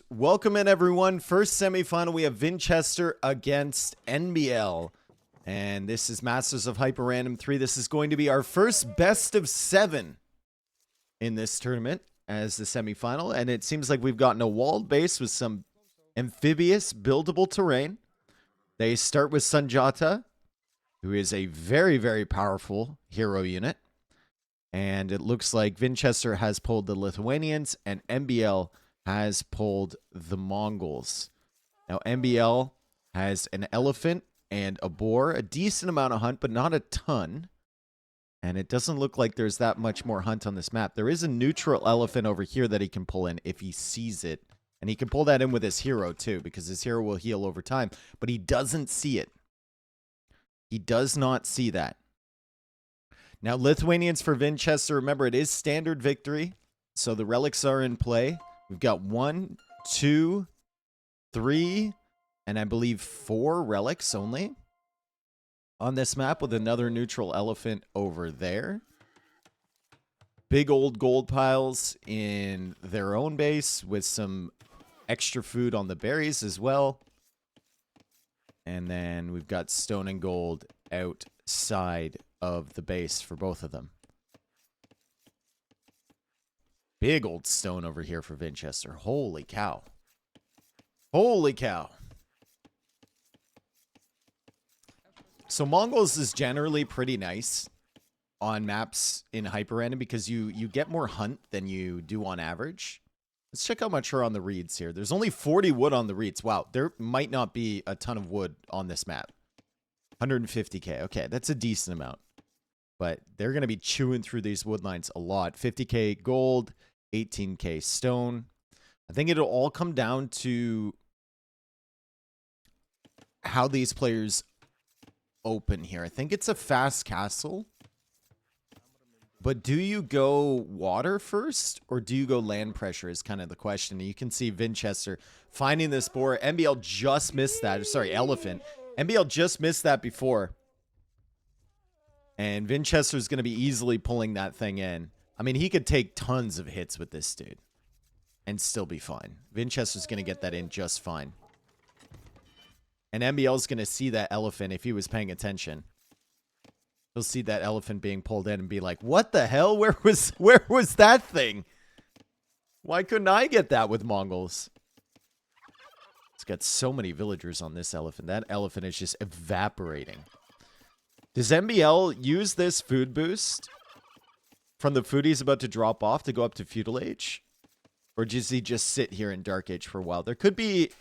Welcome in, everyone. First semifinal, we have Vinchester against NBL. And this is Masters of HyperRandom 3. This is going to be our first best of 7 in this tournament as the semifinal. And it seems like we've gotten a walled base with some amphibious buildable terrain. They start with Sanjata, who is a very, very powerful hero unit. And it looks like Vinchester has pulled the Lithuanians and NBL has pulled the Mongols. Now, NBL has an elephant and a boar, a decent amount of hunt, but not a ton. And it doesn't look like there's that much more hunt on this map. There is a neutral elephant over here that he can pull in if he sees it. And he can pull that in with his hero, too, because his hero will heal over time. But he doesn't see it. He does not see that. Now, Lithuanians for Vinchester, remember, it is standard victory. So the relics are in play. We've got 1, 2, 3, and I believe 4 relics only on this map, with another neutral elephant over there. Big old gold piles in their own base with some extra food on the berries as well. And then we've got stone and gold outside of the base for both of them. Big old stone over here for Vinchester. Holy cow. Holy cow. So Mongols is generally pretty nice on maps in HyperRandom because you get more hunt than you do on average. Let's check how much are on the reeds here. There's only 40 wood on the reeds. Wow, there might not be a ton of wood on this map. 150k. Okay, that's a decent amount. But they're going to be chewing through these wood lines a lot. 50k gold, 18k stone. I think it'll all come down to how these players open here. I think it's a fast castle. But do you go water first or do you go land pressure is kind of the question. You can see Vinchester finding this boar. NBL just missed that. Sorry, elephant. NBL just missed that before. And Vinchester's going to be easily pulling that thing in. I mean, he could take tons of hits with this dude and still be fine. Vinchester's going to get that in just fine. And NBL's going to see that elephant if he was paying attention. He'll see that elephant being pulled in and be like, what the hell? Where was that thing? Why couldn't I get that with Mongols? It's got so many villagers on this elephant. That elephant is just evaporating. Does NBL use this food boost from the food he's about to drop off to go up to Feudal Age? Or does he just sit here in Dark Age for a while? There could be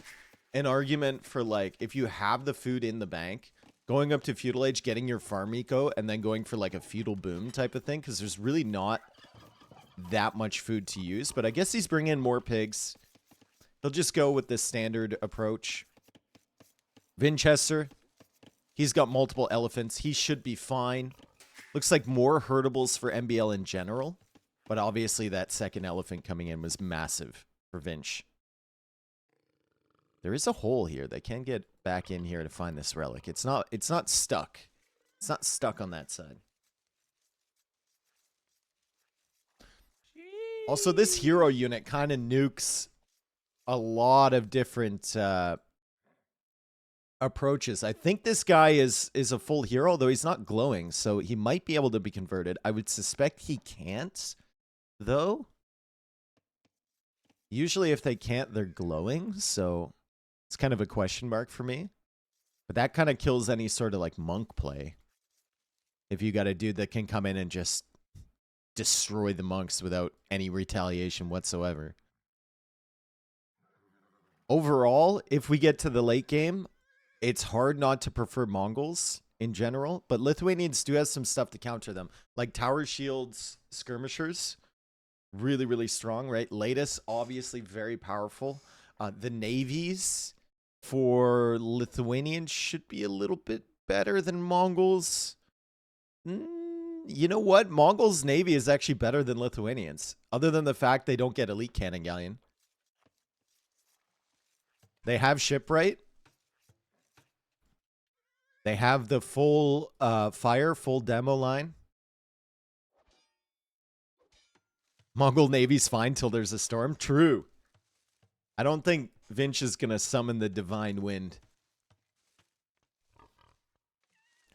an argument for, like, if you have the food in the bank, going up to Feudal Age, getting your farm eco, and then going for, like, a Feudal Boom type of thing, because there's really not that much food to use. But I guess he's bringing in more pigs. He'll just go with the standard approach. Vinchester, he's got multiple elephants. He should be fine. Looks like more herdables for NBL in general. But obviously that second elephant coming in was massive for Vinch. There is a hole here. They can get back in here to find this relic. It's not stuck. It's not stuck on that side. Also, this hero unit kind of nukes a lot of different approaches. I think this guy is a full hero, though he's not glowing, so he might be able to be converted. I would suspect he can't, though. Usually if they can't, they're glowing, so it's kind of a question mark for me. But that kind of kills any sort of like monk play. If you got a dude that can come in and just destroy the monks without any retaliation whatsoever. Overall, if we get to the late game, it's hard not to prefer Mongols in general, but Lithuanians do have some stuff to counter them, like tower shields, skirmishers, really, really strong, right? Latest, obviously very powerful. The navies for Lithuanians should be a little bit better than Mongols. You know what? Mongols' navy is actually better than Lithuanians, other than the fact they don't get elite cannon galleon. They have shipwright. They have the full fire, full demo line. Mongol Navy's fine till there's a storm. True. I don't think Vinch is going to summon the Divine Wind.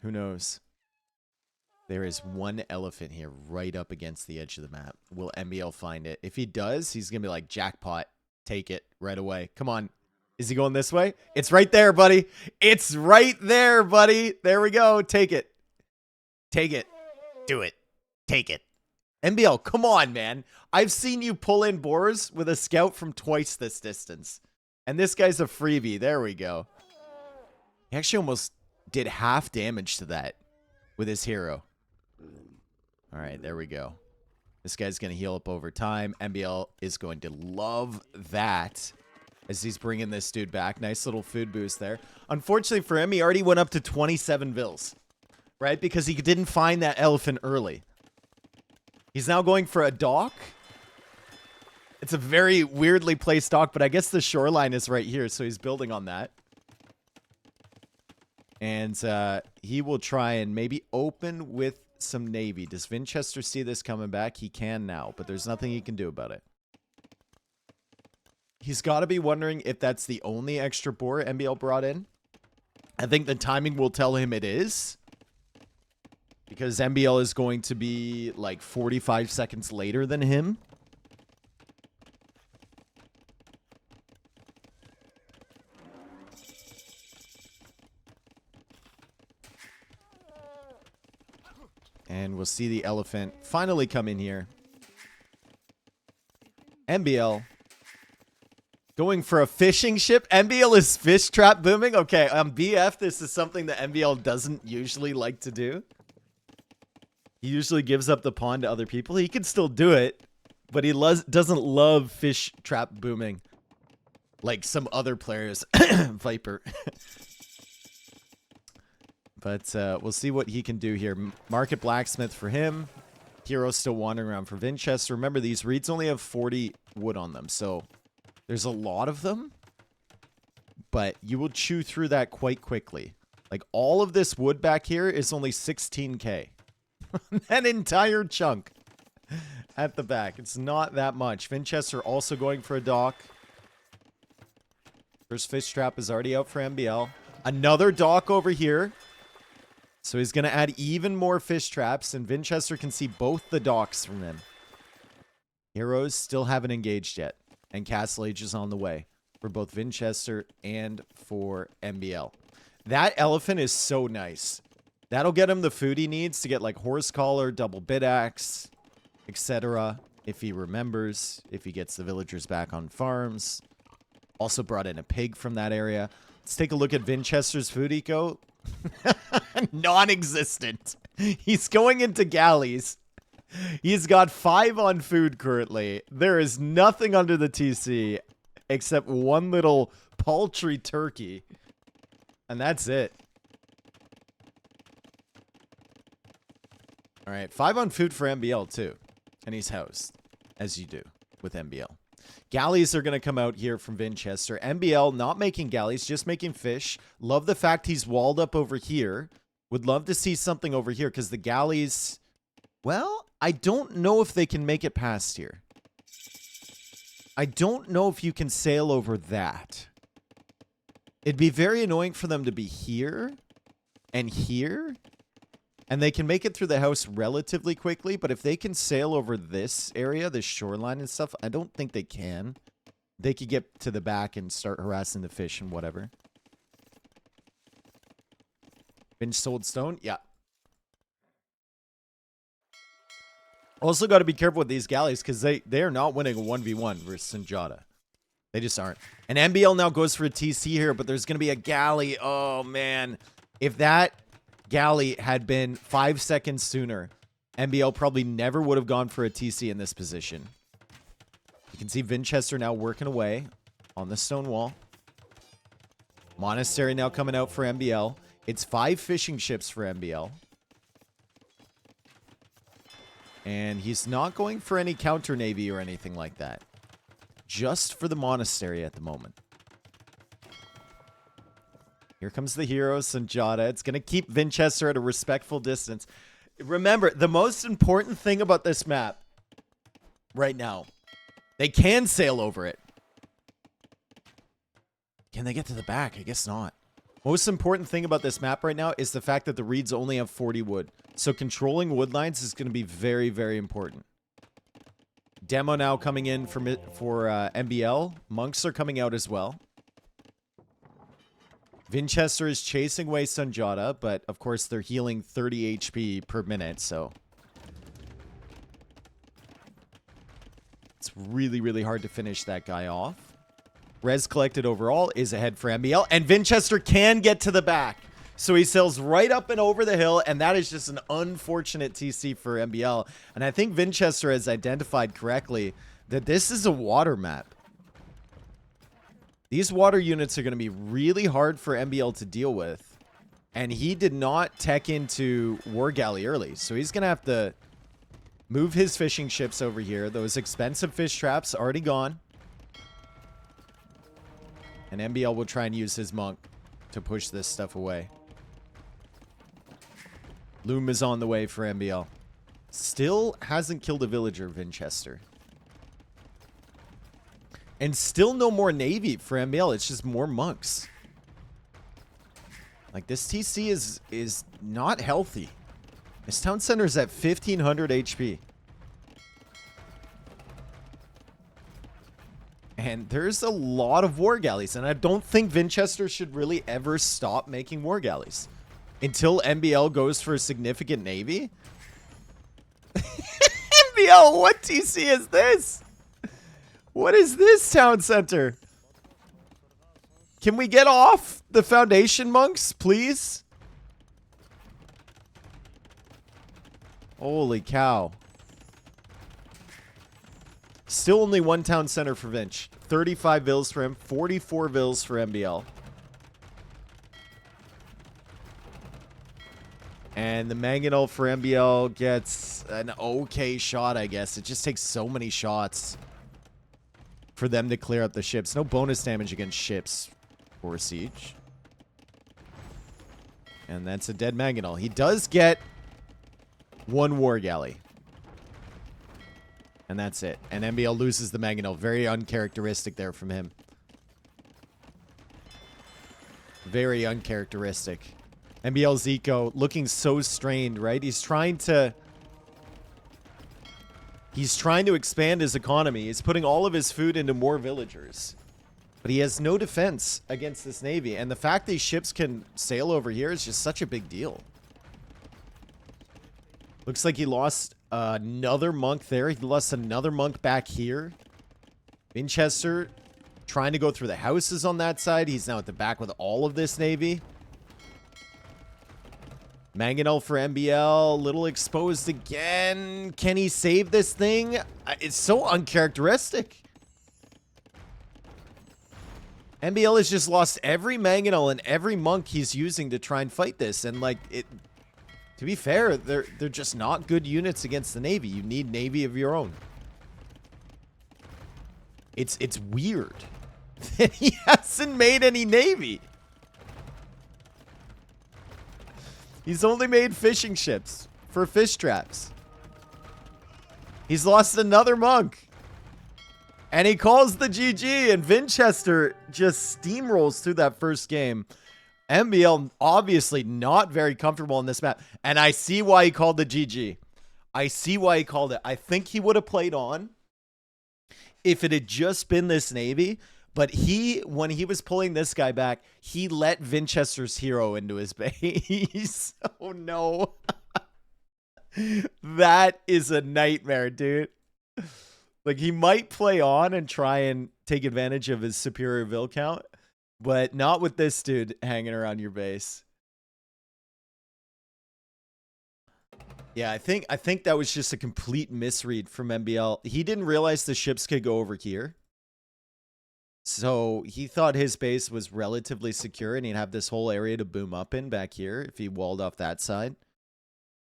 Who knows? There is one elephant here right up against the edge of the map. Will MBL find it? If he does, he's going to be like, jackpot. Take it right away. Come on. Is he going this way? It's right there, buddy. It's right there, buddy. There we go. Take it. Take it. Do it. Take it. MBL, come on, man. I've seen you pull in boars with a scout from twice this distance. And this guy's a freebie. There we go. He actually almost did half damage to that with his hero. All right, there we go. This guy's going to heal up over time. MBL is going to love that as he's bringing this dude back. Nice little food boost there. Unfortunately for him, he already went up to 27 vills, right? Because he didn't find that elephant early. He's now going for a dock. It's a very weirdly placed dock, but I guess the shoreline is right here, so he's building on that. And he will try and maybe open with some Navy. Does Vinchester see this coming back? He can now, but there's nothing he can do about it. He's got to be wondering if that's the only extra boar MBL brought in. I think the timing will tell him it is. Because MBL is going to be like 45 seconds later than him. And we'll see the elephant finally come in here. MBL going for a fishing ship. MBL is fish trap booming. Okay, on BF, this is something that MBL doesn't usually like to do. He usually gives up the pond to other people. He can still do it, but he doesn't love fish trap booming like some other players. Viper. But we'll see what he can do here. Market Blacksmith for him. Hero's still wandering around for Vinchester. Remember, these reeds only have 40 wood on them, so there's a lot of them. But you will chew through that quite quickly. Like, all of this wood back here is only 16k. An entire chunk at the back. It's not that much. Vinchester also going for a dock. First fish trap is already out for MBL. Another dock over here. So he's going to add even more fish traps, and Vinchester can see both the docks from him. Heroes still haven't engaged yet, and Castle Age is on the way for both Vinchester and for MBL. That elephant is so nice. That'll get him the food he needs to get like horse collar, double bit axe, etc. If he remembers, if he gets the villagers back on farms. Also brought in a pig from that area. Let's take a look at Vinchester's food eco. Non-existent. He's going into galleys. He's got 5 on food currently. There is nothing under the TC except one little paltry turkey. And that's it. All right, 5 on food for MBL too. And he's housed, as you do with MBL. Galleys are going to come out here from Vinchester. MBL not making galleys, just making fish. Love the fact he's walled up over here. Would love to see something over here because the galleys, well, I don't know if they can make it past here. I don't know if you can sail over that. It'd be very annoying for them to be here and here. And they can make it through the house relatively quickly, but if they can sail over this area, this shoreline and stuff, I don't think they can. They could get to the back and start harassing the fish and whatever. Finch sold stone? Yeah. Also got to be careful with these galleys because they are not winning a 1v1 versus Sanjata. They just aren't. And MBL now goes for a TC here, but there's going to be a galley. Oh, man. If that galley had been 5 seconds sooner, MBL probably never would have gone for a TC in this position. You can see Vinchester now working away on the stone wall. Monastery now coming out for MBL. It's 5 fishing ships for MBL. And he's not going for any counter navy or anything like that. Just for the monastery at the moment. Here comes the hero, Sanjata. It's going to keep Vinchester at a respectful distance. Remember, the most important thing about this map right now, they can sail over it. Can they get to the back? I guess not. Most important thing about this map right now is the fact that the reeds only have 40 wood. So controlling wood lines is going to be very, very important. Demo now coming in for MBL. Monks are coming out as well. Vinchester is chasing away Sunjata, but of course they're healing 30 HP per minute, so it's really, really hard to finish that guy off. Res collected overall is ahead for MBL, and Vinchester can get to the back. So he sails right up and over the hill, and that is just an unfortunate TC for MBL. And I think Vinchester has identified correctly that this is a water map. These water units are going to be really hard for MBL to deal with. And he did not tech into War Galley early, so he's going to have to move his fishing ships over here. Those expensive fish traps already gone. And MBL will try and use his monk to push this stuff away. Loom is on the way for MBL. Still hasn't killed a villager, Vinchester. And still no more navy for MBL. It's just more monks. Like, this TC is not healthy. This town center is at 1500 HP. And there's a lot of war galleys. And I don't think Vinchester should really ever stop making war galleys. Until MBL goes for a significant navy. MBL, what TC is this? What is this town center? Can we get off the foundation monks, please? Holy cow. Still only one town center for Vinch. 35 vills for him, 44 vills for MBL. And the mangonel for MBL gets an okay shot, I guess. It just takes so many shots for them to clear up the ships. No bonus damage against ships for siege. And that's a dead mangonel. He does get one war galley. And that's it. And MBL loses the mangonel. Very uncharacteristic there from him. Very uncharacteristic. MBL's eco looking so strained, right? He's trying to expand his economy. He's putting all of his food into more villagers. But he has no defense against this navy. And the fact these ships can sail over here is just such a big deal. Looks like he lost another monk there. He lost another monk back here. Vinchester trying to go through the houses on that side. He's now at the back with all of this navy. Mangonel for MBL, little exposed again. Can he save this thing? It's so uncharacteristic. MBL has just lost every mangonel and every monk he's using to try and fight this. And like, to be fair, they're just not good units against the navy. You need navy of your own. It's weird that he hasn't made any navy. He's only made fishing ships for fish traps. He's lost another monk. And he calls the GG, and Vinchester just steamrolls through that first game. MBL obviously not very comfortable in this map. And I see why he called the GG. I see why he called it. I think he would have played on if it had just been this navy. But when he was pulling this guy back, he let Vinchester's hero into his base. Oh, no. That is a nightmare, dude. Like, he might play on and try and take advantage of his superior vill count, but not with this dude hanging around your base. Yeah, I think that was just a complete misread from MBL. He didn't realize the ships could go over here. So he thought his base was relatively secure and he'd have this whole area to boom up in back here if he walled off that side.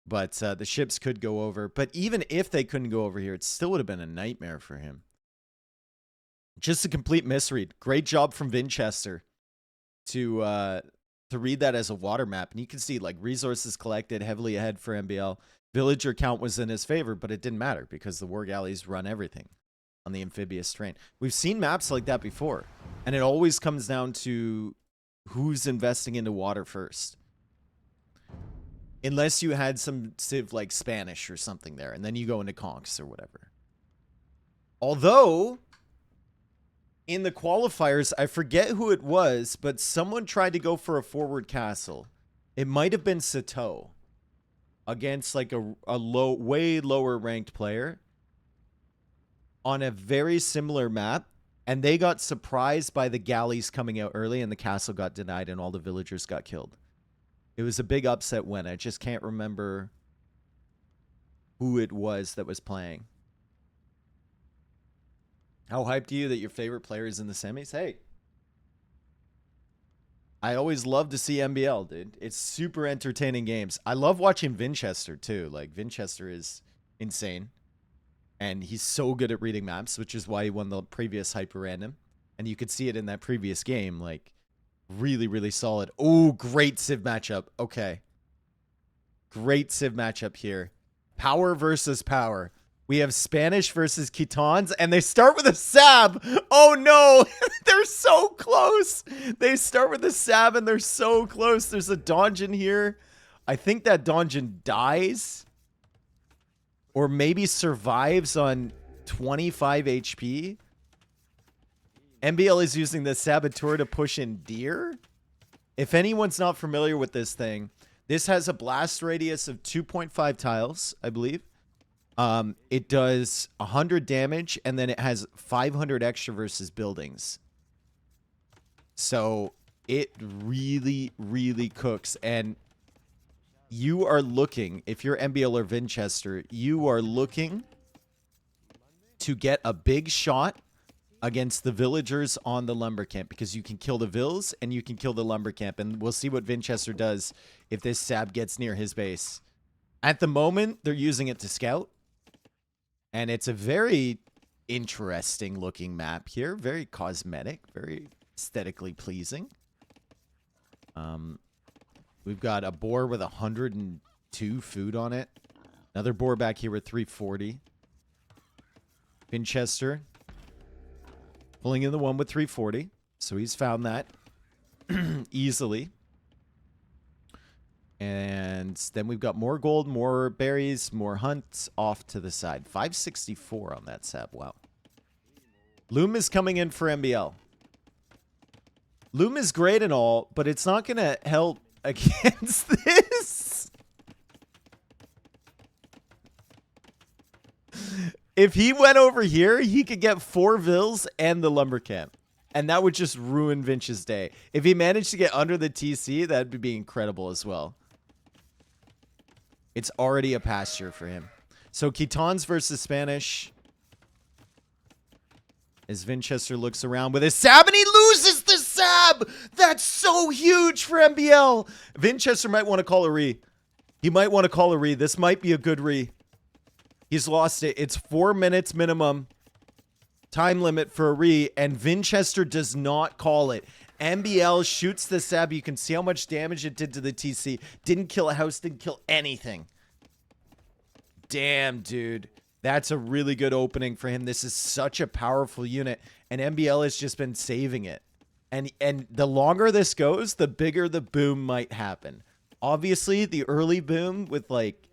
But the ships could go over. But even if they couldn't go over here, it still would have been a nightmare for him. Just a complete misread. Great job from Vinchester to read that as a water map. And you can see like resources collected heavily ahead for MBL. Villager count was in his favor, but it didn't matter because the war galleys run everything. on the amphibious terrain. We've seen maps like that before, and it always comes down to who's investing into water first. Unless you had some civ like Spanish or something there, and then you go into conks or whatever. Although, in the qualifiers, I forget who it was, but someone tried to go for a forward castle. It might have been Sato against like a way lower ranked player on a very similar map, and they got surprised by the galleys coming out early, and the castle got denied, and all the villagers got killed. It was a big upset win. I just can't remember who it was that was playing. How hyped are you that your favorite player is in the semis? Hey, I always love to see NBL, dude. It's super entertaining games. I love watching Vinchester, too. Like, Vinchester is insane. And he's so good at reading maps, which is why he won the previous HyperRandom. And you could see it in that previous game. Like, really, really solid. Oh, great Civ matchup. Okay. Great Civ matchup here. Power versus power. We have Spanish versus Khitans, and they start with a Sab. Oh, no. They're so close. They start with a Sab, and they're so close. There's a donjon here. I think that donjon dies or maybe survives on 25 HP. NBL is using the saboteur to push in deer. If anyone's not familiar with this thing, this has a blast radius of 2.5 tiles, I believe. It does 100 damage, and then it has 500 extra versus buildings. So it really, really cooks. And you are looking, if you're NBL or Vinchester, you are looking to get a big shot against the villagers on the lumber camp, because you can kill the vills and you can kill the lumber camp. And we'll see what Vinchester does if this Sab gets near his base. At the moment, they're using it to scout. And it's a very interesting looking map here. Very cosmetic, very aesthetically pleasing. We've got a boar with 102 food on it. Another boar back here with 340. Vinchester pulling in the one with 340. So he's found that easily. And then we've got more gold, more berries, more hunts off to the side. 564 on that Sab. Wow. Loom is coming in for NBL. Loom is great and all, but it's not going to help against this. If he went over here, he could get 4 vills and the lumber camp. And that would just ruin Vinch's day. If he managed to get under the TC, that'd be incredible as well. It's already a pasture for him. So Khitans versus Spanish. As Vinchester looks around with his Sab, and he loses the Sab! That's so huge for NBL! Vinchester might want to call a re. He might want to call a re. This might be a good re. He's lost it. It's 4 minutes minimum time limit for a re, and Vinchester does not call it. NBL shoots the Sab. You can see how much damage it did to the TC. Didn't kill a house, didn't kill anything. Damn, dude. That's a really good opening for him. This is such a powerful unit, and NBL has just been saving it. And the longer this goes, the bigger the boom might happen. Obviously, the early boom with like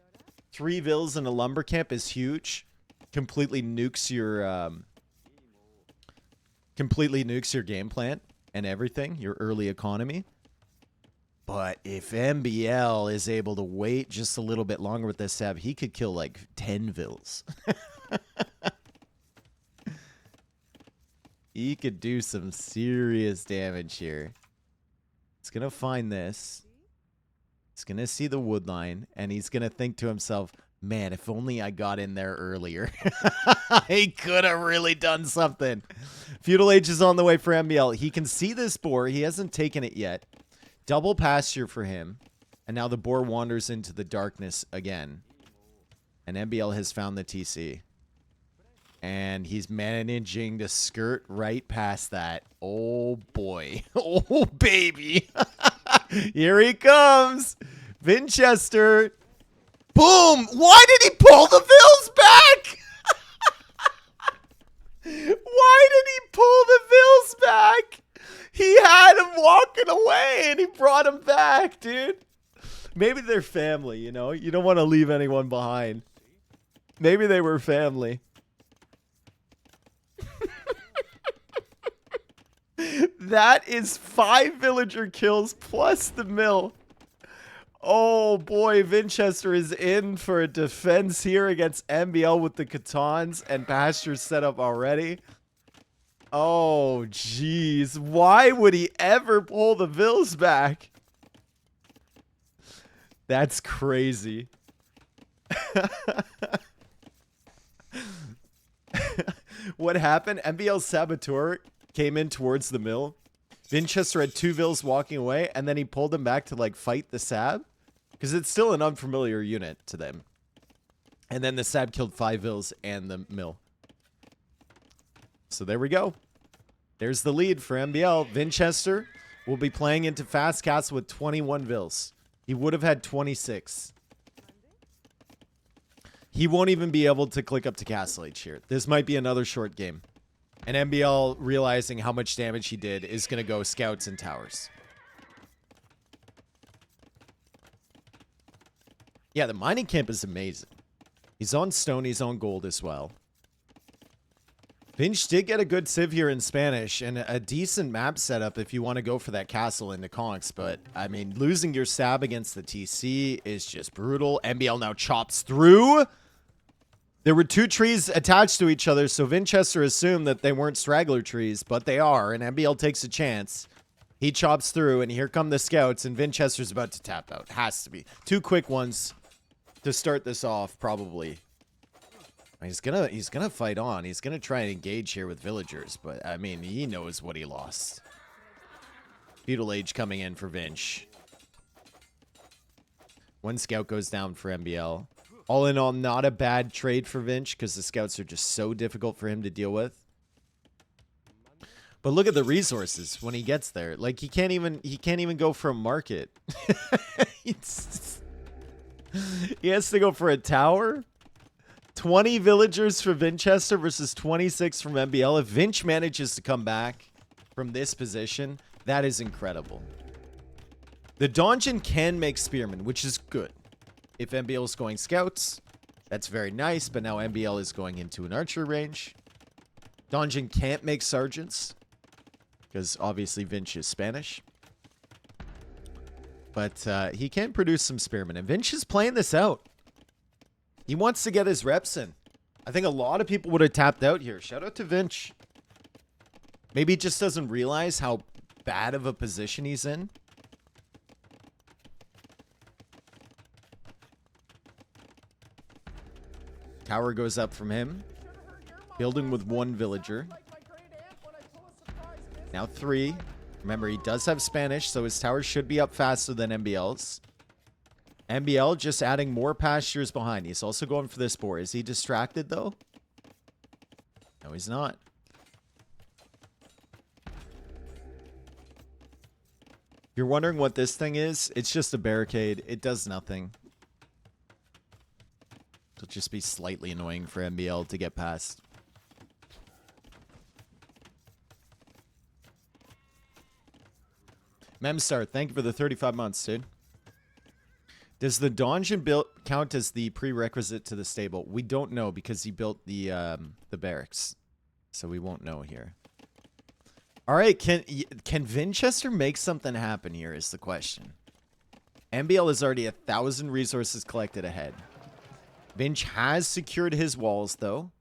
3 vills and a lumber camp is huge. Completely nukes your game plan and everything, your early economy. But if NBL is able to wait just a little bit longer with this Sab, he could kill like 10 vills. He could do some serious damage here. He's going to find this. He's going to see the wood line, and he's going to think to himself, man, if only I got in there earlier. He could have really done something. Feudal Age is on the way for NBL. He can see this boar. He hasn't taken it yet. Double pasture for him. And now the boar wanders into the darkness again. And NBL has found the TC. And he's managing to skirt right past that. Oh, boy. Oh, baby. Here he comes. Vinchester. Boom! Why did he pull the vills back? Why did he pull the Bills back? He had him walking away and he brought him back, dude. Maybe they're family, you know? You don't want to leave anyone behind. Maybe they were family. That is 5 villager kills plus the mill. Oh boy, Vinchester is in for a defense here against MBL with the Catons and pastures set up already. Oh, jeez. Why would he ever pull the Vills back? That's crazy. What happened? MBL's saboteur came in towards the mill. Vinchester had 2 Vills walking away, and then he pulled them back to, like, fight the Sab. Because it's still an unfamiliar unit to them. And then the Sab killed 5 Vills and the mill. So there we go. There's the lead for MBL. Vinchester will be playing into Fast Castle with 21 Vills. He would have had 26. He won't even be able to click up to Castle Age here. This might be another short game. And MBL, realizing how much damage he did, is going to go Scouts and Towers. Yeah, the mining camp is amazing. He's on stone, he's on gold as well. Vinch did get a good civ here in Spanish and a decent map setup if you want to go for that castle in the conks. But, I mean, losing your Sab against the TC is just brutal. MBL now chops through. There were 2 trees attached to each other, so Vinchester assumed that they weren't straggler trees, but they are, and MBL takes a chance. He chops through, and here come the Scouts, and Vinchester's about to tap out. Has to be. 2 quick ones to start this off, probably. He's gonna fight on. He's gonna try and engage here with villagers, but I mean, he knows what he lost. Feudal Age coming in for Vinch. 1 scout goes down for MBL. All in all, not a bad trade for Vinch because the Scouts are just so difficult for him to deal with. But look at the resources when he gets there. Like he can't even go for a market. He has to go for a tower. 20 villagers for Vinchester versus 26 from MBL. If Vinch manages to come back from this position, that is incredible. The Donjon can make Spearmen, which is good. If MBL is going Scouts, that's very nice, but now MBL is going into an archer range. Donjon can't make Sergeants, because obviously Vinch is Spanish. But he can produce some Spearmen, and Vinch is playing this out. He wants to get his reps in. I think a lot of people would have tapped out here. Shout out to Vinch. Maybe he just doesn't realize how bad of a position he's in. Tower goes up from him. Building with 1 villager. Now 3. Remember, he does have Spanish, so his tower should be up faster than MBL's. MBL just adding more pastures behind. He's also going for this boar. Is he distracted, though? No, he's not. If you're wondering what this thing is, it's just a barricade. It does nothing. It'll just be slightly annoying for MBL to get past. Memstar, thank you for the 35 months, dude. Does the Donjon build count as the prerequisite to the stable? We don't know because he built the barracks. So we won't know here. All right, can Vinchester make something happen here is the question. MBL is already 1,000 resources collected ahead. Vinch has secured his walls, though.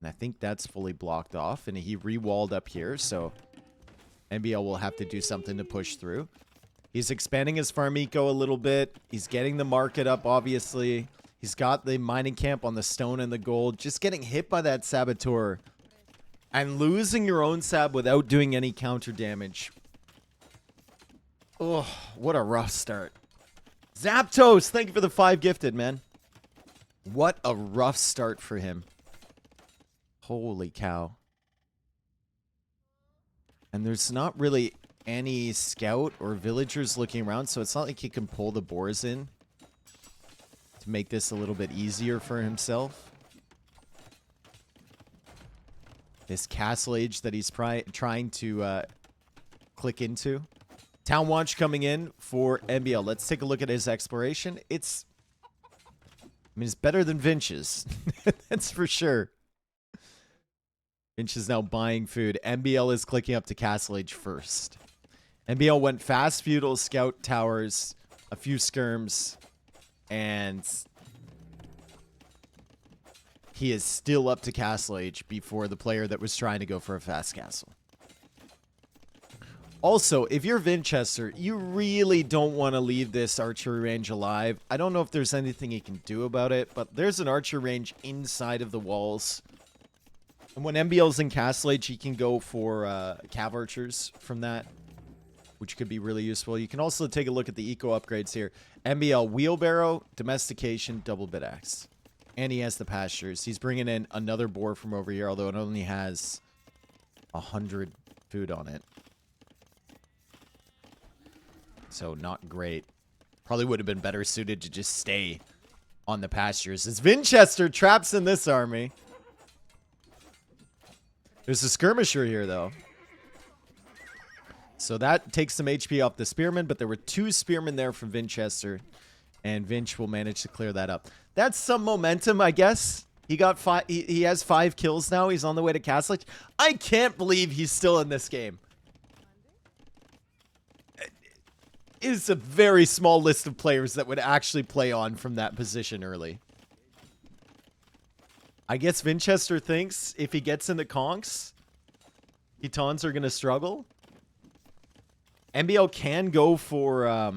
And I think that's fully blocked off. And he re-walled up here, so MBL will have to do something to push through. He's expanding his farm eco a little bit. He's getting the market up, obviously. He's got the mining camp on the stone and the gold. Just getting hit by that saboteur. And losing your own sab without doing any counter damage. Oh, what a rough start. Zapdos, thank you for the 5 gifted, man. What a rough start for him. Holy cow. And there's not really any scout or villagers looking around, so it's not like he can pull the boars in to make this a little bit easier for himself. This castle age that he's trying to click into. Town Watch coming in for NBL. Let's take a look at his exploration. It's better than Vinch's. That's for sure. Vinch is now buying food. NBL is clicking up to Castle Age first. NBL went fast feudal, scout towers, a few skirms, and he is still up to Castle Age before the player that was trying to go for a fast castle. Also, if you're Vinchester, you really don't want to leave this archery range alive. I don't know if there's anything he can do about it, but there's an archery range inside of the walls. And when NBL's in Castle Age, he can go for cav archers from that, which could be really useful. You can also take a look at the eco upgrades here. NBL wheelbarrow, domestication, double bit axe. And he has the pastures. He's bringing in another boar from over here, although it only has 100 food on it. So not great. Probably would have been better suited to just stay on the pastures. As Vinchester traps in this army. There's a skirmisher here, though. So that takes some HP off the spearmen, but there were 2 spearmen there from Vinchester, and Vinch will manage to clear that up. That's some momentum, I guess. He got 5. He has 5 kills now. He's on the way to Castle Age. I can't believe he's still in this game. It's a very small list of players that would actually play on from that position early. I guess Vinchester thinks if he gets into conks, Hitons are going to struggle. NBL can go for... oh,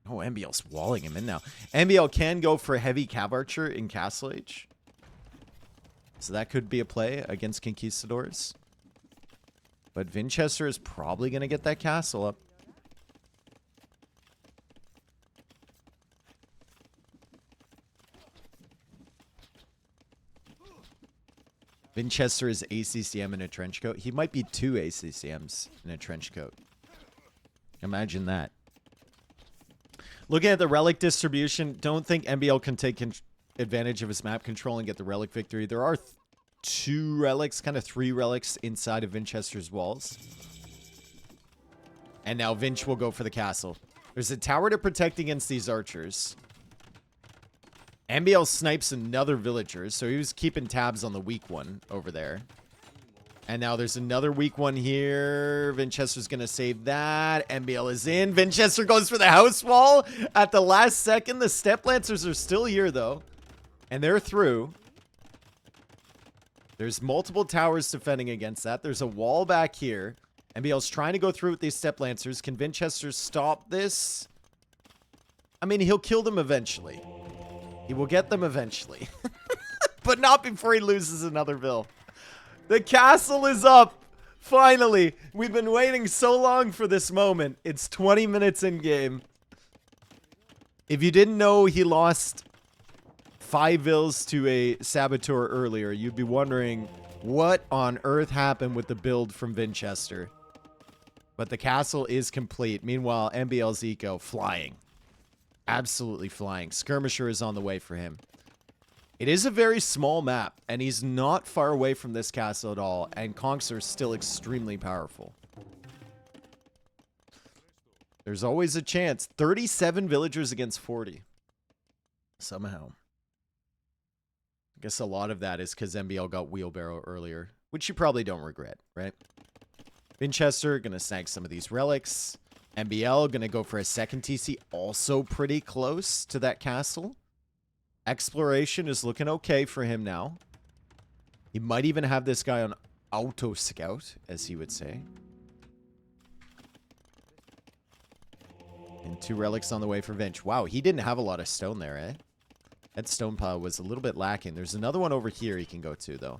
NBL's walling him in now. NBL can go for a heavy cav archer in Castle Age. So that could be a play against Conquistadors. But Vinchester is probably going to get that castle up. Vinchester is ACCM in a trench coat. He might be 2 ACCMs in a trench coat. Imagine that. Looking at the relic distribution, don't think NBL can take advantage of his map control and get the relic victory. There are 2 relics, kind of 3 relics inside of Vinchester's walls. And now Vinch will go for the castle. There's a tower to protect against these archers. NBL snipes another villager, so he was keeping tabs on the weak one over there. And now there's another weak one here. Vinchester's going to save that. NBL is in. Vinchester goes for the house wall at the last second. The step lancers are still here, though. And they're through. There's multiple towers defending against that. There's a wall back here. NBL's trying to go through with these step lancers. Can Vinchester stop this? I mean, he'll kill them eventually. He will get them eventually. But not before he loses another vill. The castle is up. Finally. We've been waiting so long for this moment. It's 20 minutes in game. If you didn't know he lost 5 vills to a saboteur earlier, you'd be wondering what on earth happened with the build from Vinchester. But the castle is complete. Meanwhile, NBL's eco flying. Absolutely flying. Skirmisher is on the way for him. It is a very small map, and he's not far away from this castle at all, and conks are still extremely powerful. There's always a chance. 37 villagers against 40. Somehow. I guess a lot of that is because NBL got wheelbarrow earlier, which you probably don't regret, right? Vinchester going to snag some of these relics. NBL going to go for a second TC, also pretty close to that castle. Exploration is looking okay for him now. He might even have this guy on auto scout, as he would say. And 2 relics on the way for Vinch. Wow, he didn't have a lot of stone there, eh? That stone pile was a little bit lacking. There's another one over here he can go to, though.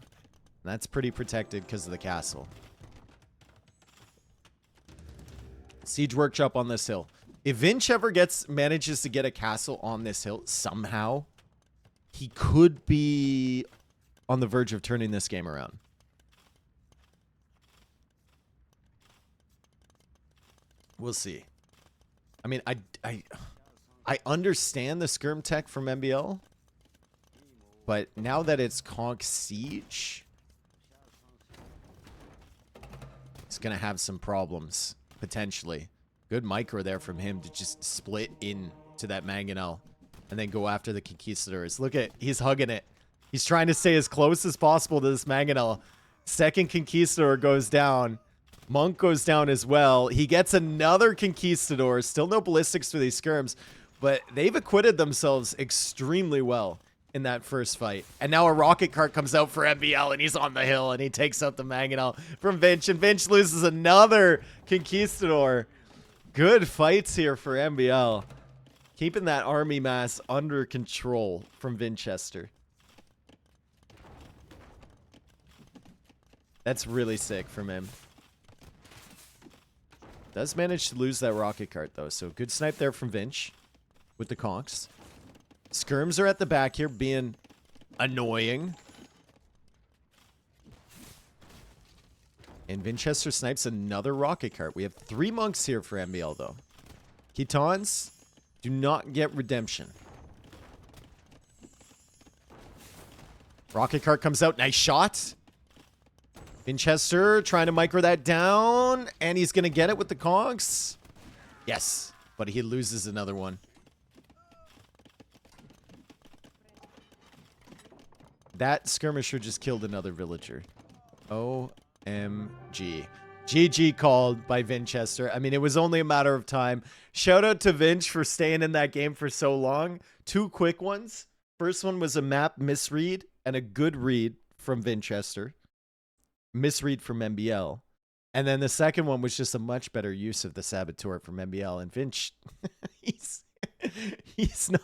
And that's pretty protected because of the castle. Siege workshop on this hill. If Vinch ever manages to get a castle on this hill somehow, he could be on the verge of turning this game around. We'll see. I mean, I understand the skirm tech from NBL, but now that it's Conk Siege, is going to have some problems, potentially. Good micro there from him to just split in to that mangonel and then go after the conquistadors. Look at, he's hugging it. He's trying to stay as close as possible to this mangonel. Second conquistador goes down. Monk goes down as well. He gets another conquistador. Still no ballistics for these skirms, but they've acquitted themselves extremely well in that first fight. And now a rocket cart comes out for MBL, and he's on the hill, and he takes out the mangonel from Vinch, and Vinch loses another conquistador. Good fights here for MBL. Keeping that army mass under control from Vinchester. That's really sick from him. Does manage to lose that rocket cart, though. So good snipe there from Vinch with the conks. Skirms are at the back here being annoying. And Vinchester snipes another rocket cart. We have 3 monks here for MBL, though. Khitans do not get redemption. Rocket cart comes out. Nice shot. Vinchester trying to micro that down. And he's going to get it with the conks. Yes. But he loses another one. That skirmisher just killed another villager. OMG. GG called by Vinchester. I mean, it was only a matter of time. Shout out to Vinch for staying in that game for so long. 2 quick ones. First one was a map misread and a good read from Vinchester. Misread from MBL. And then the second one was just a much better use of the saboteur from MBL. And Vinch, he's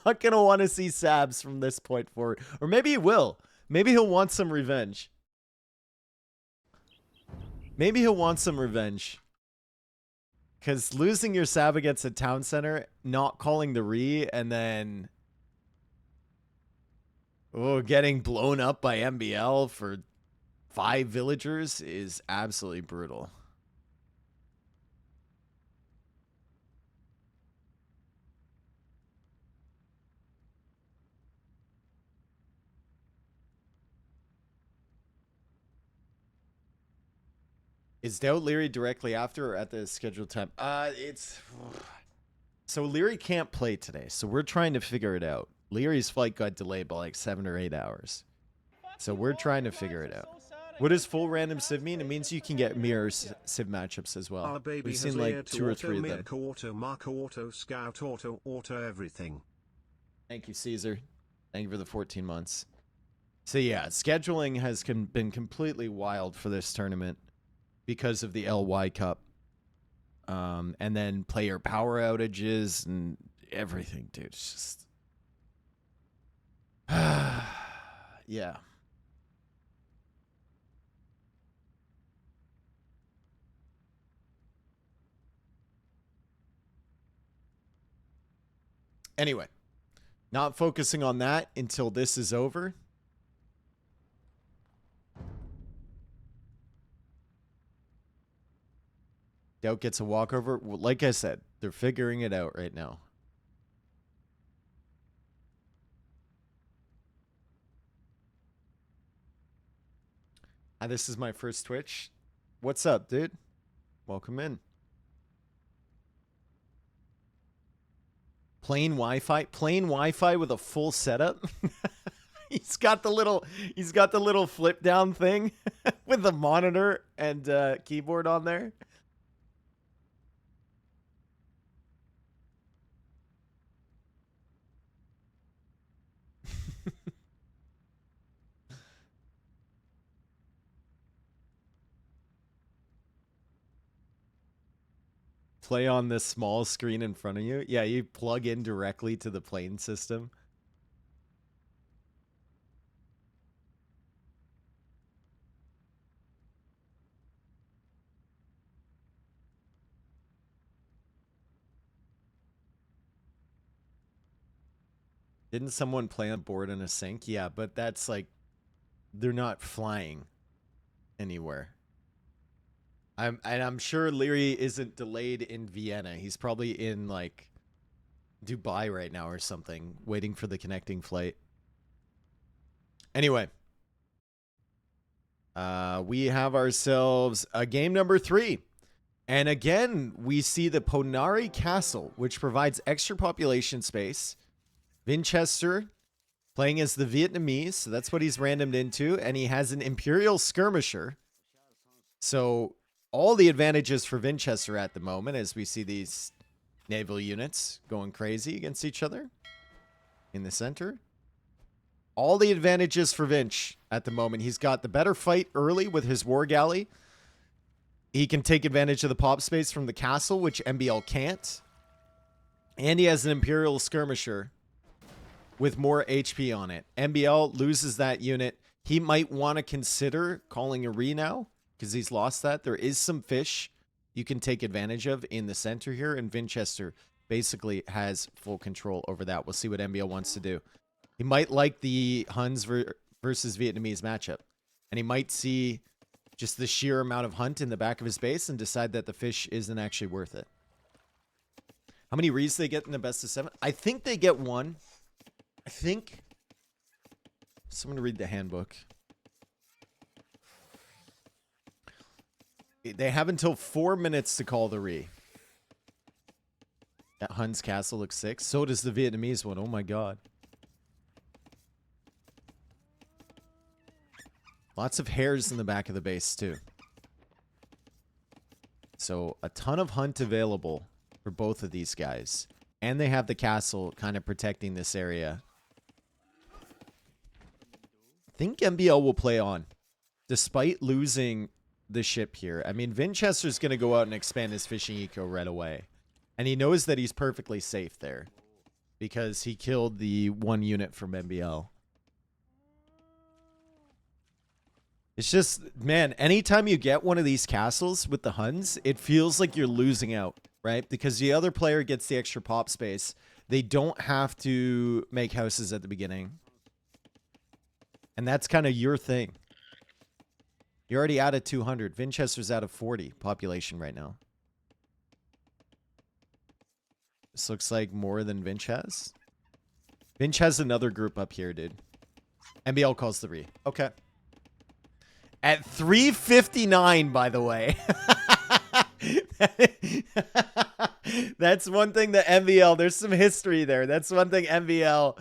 not going to want to see sabs from this point forward. Or maybe he will. Maybe he'll want some revenge. Maybe he'll want some revenge. Because losing your sab against a town center, not calling the re, and then getting blown up by MBL for 5 villagers is absolutely brutal. Is Doubt Leary directly after or at the scheduled time? So Leary can't play today, so we're trying to figure it out. Leary's flight got delayed by like 7 or 8 hours. So we're trying to figure it out. What does full random civ mean? It means you can get mirror civ matchups as well. We've seen like 2 or 3 of them. Auto, Marco, Auto, Scout, Auto, everything. Thank you, Caesar. Thank you for the 14 months. So yeah, scheduling has been completely wild for this tournament because of the LY Cup. And then player power outages and everything, dude. It's just... yeah. Anyway, not focusing on that until this is over. Doubt gets a walkover. Well, like I said, they're figuring it out right now. This is my first Twitch. What's up, dude? Welcome in. Plain Wi-Fi with a full setup. He's got the little flip down thing with the monitor and keyboard on there. Play on this small screen in front of you. Yeah, you plug in directly to the plane system. Didn't someone play on board in a sink? Yeah, but that's like, they're not flying anywhere. I'm sure Leary isn't delayed in Vienna. He's probably in like Dubai right now or something, waiting for the connecting flight. Anyway, We have ourselves a game number 3. And again, we see the Ponari Castle, which provides extra population space. Vinchester playing as the Vietnamese, so that's what he's randomed into. And he has an Imperial Skirmisher. So all the advantages for Vinchester at the moment as we see these naval units going crazy against each other in the center. All the advantages for Vinch at the moment. He's got the better fight early with his war galley. He can take advantage of the pop space from the castle, which MBL can't. And he has an Imperial Skirmisher with more HP on it. MBL loses that unit. He might want to consider calling a re now because he's lost that. There is some fish you can take advantage of in the center here, and Vinchester basically has full control over that. We'll see what MBL wants to do. He might like the Huns versus Vietnamese matchup, and he might see just the sheer amount of hunt in the back of his base and decide that the fish isn't actually worth it. How many reads they get in the best of 7? I think they get 1. I think. Someone read the handbook. They have until 4 minutes to call the re. That Hun's Castle looks 6. So does the Vietnamese one. Oh my god. Lots of hares in the back of the base too. So a ton of hunt available for both of these guys. And they have the castle kind of protecting this area. I think MBL will play on. Despite losing the ship here. I mean, Vinchester's going to go out and expand his fishing eco right away. And he knows that he's perfectly safe there. Because he killed the 1 unit from MBL. It's just, man, anytime you get one of these castles with the Huns, it feels like you're losing out, right? Because the other player gets the extra pop space. They don't have to make houses at the beginning. And that's kind of your thing. You're already out of 200. Vinchester's out of 40 population right now. This looks like more than Vinch has. Vinch has another group up here, dude. MBL calls the re. Okay. At 3:59, by the way. That's one thing that MBL, there's some history there. That's one thing MBL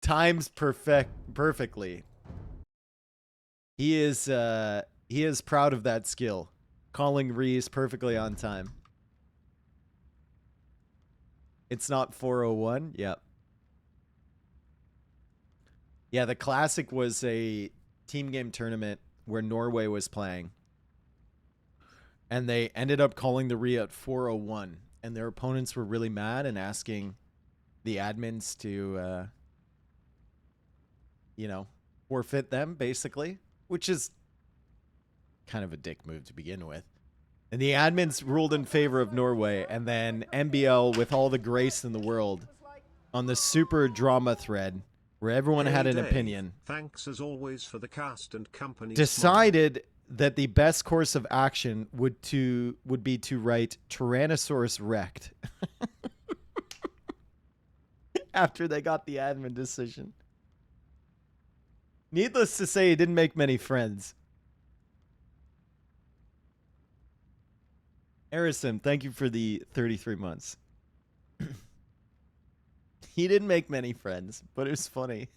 times perfectly. He is proud of that skill. Calling rees perfectly on time. It's not 401. Yep. Yeah, the classic was a team game tournament where Norway was playing. And they ended up calling the re at 401. And their opponents were really mad and asking the admins to, you know, forfeit them, basically. Which is kind of a dick move to begin with. And the admins ruled in favor of Norway. And then MBL, with all the grace in the world, on the super drama thread, where everyone had an opinion, thanks as always for the cast and company, decided that the best course of action would be to write Tyrannosaurus wrecked. After they got the admin decision. Needless to say, he didn't make many friends. Harrison, thank you for the 33 months. He didn't make many friends, but it was funny.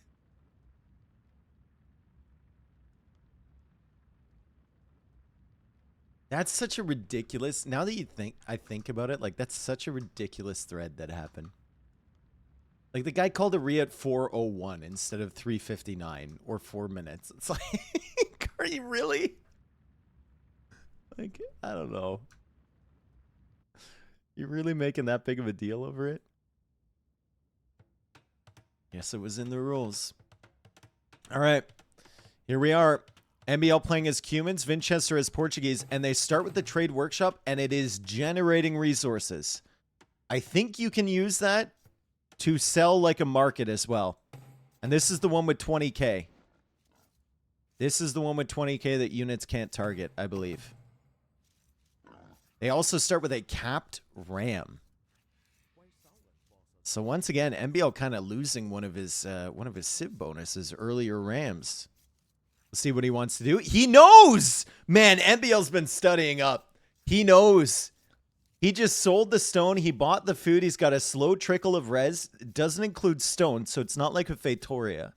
That's such a ridiculous... Now that I think about it, like, that's such a ridiculous thread that happened. Like, the guy called a re at 4:01 instead of 3:59 or 4 minutes. It's like, are you really? Like, I don't know. You really making that big of a deal over it? Yes, it was in the rules. All right. Here we are. MBL playing as Cumans, Vinchester as Portuguese, and they start with the trade workshop, and it is generating resources. I think you can use that to sell like a market as well. And this is the one with 20k. This is the one with 20k that units can't target, I believe. They also start with a capped ram. So once again, MBL kind of losing one of his civ bonuses, earlier rams. See what he wants to do. He knows! Man, NBL's been studying up. He knows. He just sold the stone. He bought the food. He's got a slow trickle of res. It doesn't include stone, so it's not like a Fatoria.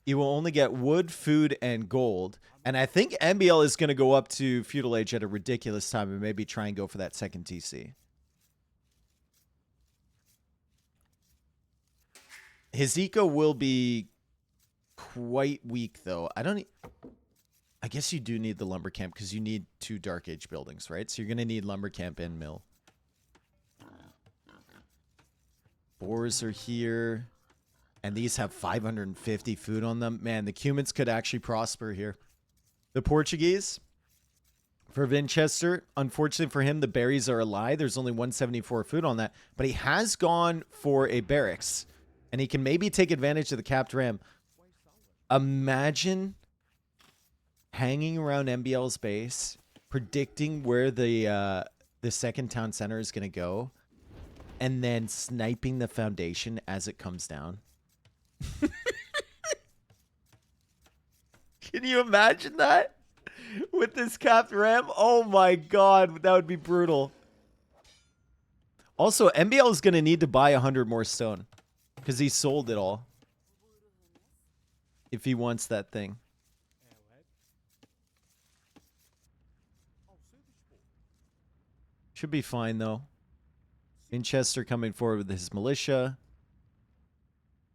You will only get wood, food, and gold. And I think NBL is going to go up to Feudal Age at a ridiculous time and maybe try and go for that second TC. His eco will be quite weak, though. I guess you do need the lumber camp because you need 2 Dark Age buildings, right? So you're going to need lumber camp and mill. Boars are here. And these have 550 food on them. Man, the Cumans could actually prosper here. The Portuguese, for Vinchester, unfortunately for him, the berries are a lie. There's only 174 food on that. But he has gone for a barracks. And he can maybe take advantage of the capped ram. Imagine hanging around NBL's base, predicting where the second town center is going to go, and then sniping the foundation as it comes down. Can you imagine that? With this capped ram? Oh my god, that would be brutal. Also, NBL is going to need to buy 100 more stone. Because he sold it all. If he wants that thing. Should be fine, though. Vinchester coming forward with his militia.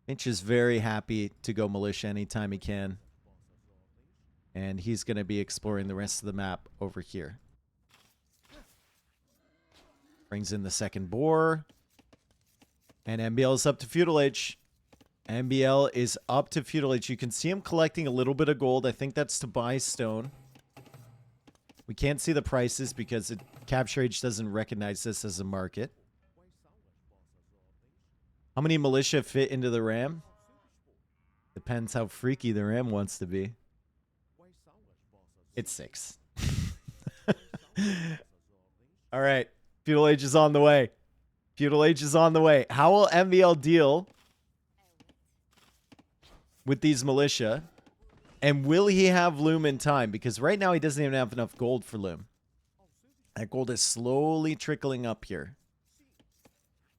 Vinch is very happy to go militia anytime he can. And he's going to be exploring the rest of the map over here. Brings in the second boar. And NBL is up to Feudal Age. NBL is up to Feudal Age. You can see him collecting a little bit of gold. I think that's to buy stone. We can't see the prices because the Capture Age doesn't recognize this as a market. How many militia fit into the ram? Depends how freaky the ram wants to be. It's 6. All right. Feudal Age is on the way. Feudal Age is on the way. How will MVL deal with these militia? And will he have loom in time? Because right now he doesn't even have enough gold for loom. That gold is slowly trickling up here.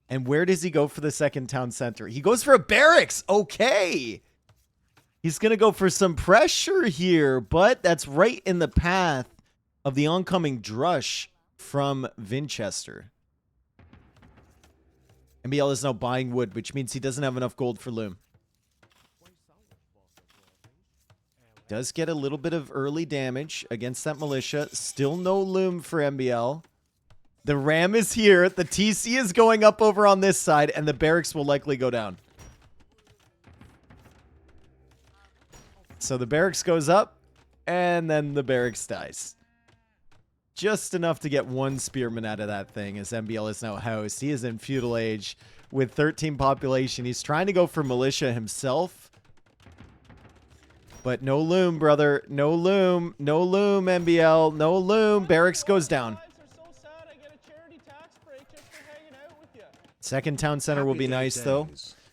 And where does he go for the second town center? He goes for a barracks. Okay. He's going to go for some pressure here. But that's right in the path of the oncoming drush from Vinchester. MBL is now buying wood, which means he doesn't have enough gold for loom. Does get a little bit of early damage against that militia. Still no loom for MBL. The ram is here. The TC is going up over on this side, and the barracks will likely go down. So the barracks goes up, and then the barracks dies. Just enough to get one spearman out of that thing, as MBL is now housed. He is in Feudal Age with 13 population. He's trying to go for militia himself. But no loom, brother. No loom. No loom, MBL. No loom. Barracks goes down. Second town center will be nice, though.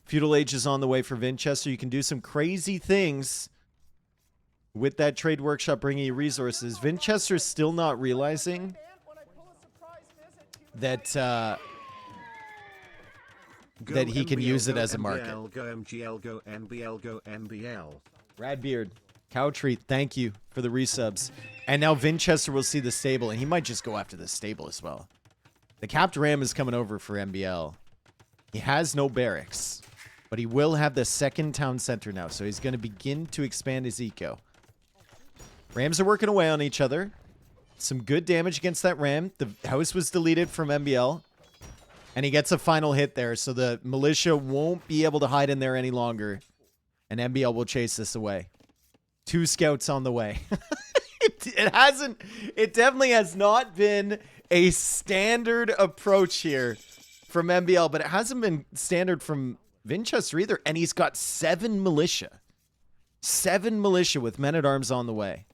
Feudal Age is on the way for Vinchester. You can do some crazy things with that trade workshop bringing you resources. Vinchester's still not realizing that that he can use it as a market. Go MGL, go MBL, go MBL. Radbeard, Cowtree, thank you for the resubs. And now Vinchester will see the stable, and he might just go after the stable as well. The capped ram is coming over for MBL. He has no barracks, but he will have the second town center now, so he's going to begin to expand his eco. Rams are working away on each other. Some good damage against that ram. The house was deleted from MBL, and he gets a final hit there, so the militia won't be able to hide in there any longer. And MBL will chase this away. 2 scouts on the way. It definitely has not been a standard approach here from MBL, but it hasn't been standard from Vinchester either. And he's got 7 militia. 7 militia with men-at-arms on the way.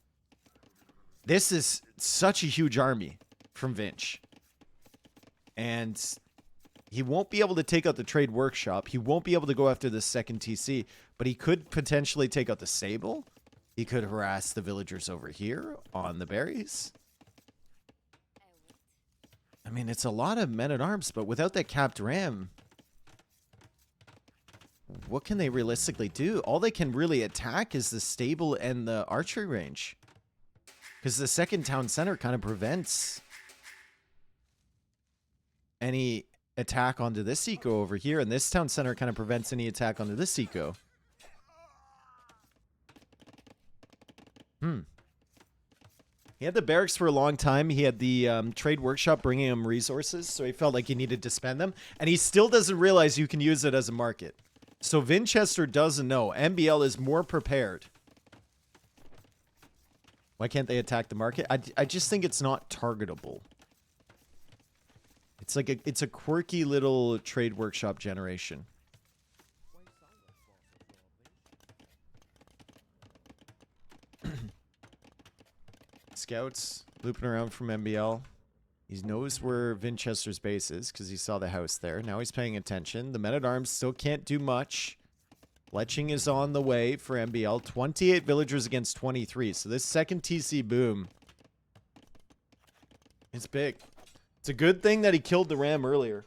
This is such a huge army from Vinch. And he won't be able to take out the trade workshop. He won't be able to go after the second TC, but he could potentially take out the stable He could harass the villagers over here on the berries. I mean, it's a lot of men-at-arms, but without that capped ram, what can they realistically do? All they can really attack is the stable and the archery range. Because the second town center kind of prevents any attack onto this eco over here, and this town center kind of prevents any attack onto this eco. He had the barracks for a long time. He had the trade workshop bringing him resources, so he felt like he needed to spend them. And he still doesn't realize you can use it as a market. So Vinchester doesn't know. MBL is more prepared. Why can't they attack the market? I just think it's not targetable. It's like it's a quirky little trade workshop generation. Scouts looping around from MBL. He knows where Vinchester's base is because he saw the house there. Now he's paying attention. The men-at-arms still can't do much. Fletching is on the way for MBL. 28 villagers against 23. So this second TC boom, it's big. It's a good thing that he killed the ram earlier.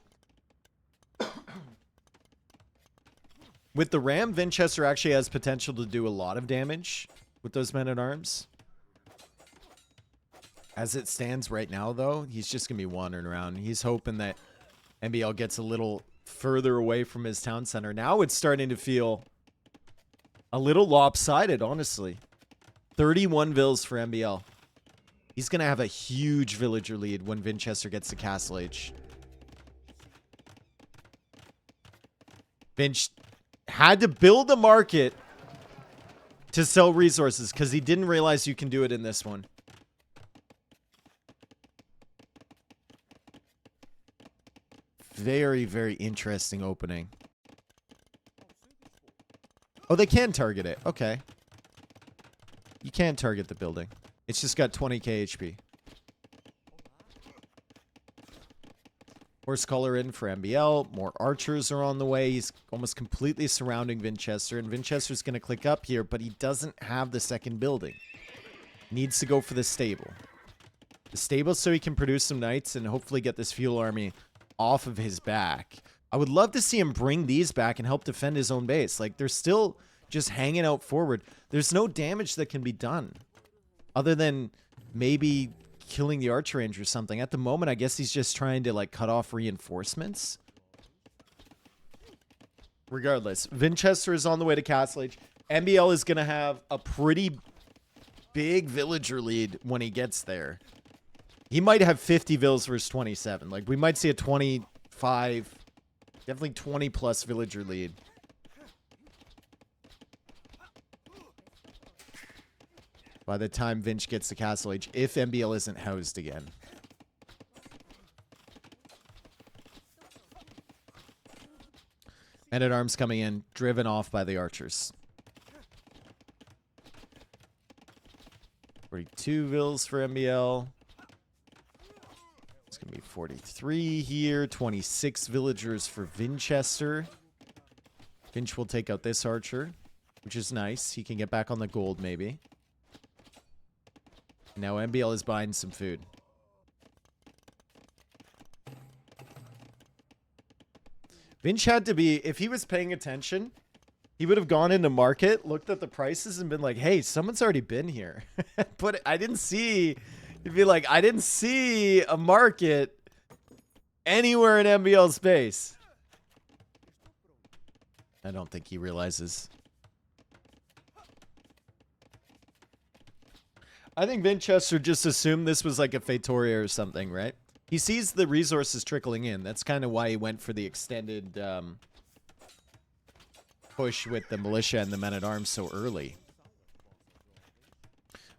With the ram, Vinchester actually has potential to do a lot of damage with those men-at-arms. As it stands right now, though, he's just going to be wandering around. He's hoping that MBL gets a little further away from his town center. Now it's starting to feel a little lopsided, honestly. 31 vills for MBL. He's going to have a huge villager lead when Vinchester gets to Castle Age. Vinch had to build a market to sell resources because he didn't realize you can do it in this one. Very, very interesting opening. Oh, they can target it. Okay. You can target the building. It's just got 20k HP. Horse collar in for MBL. More archers are on the way. He's almost completely surrounding Vinchester. And Vinchester's going to click up here, but he doesn't have the second building. Needs to go for the stable. The stable so he can produce some knights and hopefully get this fuel army off of his back. I would love to see him bring these back and help defend his own base. Like, they're still just hanging out forward. There's no damage that can be done other than maybe killing the archer range or something. At the moment, I guess he's just trying to, like, cut off reinforcements. Regardless, Vinchester is on the way to Castle Age. MBL is going to have a pretty big villager lead when he gets there. He might have 50 vills versus 27. Like, we might see a 25, definitely 20 plus villager lead. By the time Vinch gets to Castle Age, if MBL isn't housed again. Men-at-arms coming in, driven off by the archers. 42 vills for MBL. It's going to be 43 here. 26 villagers for Vinchester. Vinch will take out this archer, which is nice. He can get back on the gold, maybe. Now MBL is buying some food. Vinch had to be, if he was paying attention, he would have gone into market, looked at the prices, and been like, hey, someone's already been here. But I didn't see, he'd be like, I didn't see a market anywhere in MBL space. I don't think he realizes. I think Vinchester just assumed this was like a Fatoria or something, right? He sees the resources trickling in. That's kind of why he went for the extended push with the militia and the men-at-arms so early.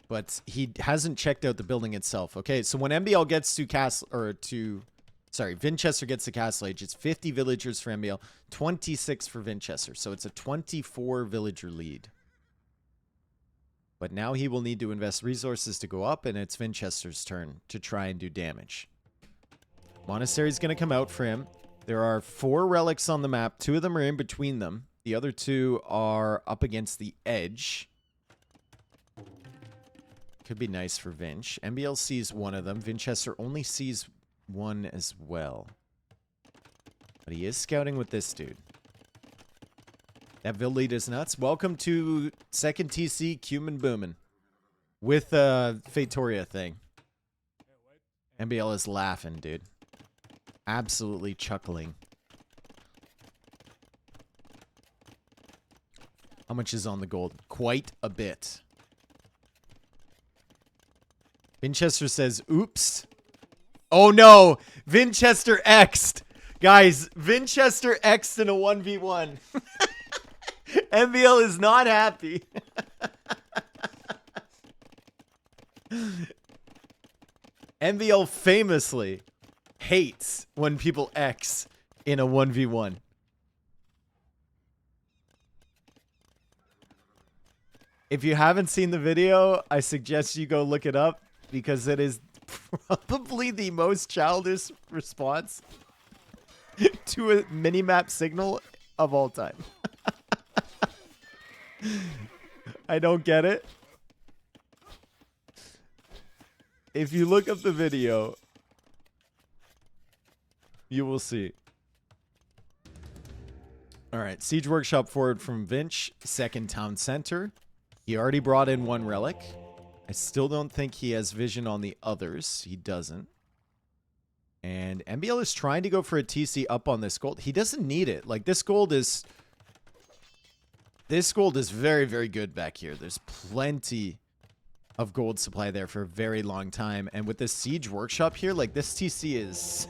But he hasn't checked out the building itself. Okay, so when MBL gets to Vinchester gets to Castle Age, it's 50 villagers for MBL, 26 for Vinchester. So it's a 24 villager lead. But now he will need to invest resources to go up, and it's Vinchester's turn to try and do damage. Monastery's going to come out for him. There are 4 relics on the map. 2 of them are in between them. The other 2 are up against the edge. Could be nice for Vinch. MBL sees one of them. Vinchester only sees one as well. But he is scouting with this dude. That Vil lead is nuts. Welcome to second TC Cumin Boomin. With Fatoria thing. MBL is laughing, dude. Absolutely chuckling. How much is on the gold? Quite a bit. Vinchester says, oops. Oh no! Vinchester X'd! Guys, Vinchester X'd in a 1v1. MBL is not happy. MBL famously hates when people X in a 1v1. If you haven't seen the video, I suggest you go look it up because it is probably the most childish response to a minimap signal of all time. I don't get it. If you look up the video, you will see. All right, Siege Workshop forward from Vinch, second town center. He already brought in one relic. I still don't think he has vision on the others. He doesn't. And MBL is trying to go for a TC up on this gold. He doesn't need it. Like, this gold is very, very good back here. There's plenty of gold supply there for a very long time. And with this Siege Workshop here, like, this TC is...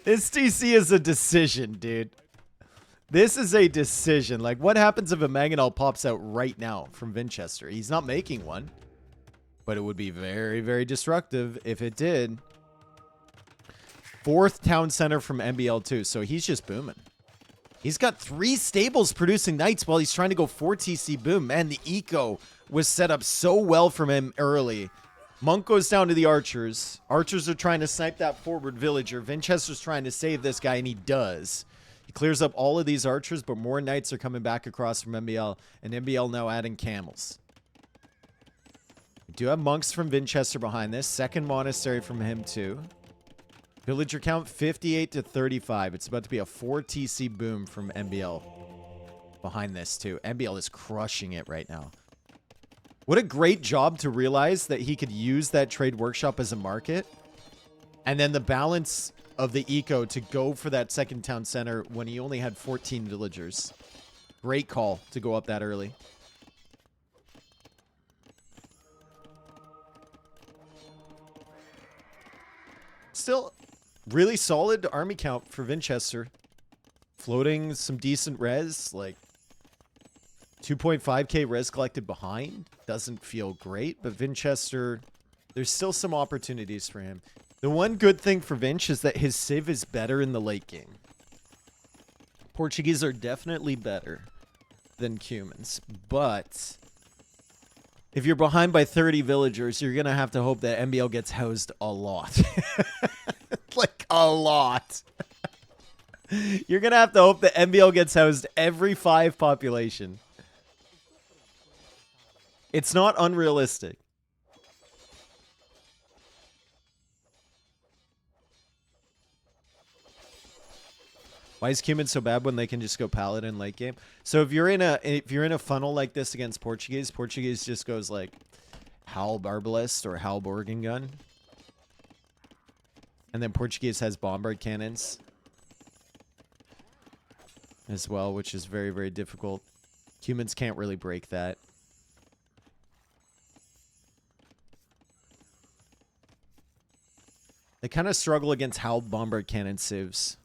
this TC is a decision, dude. This is a decision. Like, what happens if a Mangonel pops out right now from Vinchester? He's not making one. But it would be very, very destructive if it did. Fourth town center from MBL too. So he's just booming. He's got 3 stables producing knights while he's trying to go 4 TC boom. Man, the eco was set up so well from him early. Monk goes down to the archers. Archers are trying to snipe that forward villager. Vinchester's trying to save this guy, and he does. He clears up all of these archers, but more knights are coming back across from MBL, and MBL now adding camels. We do have monks from Vinchester behind this. Second monastery from him too. Villager count 58 to 35. It's about to be a 4 TC boom from MBL behind this too. MBL is crushing it right now. What a great job to realize that he could use that trade workshop as a market. And then the balance of the eco to go for that second town center when he only had 14 villagers. Great call to go up that early. Still, really solid army count for Vinchester. Floating some decent res, like 2.5k res collected behind. Doesn't feel great, but Vinchester, there's still some opportunities for him. The one good thing for Vinch is that his civ is better in the late game. Portuguese are definitely better than Cumans, but if you're behind by 30 villagers, you're going to have to hope that MBL gets housed a lot. Like, a lot. You're going to have to hope that MBL gets housed every 5 population. It's not unrealistic. Why is Cumin so bad when they can just go Paladin late game? So if you're in a funnel like this against Portuguese, Portuguese just goes like Halb Arbalest or Halb Organ Gun. And then Portuguese has bombard cannons as well, which is very, very difficult. Humans can't really break that. They kind of struggle against Halb bombard cannon civs.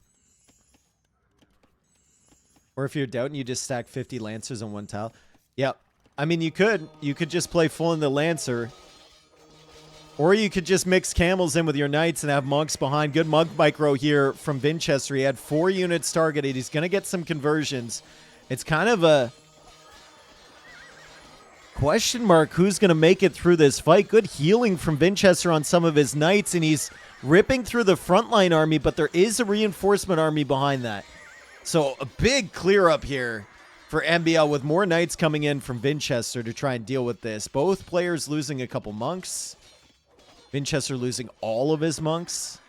Or if you're doubting, you just stack 50 Lancers on one tile. Yeah, I mean, you could. You could just play full in the Lancer. Or you could just mix camels in with your knights and have monks behind. Good monk micro here from Vinchester. He had 4 units targeted. He's going to get some conversions. It's kind of a question mark who's going to make it through this fight. Good healing from Vinchester on some of his knights, and he's ripping through the frontline army, but there is a reinforcement army behind that. So a big clear up here for MBL with more knights coming in from Vinchester to try and deal with this. Both players losing a couple monks. Vinchester losing all of his monks.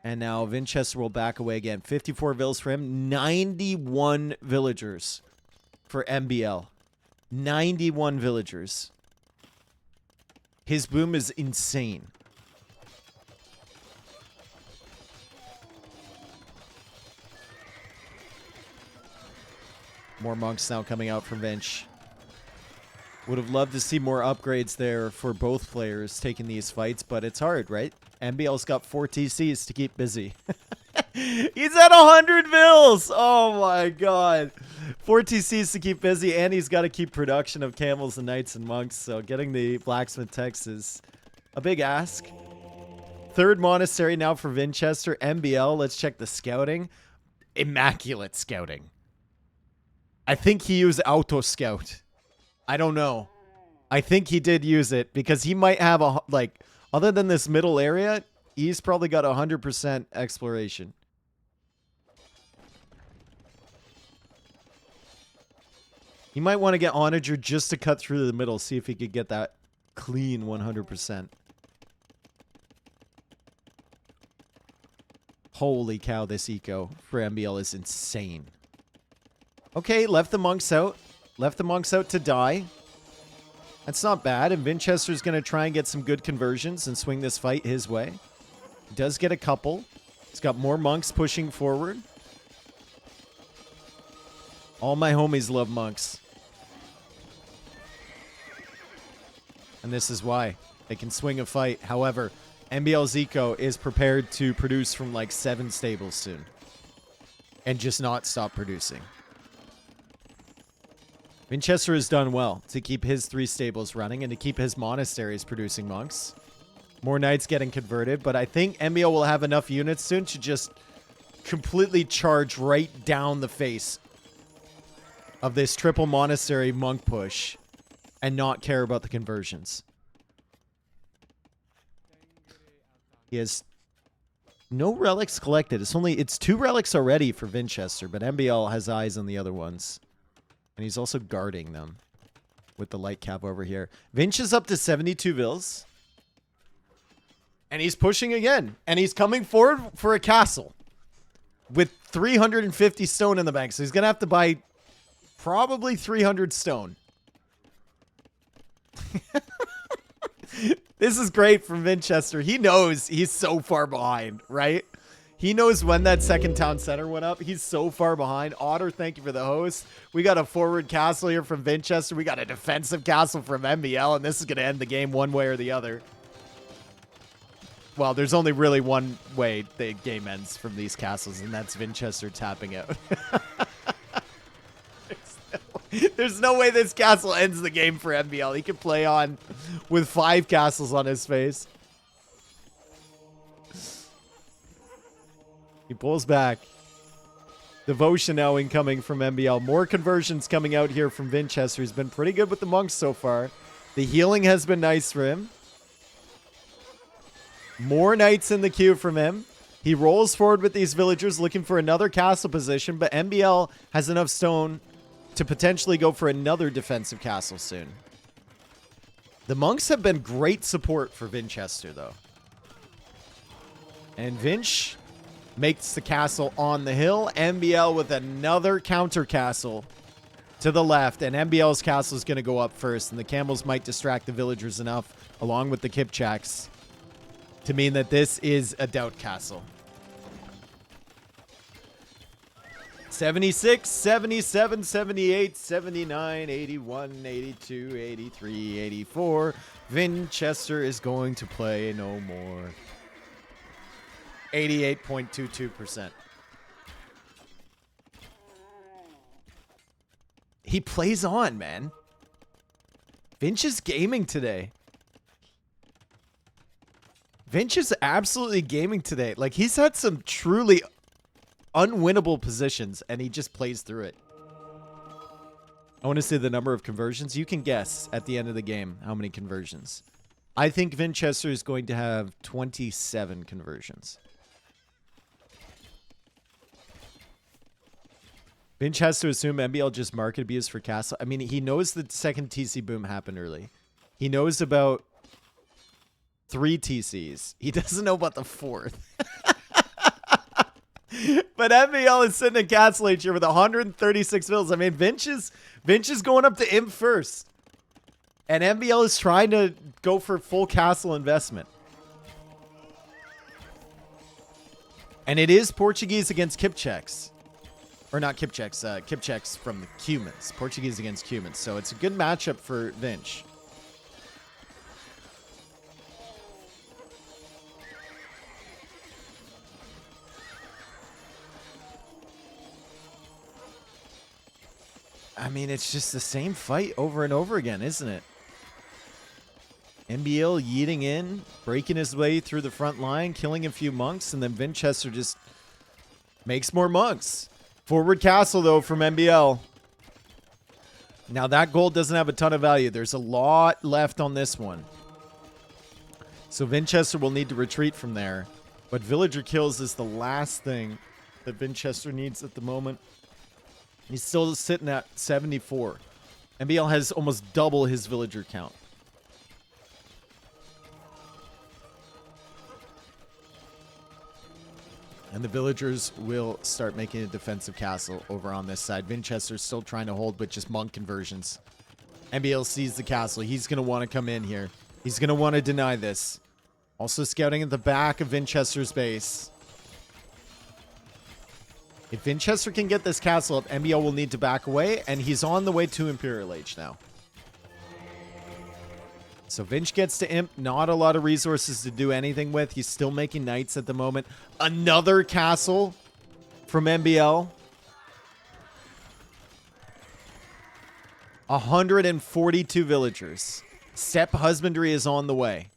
And now Vinchester will back away again. 54 vills for him. 91 villagers for MBL. 91 villagers. His boom is insane. More monks now coming out from Vinch. Would have loved to see more upgrades there for both players taking these fights, but it's hard, right? MBL's got 4 TCs to keep busy. He's at 100 vills! Oh my god. 4 TCs to keep busy, and he's got to keep production of camels and knights and monks, so getting the blacksmith techs is a big ask. 3rd monastery now for Vinchester. MBL, let's check the scouting. Immaculate scouting. I think he used auto scout. I don't know. I think he did use it because he might have a, like, other than this middle area, he's probably got 100% exploration. He might want to get Onager just to cut through the middle, see if he could get that clean 100%. Holy cow, this eco for MBL is insane. Okay, left the monks out. Left the monks out to die. That's not bad, and Vinchester's going to try and get some good conversions and swing this fight his way. He does get a couple. He's got more monks pushing forward. All my homies love monks. And this is why. They can swing a fight. However, MBL's eco is prepared to produce from like 7 stables soon. And just not stop producing. Vinchester has done well to keep his 3 stables running and to keep his monasteries producing monks. More knights getting converted, but I think MBL will have enough units soon to just completely charge right down the face of this triple monastery monk push and not care about the conversions. He has no relics collected. It's 2 relics already for Vinchester, but MBL has eyes on the other ones. And he's also guarding them with the light cap over here. Vinch is up to 72 vills. And he's pushing again. And he's coming forward for a castle. With 350 stone in the bank. So he's going to have to buy probably 300 stone. This is great from Vinchester. He knows he's so far behind, right? He knows when that second town center went up. He's so far behind. Otter, thank you for the host. We got a forward castle here from Vinchester. We got a defensive castle from MBL, and this is going to end the game one way or the other. Well, there's only really one way the game ends from these castles, and that's Vinchester tapping out. There's no way this castle ends the game for MBL. He can play on with 5 castles on his face. He pulls back. Devotion now incoming from MBL. More conversions coming out here from Vinchester. He's been pretty good with the monks so far. The healing has been nice for him. More knights in the queue from him. He rolls forward with these villagers looking for another castle position, but MBL has enough stone to potentially go for another defensive castle soon. The monks have been great support for Vinchester, though. And Vinch makes the castle on the hill. MBL with another counter castle to the left. And MBL's castle is going to go up first. And the camels might distract the villagers enough, along with the Kipchaks, to mean that this is a doubt castle. 76, 77, 78, 79, 81, 82, 83, 84. Vinchester is going to play no more. 88.22%. He plays on, man. Vinch is gaming today. Vinch is absolutely gaming today. Like, he's had some truly unwinnable positions, and he just plays through it. I want to see the number of conversions. You can guess at the end of the game how many conversions. I think Vinchester is going to have 27 conversions. Vinch has to assume MBL just market abuse for castle. I mean, he knows the second TC boom happened early. He knows about 3 TCs. He doesn't know about the 4th. But MBL is sitting in Castle Age here with 136 vills. I mean, Vinch is going up to imp first. And MBL is trying to go for full castle investment. And it is Portuguese against Kipchaks. Or not Kipchaks, Kipchaks from the Cumans. Portuguese against Cumans. So it's a good matchup for Vinch. I mean, it's just the same fight over and over again, isn't it? MBL yeeting in, breaking his way through the front line, killing a few monks, and then Vinchester just makes more monks. Forward castle, though, from MBL. Now, that gold doesn't have a ton of value. There's a lot left on this one. So Vinchester will need to retreat from there. But villager kills is the last thing that Vinchester needs at the moment. He's still sitting at 74. MBL has almost double his villager count. And the villagers will start making a defensive castle over on this side. Vinchester's still trying to hold with just monk conversions. MBL sees the castle. He's going to want to come in here. He's going to want to deny this. Also scouting at the back of Vinchester's base. If Vinchester can get this castle up, MBL will need to back away, and he's on the way to Imperial Age now. So Vinch gets to imp. Not a lot of resources to do anything with. He's still making knights at the moment. Another castle from MBL. 142 villagers. Steppe husbandry is on the way.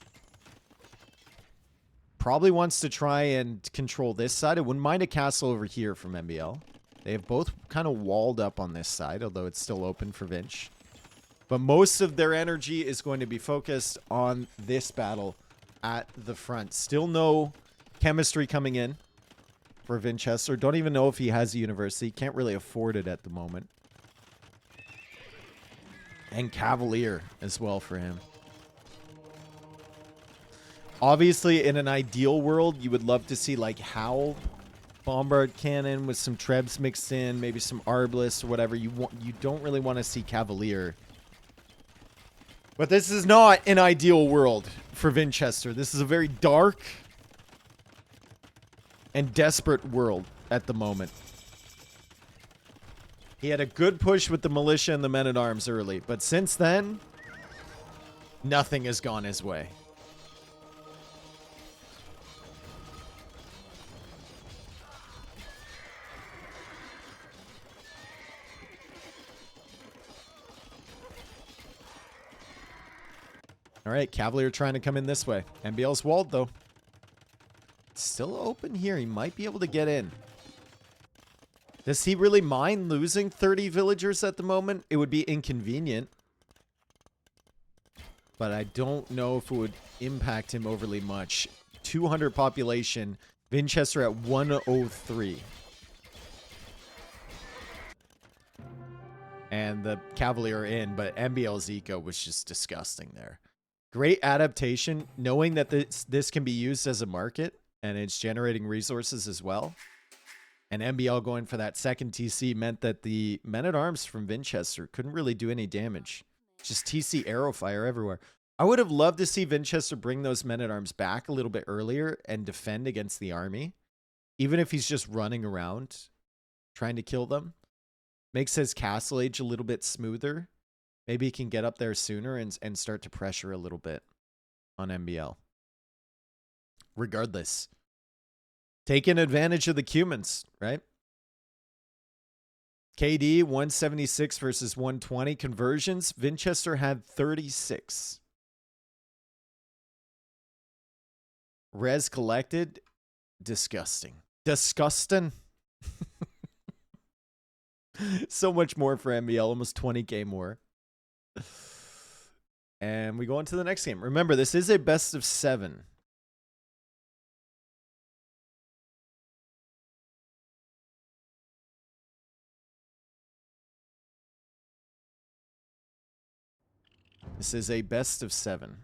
Probably wants to try and control this side. I wouldn't mind a castle over here from MBL. They have both kind of walled up on this side, although it's still open for Vinch. But most of their energy is going to be focused on this battle at the front. Still no chemistry coming in for Vinchester. Don't even know if he has a university. Can't really afford it at the moment. And Cavalier as well for him. Obviously, in an ideal world, you would love to see like Howl Bombard Cannon with some Trebs mixed in, maybe some Arbalest or whatever. You don't really want to see Cavalier. But this is not an ideal world for Vinchester. This is a very dark and desperate world at the moment. He had a good push with the militia and the men-at-arms early, but since then, nothing has gone his way. All right, Cavalier trying to come in this way. MBL's walled, though. It's still open here. He might be able to get in. Does he really mind losing 30 villagers at the moment? It would be inconvenient. But I don't know if it would impact him overly much. 200 population. Vinchester at 103. And the Cavalier in, but MBL's eco was just disgusting there. Great adaptation, knowing that this can be used as a market and it's generating resources as well. And MBL going for that second TC meant that the men-at-arms from Vinchester couldn't really do any damage. Just TC arrow fire everywhere. I would have loved to see Vinchester bring those men-at-arms back a little bit earlier and defend against the army. Even if he's just running around trying to kill them. Makes his castle age a little bit smoother. Maybe he can get up there sooner and start to pressure a little bit on MBL. Regardless. Taking advantage of the Cumans, right? KD, 176 versus 120. Conversions, Vinchester had 36. Res collected, disgusting. Disgusting. So much more for MBL, almost 20k more. And we go on to the next game. Remember, this is a best of 7. This is a best of 7.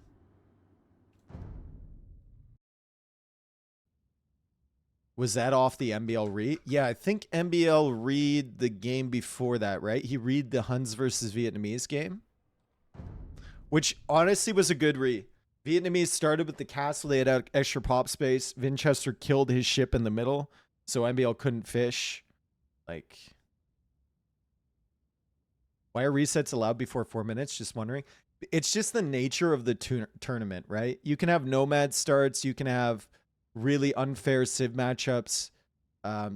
Was that off the MBL read? Yeah, I think MBL read the game before that, right? He read the Huns versus Vietnamese game, which honestly was a good read. Vietnamese started with the castle. They had extra pop space. Vinchester killed his ship in the middle, so MBL couldn't fish. Like, why are resets allowed before 4 minutes? Just wondering. It's just the nature of the tournament, right? You can have nomad starts. You can have really unfair civ matchups,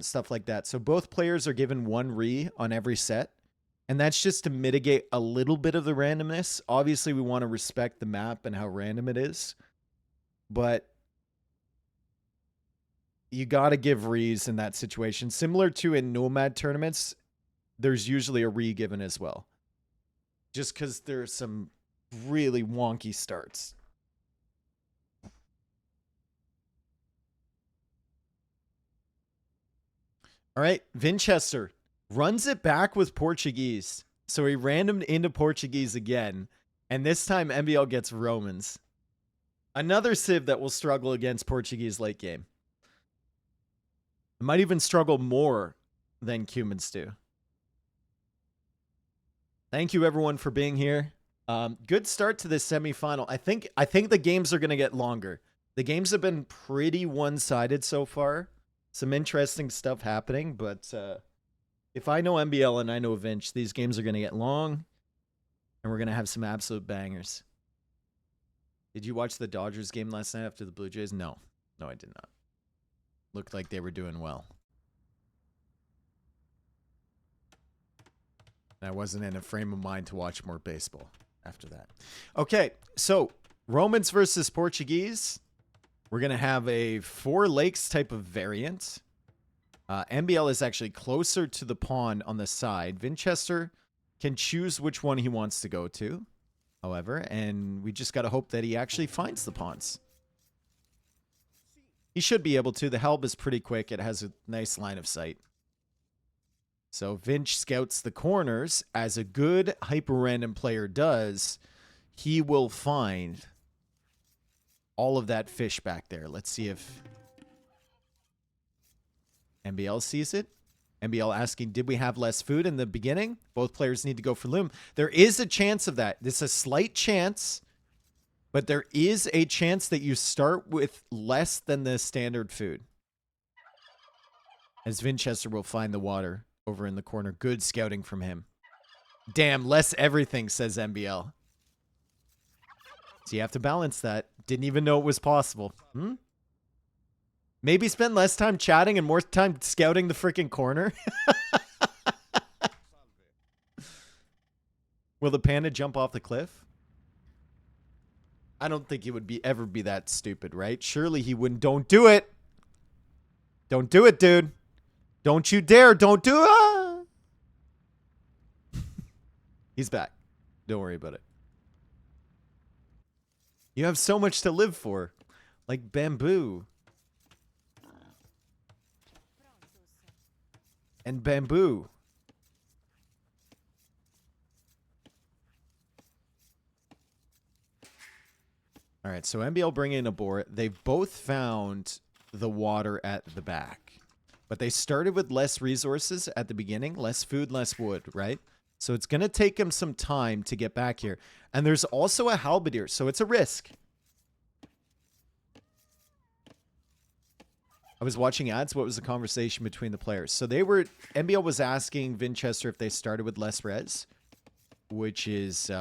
stuff like that. So both players are given 1 re on every set. And that's just to mitigate a little bit of the randomness. Obviously, we want to respect the map and how random it is. But you got to give re's in that situation. Similar to in nomad tournaments, there's usually a re given as well. Just because there's some really wonky starts. All right, Vinchester runs it back with Portuguese. So he randomed into Portuguese again. And this time MBL gets Romans. Another civ that will struggle against Portuguese late game. It might even struggle more than Cumans do. Thank you everyone for being here. Good start to this semifinal. I think the games are going to get longer. The games have been pretty one-sided so far. Some interesting stuff happening, but if I know MBL and I know Vinch, these games are going to get long, and we're going to have some absolute bangers. Did you watch the Dodgers game last night after the Blue Jays? No. No, I did not. Looked like they were doing well. I wasn't in a frame of mind to watch more baseball after that. Okay, so Romans versus Portuguese. We're going to have a 4 lakes type of variant. MBL is actually closer to the pawn on the side. Vinchester can choose which one he wants to go to, however, and we just got to hope that he actually finds the pawns. He should be able to. The help is pretty quick. It has a nice line of sight. So Vinch scouts the corners. As a good HyperRandom player does, he will find all of that fish back there. Let's see if MBL sees it. MBL asking, did we have less food in the beginning? Both players need to go for loom. There is a chance of that. This is a slight chance, but there is a chance that you start with less than the standard food. As Vinchester will find the water over in the corner. Good scouting from him. Damn, less everything, says MBL. So you have to balance that. Didn't even know it was possible. Maybe spend less time chatting and more time scouting the freaking corner. Will the panda jump off the cliff? I don't think he would ever be that stupid, right? Surely he wouldn't. Don't do it. Don't do it, dude. Don't you dare. Don't do it. He's back. Don't worry about it. You have so much to live for. Like bamboo. And bamboo. All right, so MBL bring in a boar. They've both found the water at the back. But they started with less resources at the beginning. Less food, less wood, right? So it's going to take them some time to get back here. And there's also a halberdier, so it's a risk. I was watching ads. What was the conversation between the players? So MBL was asking Vinchester if they started with less res, which is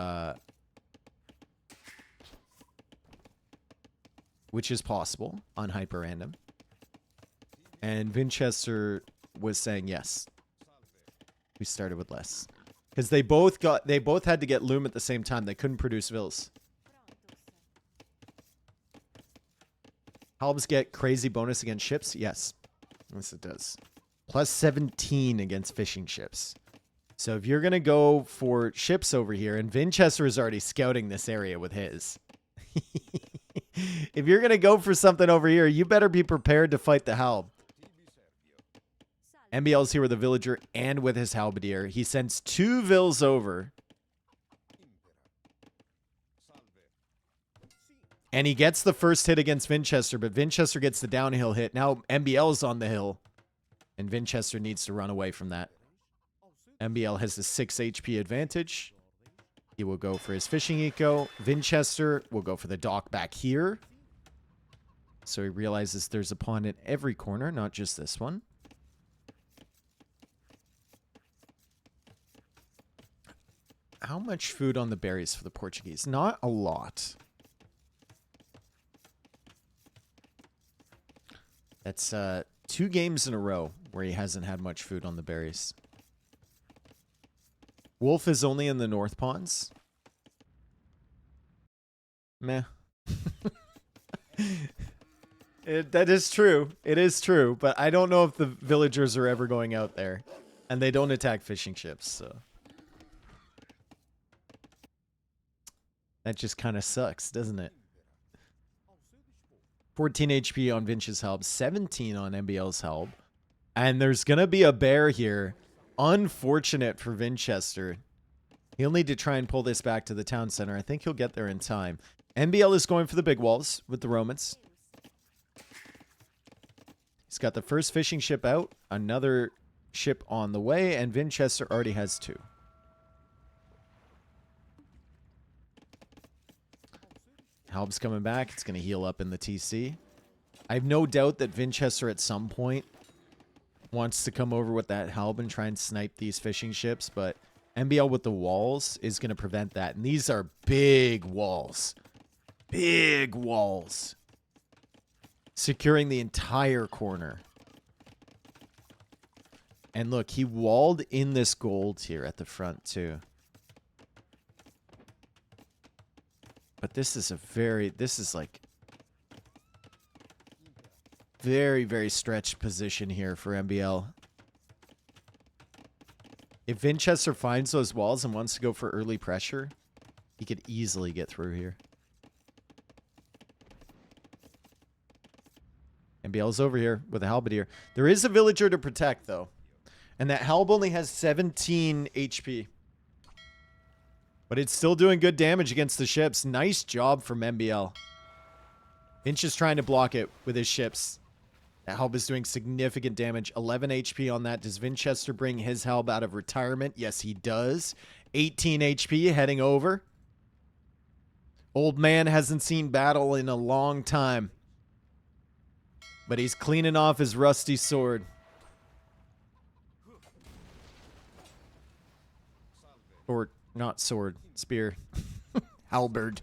possible on HyperRandom. And Vinchester was saying yes. We started with less. Because they both had to get loom at the same time. They couldn't produce vills. Halbs get crazy bonus against ships? Yes. Yes, it does. Plus 17 against fishing ships. So if you're going to go for ships over here, and Vinchester is already scouting this area with his. If you're going to go for something over here, you better be prepared to fight the Halb. MBL's here with a villager and with his halberdier. He sends 2 vills over. And he gets the first hit against Vinchester, but Vinchester gets the downhill hit. Now MBL is on the hill, and Vinchester needs to run away from that. MBL has the 6 HP advantage. He will go for his fishing eco. Vinchester will go for the dock back here. So he realizes there's a pond in every corner, not just this one. How much food on the berries for the Portuguese? Not a lot. That's 2 games in a row where he hasn't had much food on the berries. Wolf is only in the North Ponds. Meh. That is true. It is true. But I don't know if the villagers are ever going out there. And they don't attack fishing ships, so. That just kind of sucks, doesn't it? 14 HP on Vinch's help. 17 on MBL's help. And there's going to be a bear here. Unfortunate for Vinchester. He'll need to try and pull this back to the town center. I think he'll get there in time. MBL is going for the big walls with the Romans. He's got the first fishing ship out. Another ship on the way. And Vinchester already has 2. Halb's coming back. It's going to heal up in the TC. I have no doubt that Vinchester at some point wants to come over with that Halb and try and snipe these fishing ships, but MBL with the walls is going to prevent that. And these are big walls. Big walls. Securing the entire corner. And look, he walled in this gold here at the front too. But this is like very, very stretched position here for MBL. If Vinchester finds those walls and wants to go for early pressure, he could easily get through here. MBL's over here with a halberdier. There is a villager to protect, though. And that halb only has 17 HP. But it's still doing good damage against the ships. Nice job from MBL. Vinch is trying to block it with his ships. That halb is doing significant damage. 11 HP on that. Does Vinchester bring his halb out of retirement? Yes, he does. 18 HP heading over. Old man hasn't seen battle in a long time. But he's cleaning off his rusty sword. Or not sword, spear. Halberd.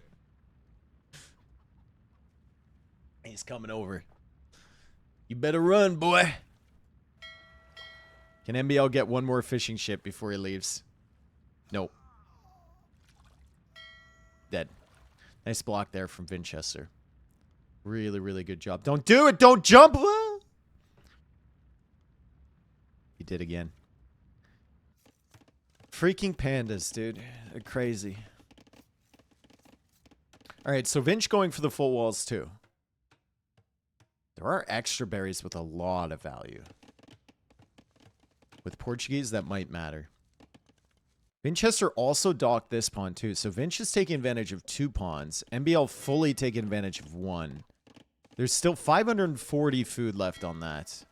He's coming over. You better run, boy. Can MBL get one more fishing ship before he leaves? Nope. Dead. Nice block there from Vinchester. Really, really good job. Don't do it! Don't jump! He did again. Freaking pandas, dude. They're crazy. Alright, so Vinch going for the full walls too. There are extra berries with a lot of value. With Portuguese, that might matter. Vinchester also docked this pawn too, so Vinch is taking advantage of 2 pawns. MBL fully taking advantage of 1. There's still 540 food left on that.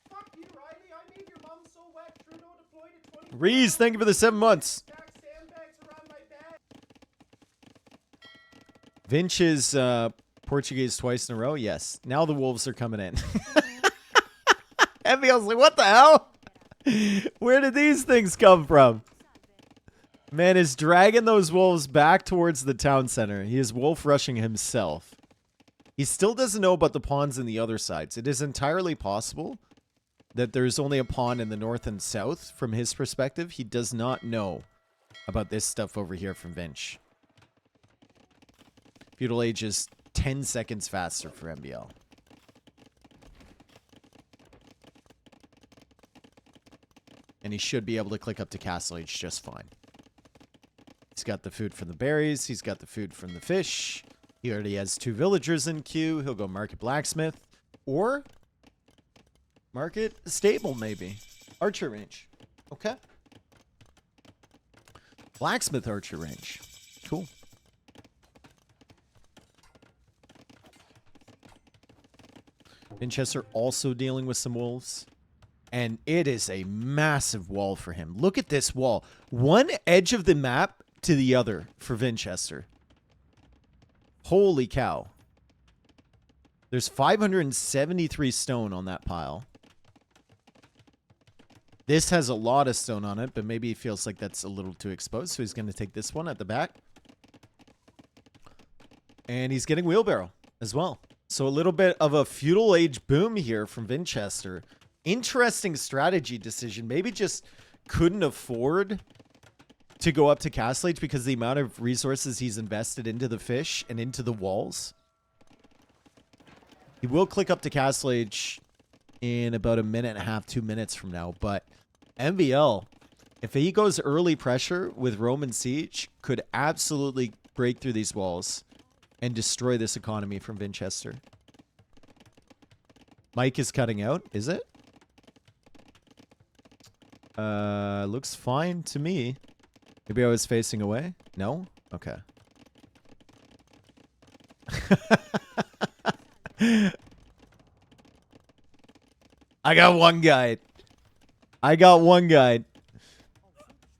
Fuck you, Riley. I made your mom so wet. Trudeau deployed at 20. Reese, thank you for the 7 months. Stack sandbags around my bed. Vinch is Portuguese twice in a row. Yes. Now the wolves are coming in. MBL's like, what the hell? Where did these things come from? Man is dragging those wolves back towards the town center. He is wolf rushing himself. He still doesn't know about the pawns in the other sides. It is entirely possible that there's only a pawn in the north and south from his perspective. He does not know about this stuff over here from Vinch. Feudal Age is 10 seconds faster for MBL. And he should be able to click up to Castle Age just fine. He's got the food from the berries. He's got the food from the fish. He already has 2 villagers in queue. He'll go Market Blacksmith. Or Market Stable, maybe. Archer range. Okay. Blacksmith Archer range. Cool. Vinchester also dealing with some wolves. And it is a massive wall for him. Look at this wall. One edge of the map to the other for Vinchester. Holy cow. There's 573 stone on that pile. This has a lot of stone on it, but maybe he feels like that's a little too exposed, so he's going to take this one at the back. And he's getting wheelbarrow as well. So a little bit of a feudal age boom here from Vinchester. Interesting strategy decision. Maybe just couldn't afford to go up to Castle Age because the amount of resources he's invested into the fish and into the walls. He will click up to Castle Age in about a minute and a half, 2 minutes from now. But MBL, if he goes early pressure with Roman Siege, could absolutely break through these walls and destroy this economy from Vinchester. Mike is cutting out, is it? Looks fine to me. Maybe I was facing away? No? Okay. I got one guide.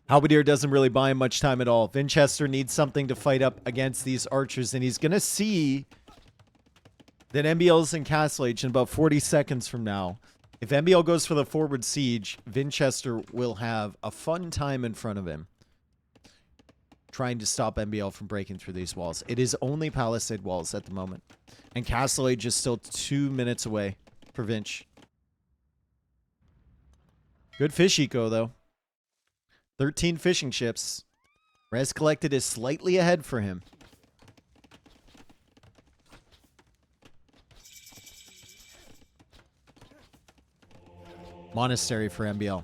Halberdier doesn't really buy him much time at all. Vinchester needs something to fight up against these archers, and he's going to see that MBL's in Castle Age in about 40 seconds from now. If MBL goes for the forward siege, Vinchester will have a fun time in front of him trying to stop MBL from breaking through these walls. It is only palisade walls at the moment. And Castle Age is still 2 minutes away for Vinch. Good fish eco, though. 13 fishing ships. Res collected is slightly ahead for him. Monastery for MBL.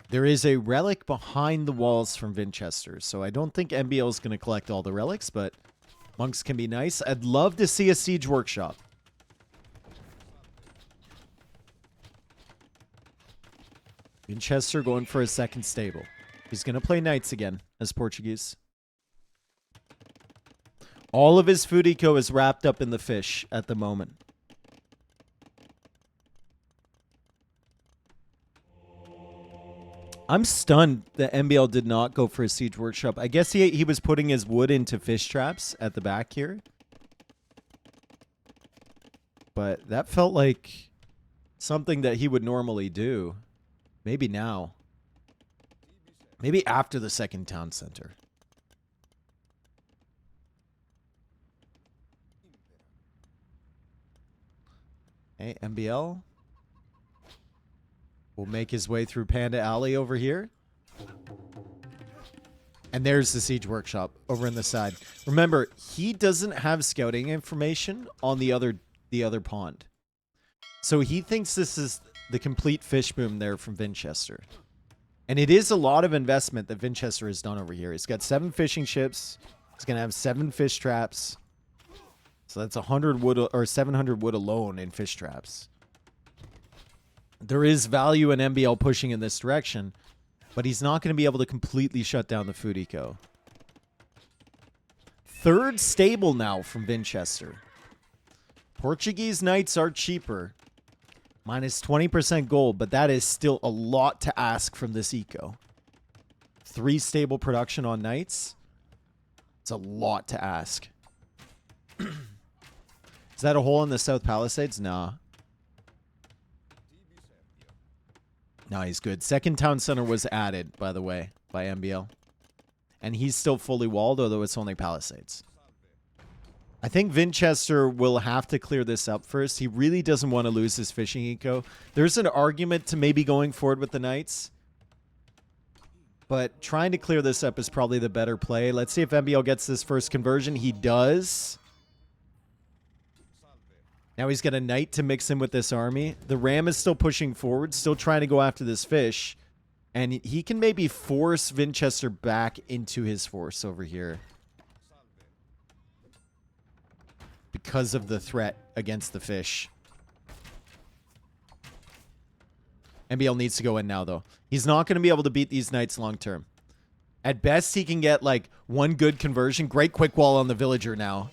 There is a relic behind the walls from Vinchester, so I don't think MBL is going to collect all the relics, but monks can be nice. I'd love to see a siege workshop. Vinchester going for a second stable. He's going to play knights again as Portuguese. All of his food eco is wrapped up in the fish at the moment. I'm stunned that MBL did not go for a siege workshop. I guess he was putting his wood into fish traps at the back here. But that felt like something that he would normally do. Maybe now. Maybe after the second town center. Hey, MBL will make his way through Panda Alley over here. And there's the siege workshop over in the side. Remember, he doesn't have scouting information on the other pond. So he thinks this is the complete fish boom there from Vinchester. And it is a lot of investment that Vinchester has done over here. He's got 7 fishing ships. He's going to have 7 fish traps. So that's 100 wood or 700 wood alone in fish traps. There is value in MBL pushing in this direction, but he's not going to be able to completely shut down the food eco. Third stable now from Vinchester. Portuguese knights are cheaper. Minus 20% gold, but that is still a lot to ask from this eco. 3 stable production on knights. It's a lot to ask. Is that a hole in the South Palisades? Nah. No, he's good. Second town center was added, by the way, by MBL. And he's still fully walled, although it's only palisades. I think Vinchester will have to clear this up first. He really doesn't want to lose his fishing eco. There's an argument to maybe going forward with the knights. But trying to clear this up is probably the better play. Let's see if MBL gets this first conversion. He does. Now he's got a knight to mix in with this army. The ram is still pushing forward, still trying to go after this fish. And he can maybe force Vinchester back into his force over here. Because of the threat against the fish. MBL needs to go in now, though. He's not going to be able to beat these knights long term. At best, he can get, like, one good conversion. Great quick wall on the villager now.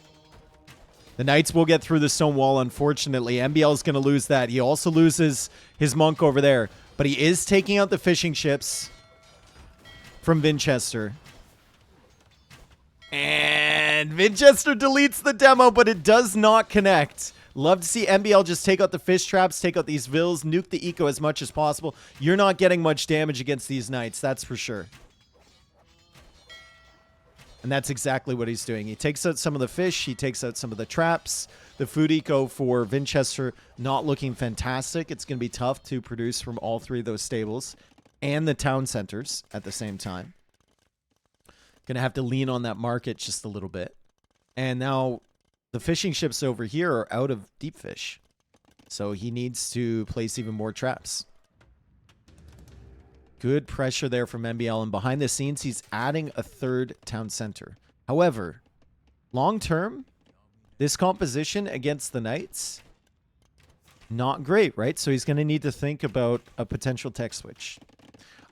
The Knights will get through the stone wall, unfortunately. MBL is going to lose that. He also loses his monk over there. But he is taking out the fishing ships from Vinchester. And Vinchester deletes the demo, but it does not connect. Love to see MBL just take out the fish traps, take out these vills, nuke the eco as much as possible. You're not getting much damage against these Knights, that's for sure. And that's exactly what he's doing. He takes out some of the fish. He takes out some of the traps. The food eco for Vinchester not looking fantastic. It's going to be tough to produce from all three of those stables and the town centers at the same time. Going to have to lean on that market just a little bit. And now the fishing ships over here are out of deep fish. So he needs to place even more traps. Good pressure there from MBL, and behind the scenes, he's adding a third town center. However, long term, this composition against the Knights, not great, right? So he's going to need to think about a potential tech switch.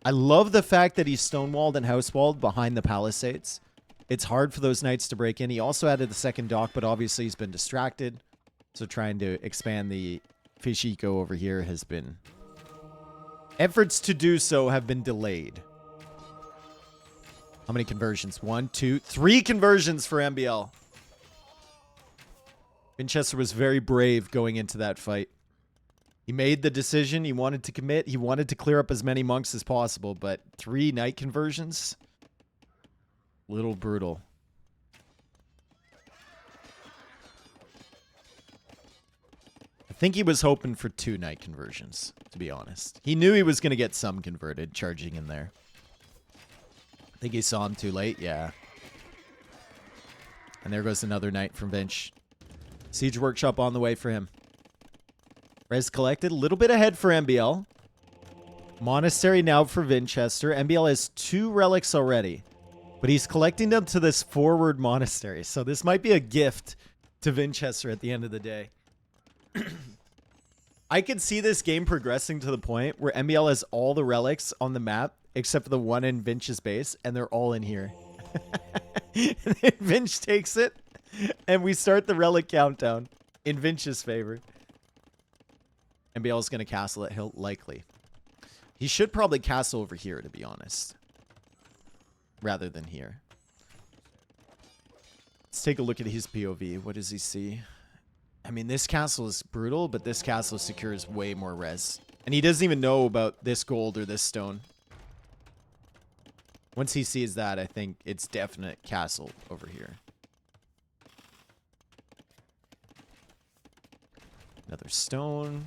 I love the fact that he's stonewalled and housewalled behind the palisades. It's hard for those Knights to break in. He also added the second dock, but obviously he's been distracted. So trying to expand the fish eco over here has been... Efforts to do so have been delayed. How many conversions? 1, 2, 3 conversions for MBL. Vinchester was very brave going into that fight. He made the decision. He wanted to commit. He wanted to clear up as many monks as possible, but 3 Knight conversions? Little brutal. I think he was hoping for 2 Knight conversions, to be honest. He knew he was going to get some converted charging in there. I think he saw him too late. Yeah. And there goes another Knight from Vinch. Siege Workshop on the way for him. Res collected. A little bit ahead for MBL. Monastery now for Vinchester. MBL has 2 relics already. But he's collecting them to this forward monastery. So this might be a gift to Vinchester at the end of the day. I could see this game progressing to the point where MBL has all the relics on the map except for the one in Vinch's base, and they're all in here. And then Vinch takes it, and we start the relic countdown in Vinch's favor. MBL is going to castle at Hill, likely. He should probably castle over here, to be honest, rather than here. Let's take a look at his POV. What does he see? I mean, this castle is brutal, but this castle secures way more res. And he doesn't even know about this gold or this stone. Once he sees that, I think it's definite castle over here. Another stone.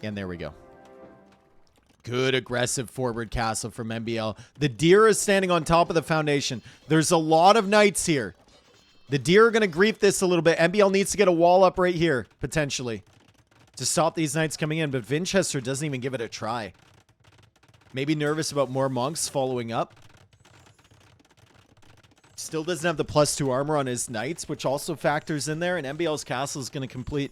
And there we go. Good aggressive forward castle from MBL. The deer is standing on top of the foundation. There's a lot of Knights here. The deer are going to grief this a little bit. MBL needs to get a wall up right here, potentially, to stop these Knights coming in. But Vinchester doesn't even give it a try. Maybe nervous about more monks following up. Still doesn't have the +2 armor on his Knights, which also factors in there. And MBL's castle is going to complete.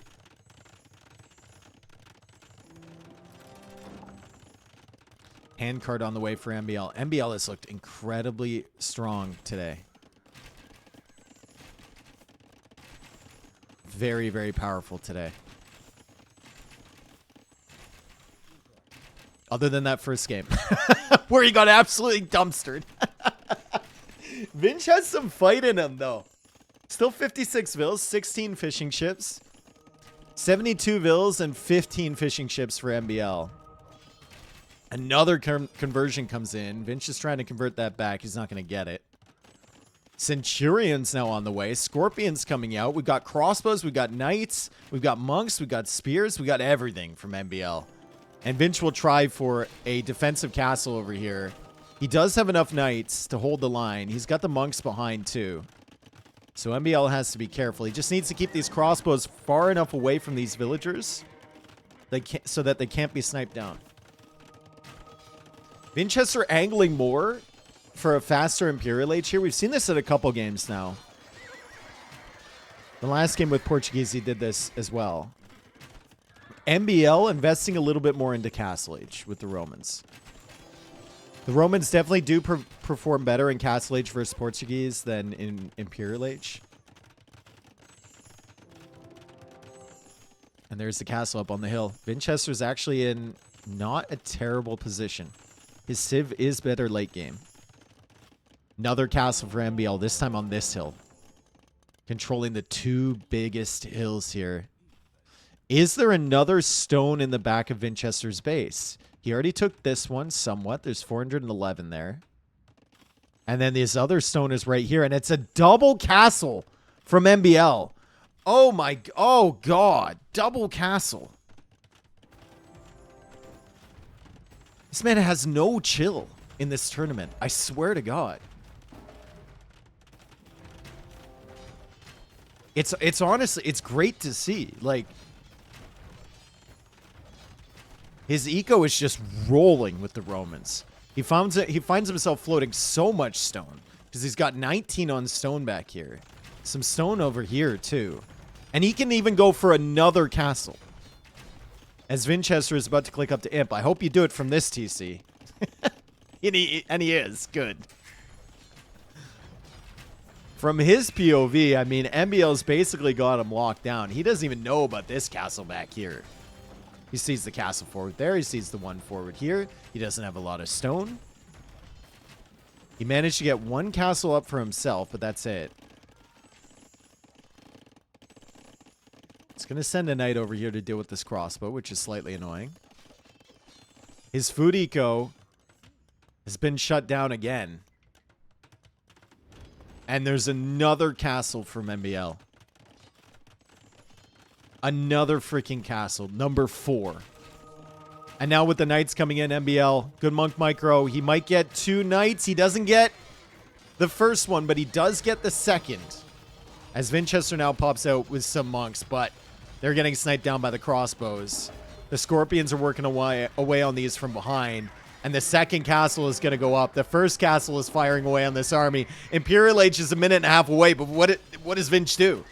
Handcard on the way for MBL. MBL has looked incredibly strong today. Very, very powerful today. Other than that first game, where he got absolutely dumpstered. Vinch has some fight in him, though. Still 56 vills, 16 fishing ships, 72 vills, and 15 fishing ships for MBL. Another conversion comes in. Vinch is trying to convert that back. He's not going to get it. Centurions now on the way. Scorpions coming out. We've got crossbows. We've got knights. We've got monks. We've got spears. We got everything from MBL. And Vinch will try for a defensive castle over here. He does have enough knights to hold the line. He's got the monks behind too. So MBL has to be careful. He just needs to keep these crossbows far enough away from these villagers so that they can't be sniped down. Vinchester angling more for a faster Imperial Age here. We've seen this at a couple games now. The last game with Portuguese, he did this as well. MBL investing a little bit more into Castle Age with the Romans. The Romans definitely do perform better in Castle Age versus Portuguese than in Imperial Age. And there's the castle up on the hill. Vinchester's actually in not a terrible position. His Civ is better late game. Another castle for MBL, this time on this hill. Controlling the two biggest hills here. Is there another stone in the back of Vinchester's base? He already took this one somewhat. There's 411 there. And then this other stone is right here. And it's a double castle from MBL. Oh God. Double castle. This man has no chill in this tournament. I swear to God. It's honestly, it's great to see. Like, his eco is just rolling with the Romans. He finds himself floating so much stone because he's got 19 on stone back here. Some stone over here too. And he can even go for another castle. As Vinchester is about to click up to Imp. I hope you do it from this TC. and he is. Good. From his POV, I mean, MBL's basically got him locked down. He doesn't even know about this castle back here. He sees the castle forward there. He sees the one forward here. He doesn't have a lot of stone. He managed to get one castle up for himself, but that's it. It's going to send a knight over here to deal with this crossbow, which is slightly annoying. His food eco has been shut down again. And there's another castle from MBL. Another freaking castle. Number 4. And now with the knights coming in, MBL. Good Monk Micro. He might get 2 knights. He doesn't get the first one, but he does get the second. As Vinchester now pops out with some monks, but they're getting sniped down by the crossbows. The Scorpions are working away on these from behind. And the second castle is going to go up. The first castle is firing away on this army. Imperial Age is a minute and a half away, but what does Vinch do?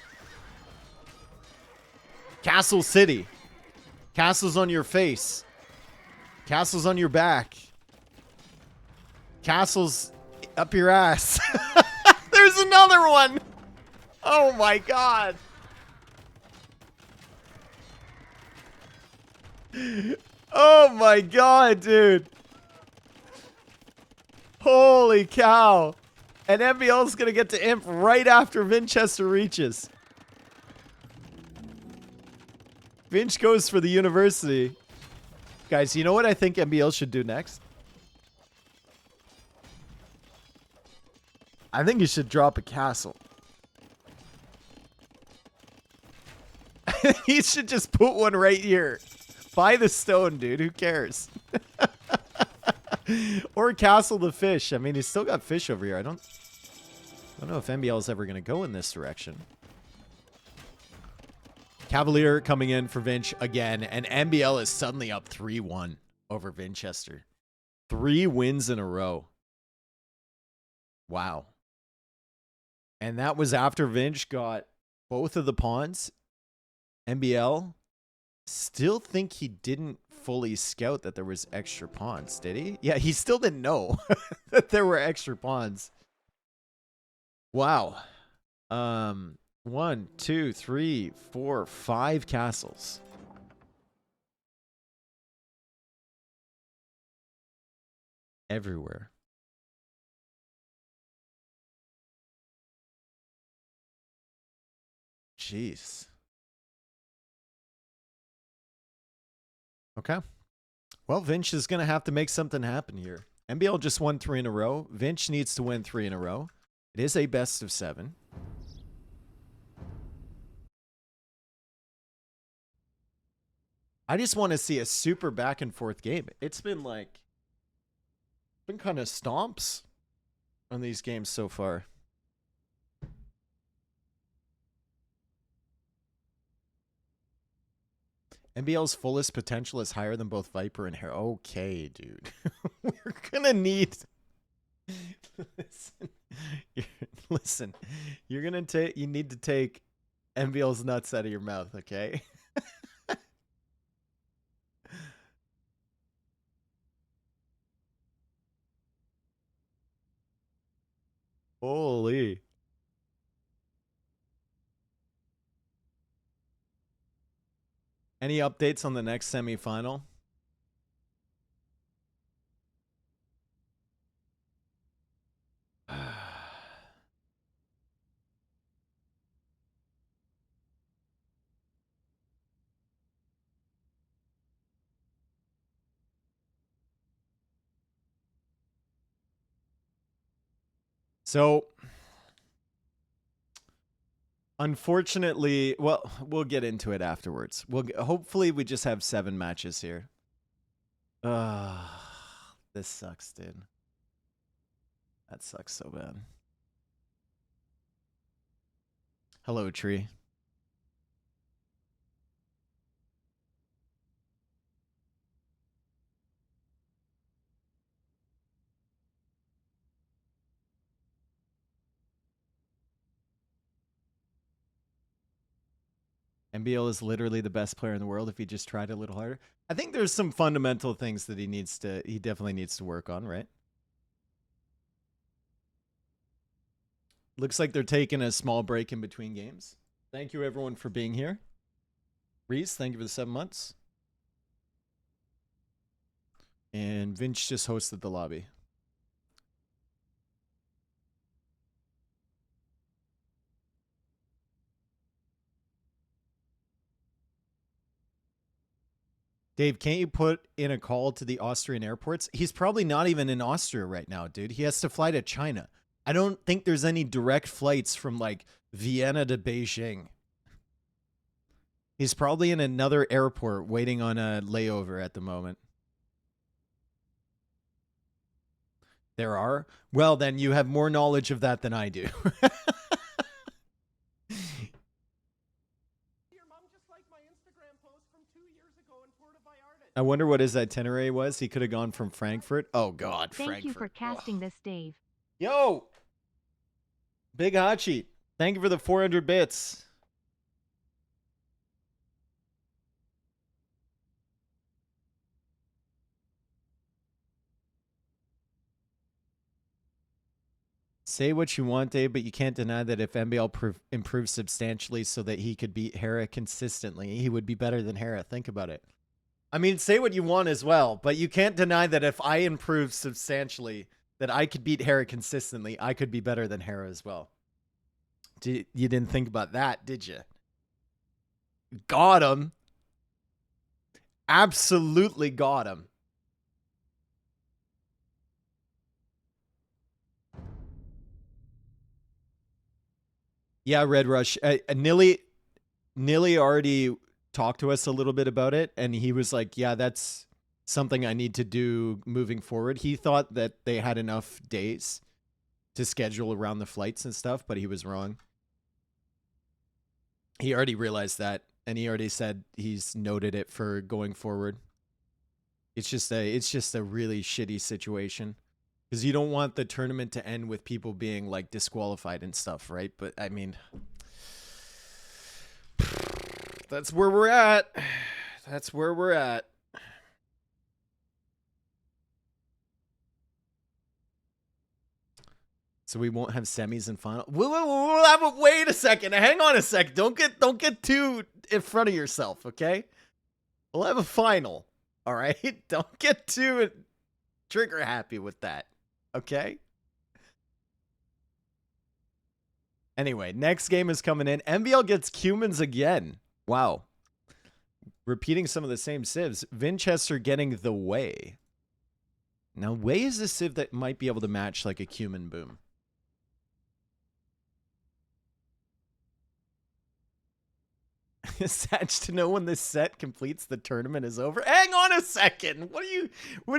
Castle City. Castles on your face. Castles on your back. Castles up your ass. There's another one. Oh my God. Oh my God, dude. Holy cow. And MBL's going to get to Imp right after Vinchester reaches. Vinch goes for the university. Guys, you know what I think MBL should do next? I think he should drop a castle. He should just put one right here. Buy the stone, dude. Who cares? Or castle the fish. I mean, he's still got fish over here. I don't know if MBL is ever going to go in this direction. Cavalier coming in for Vinch again, and MBL is suddenly up 3-1 over Vinchester. 3 wins in a row. Wow. And that was after Vinch got both of the pawns. MBL still think he didn't fully scout that there was extra pawns, did he? Yeah, he still didn't know that there were extra pawns. Wow. 1, 2, 3, 4, 5 castles. Everywhere. Jeez. Okay. Well, Vinch is going to have to make something happen here. MBL just won 3 in a row. Vinch needs to win 3 in a row. It is a best of 7. I just want to see a super back and forth game. It's been kind of stomps on these games so far. NBL's fullest potential is higher than both Viper and Hero. Okay, dude. We're gonna need... Listen. You're gonna take... You need to take NBL's nuts out of your mouth, okay? Holy. Any updates on the next semifinal? So, unfortunately, well, we'll get into it afterwards. Hopefully we just have 7 matches here. This sucks, dude. That sucks so bad. Hello, Tree. NBL is literally the best player in the world if he just tried a little harder. I think there's some fundamental things that he definitely needs to work on, right? Looks like they're taking a small break in between games. Thank you everyone for being here. Reese, thank you for the 7 months. And Vinch just hosted the lobby. Dave, can't you put in a call to the Austrian airports? He's probably not even in Austria right now, dude. He has to fly to China. I don't think there's any direct flights from like Vienna to Beijing. He's probably in another airport waiting on a layover at the moment. There are? Well, then you have more knowledge of that than I do. I wonder what his itinerary was. He could have gone from Frankfurt. Oh, God, Frankfurt. Thank you for casting this, Dave. Yo! Big Hachi, thank you for the 400 bits. Say what you want, Dave, but you can't deny that if NBL improved substantially so that he could beat Hera consistently, he would be better than Hera. Think about it. I mean, say what you want as well, but you can't deny that if I improve substantially, that I could beat Hera consistently, I could be better than Hera as well. You didn't think about that, did you? Got him. Absolutely got him. Yeah, Red Rush. Nilly already talked to us a little bit about it, and he was like, yeah, that's something I need to do moving forward. He thought that they had enough days to schedule around the flights and stuff, but he was wrong. He already realized that, and he already said he's noted it for going forward. It's just a really shitty situation. Because you don't want the tournament to end with people being like disqualified and stuff, right? But I mean, that's where we're at. That's where we're at. So we won't have semis and final. We'll have a, wait a second. Hang on a sec. Don't get too in front of yourself, okay? We'll have a final. All right? Don't get too trigger happy with that. Okay? Anyway, next game is coming in. NBL gets Cumans again. Wow. Repeating some of the same civs. Vinchester getting the Way. Now, Way is a civ that might be able to match like a Cuman boom. Satch to know when this set completes the tournament is over. Hang on a second. What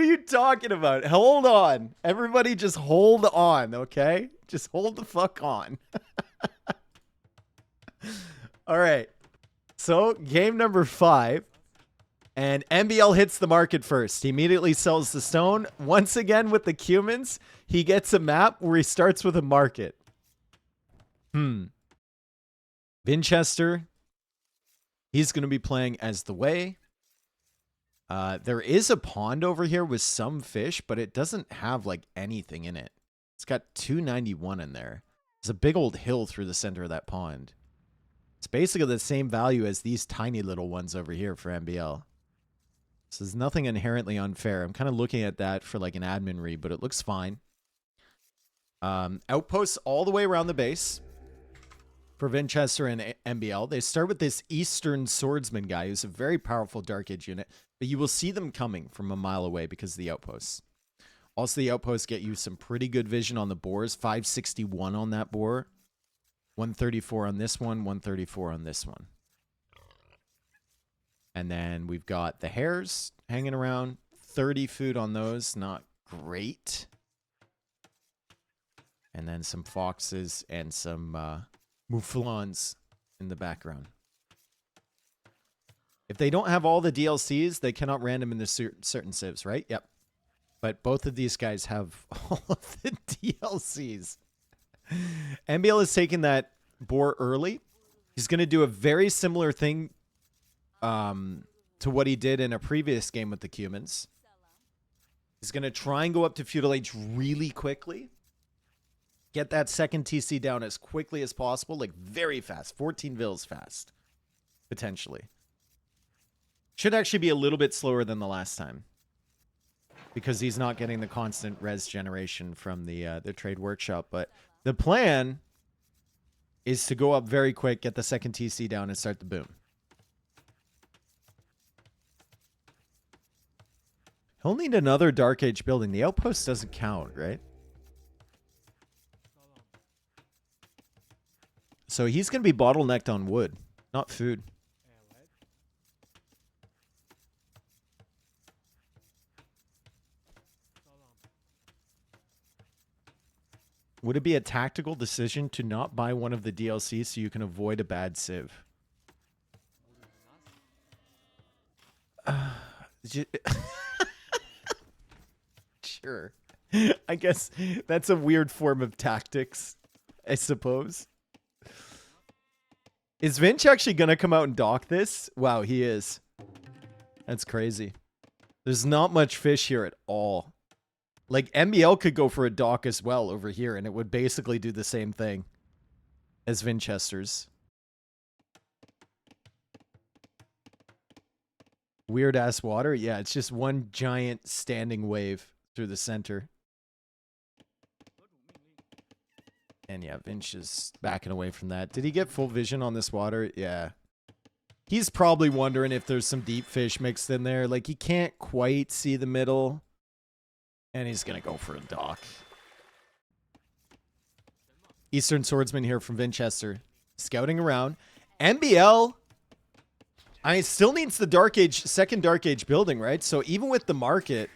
are you talking about? Hold on. Everybody just hold on, okay? Just hold the fuck on. All right. So, game number 5. And NBL hits the market first. He immediately sells the stone. Once again with the Cumans, he gets a map where he starts with a market. Vinchester. He's going to be playing as the Way. There is a pond over here with some fish, but it doesn't have like anything in it. It's got 291 in there. There's a big old hill through the center of that pond. It's basically the same value as these tiny little ones over here for MBL. So there's nothing inherently unfair. I'm kind of looking at that for like an admin read, but it looks fine. Outposts all the way around the base for Vinchester and MBL. They start with this Eastern Swordsman guy who's a very powerful Dark Age unit, but you will see them coming from a mile away because of the outposts. Also, the outposts get you some pretty good vision on the boars. 561 on that boar. 134 on this one. 134 on this one. And then we've got the hares hanging around. 30 food on those. Not great. And then some foxes and some mouflons in the background. If they don't have all the DLCs, they cannot random in the certain civs, right? Yep. But both of these guys have all of the DLCs. MBL has taken that boar early. He's going to do a very similar thing to what he did in a previous game with the Cumans. He's going to try and go up to Feudal Age really quickly. Get that second TC down as quickly as possible. Like very fast. 14 vils fast. Potentially. Should actually be a little bit slower than the last time. Because he's not getting the constant res generation from the trade workshop. But the plan is to go up very quick, get the second TC down, and start the boom. He'll need another Dark Age building. The outpost doesn't count, right? So he's going to be bottlenecked on wood, not food. Would it be a tactical decision to not buy one of the DLCs so you can avoid a bad civ? Sure. I guess that's a weird form of tactics, I suppose. Is Vinch actually going to come out and dock this? Wow, he is. That's crazy. There's not much fish here at all. Like, MBL could go for a dock as well over here, and it would basically do the same thing as Vinchester's. Weird-ass water? Yeah, it's just one giant standing wave through the center. And yeah, Vinch is backing away from that. Did he get full vision on this water? Yeah. He's probably wondering if there's some deep fish mixed in there. Like, he can't quite see the middle. And he's going to go for a dock. Eastern Swordsman here from Vinchester. Scouting around. MBL, I mean, still needs the Dark Age, second Dark Age building, right? So even with the market,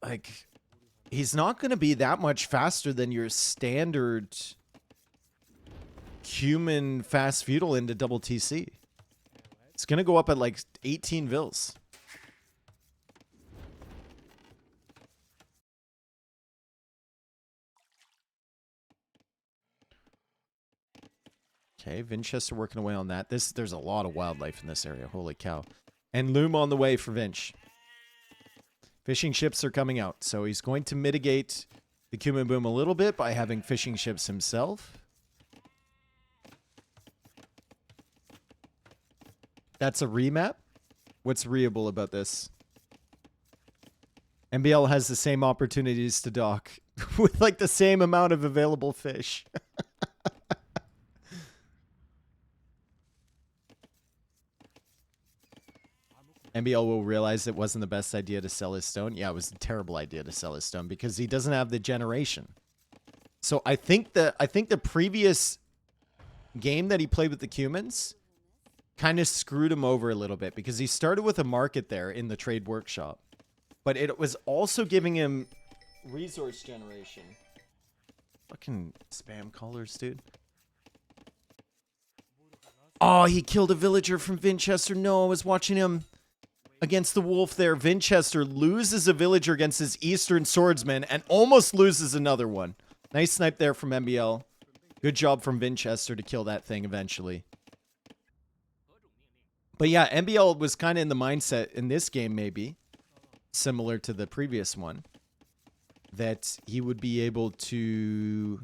like, he's not going to be that much faster than your standard human fast feudal into double TC. It's going to go up at like 18 vils. Okay, Vinchester working away on that. There's a lot of wildlife in this area. Holy cow. And loom on the way for Vinch. Fishing ships are coming out. So he's going to mitigate the Cumin boom a little bit by having fishing ships himself. That's a remap? What's reable about this? MBL has the same opportunities to dock with like the same amount of available fish. MBL will realize it wasn't the best idea to sell his stone. Yeah, it was a terrible idea to sell his stone because he doesn't have the generation. So I think the previous game that he played with the Cumans kind of screwed him over a little bit because he started with a market there in the trade workshop. But it was also giving him resource generation. Fucking spam callers, dude. Oh, he killed a villager from Vinchester. No, I was watching him against the wolf there. Vinchester loses a villager against his Eastern Swordsman and almost loses another one. Nice snipe there from MBL. Good job from Vinchester to kill that thing eventually. But yeah, MBL was kind of in the mindset in this game maybe, similar to the previous one, that he would be able to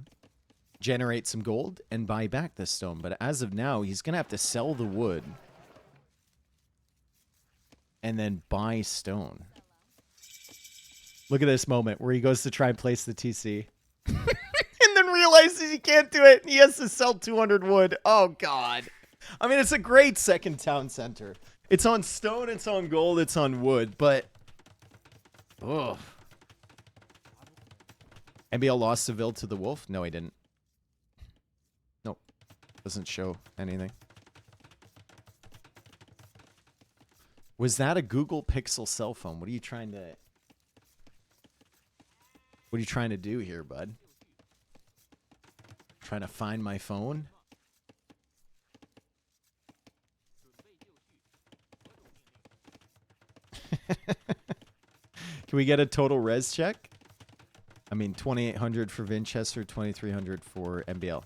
generate some gold and buy back the stone. But as of now, he's going to have to sell the wood and then buy stone. Look at this moment where he goes to try and place the TC. And then realizes he can't do it. He has to sell 200 wood. Oh, God. I mean, it's a great second town center. It's on stone, it's on gold, it's on wood, but... Ugh. NBL lost Seville to the wolf? No, he didn't. Nope. Doesn't show anything. Was that a Google Pixel cell phone? What are you trying to... What are you trying to do here, bud? Trying to find my phone? Can we get a total res check? I mean, 2,800 for Vinchester, 2,300 for NBL.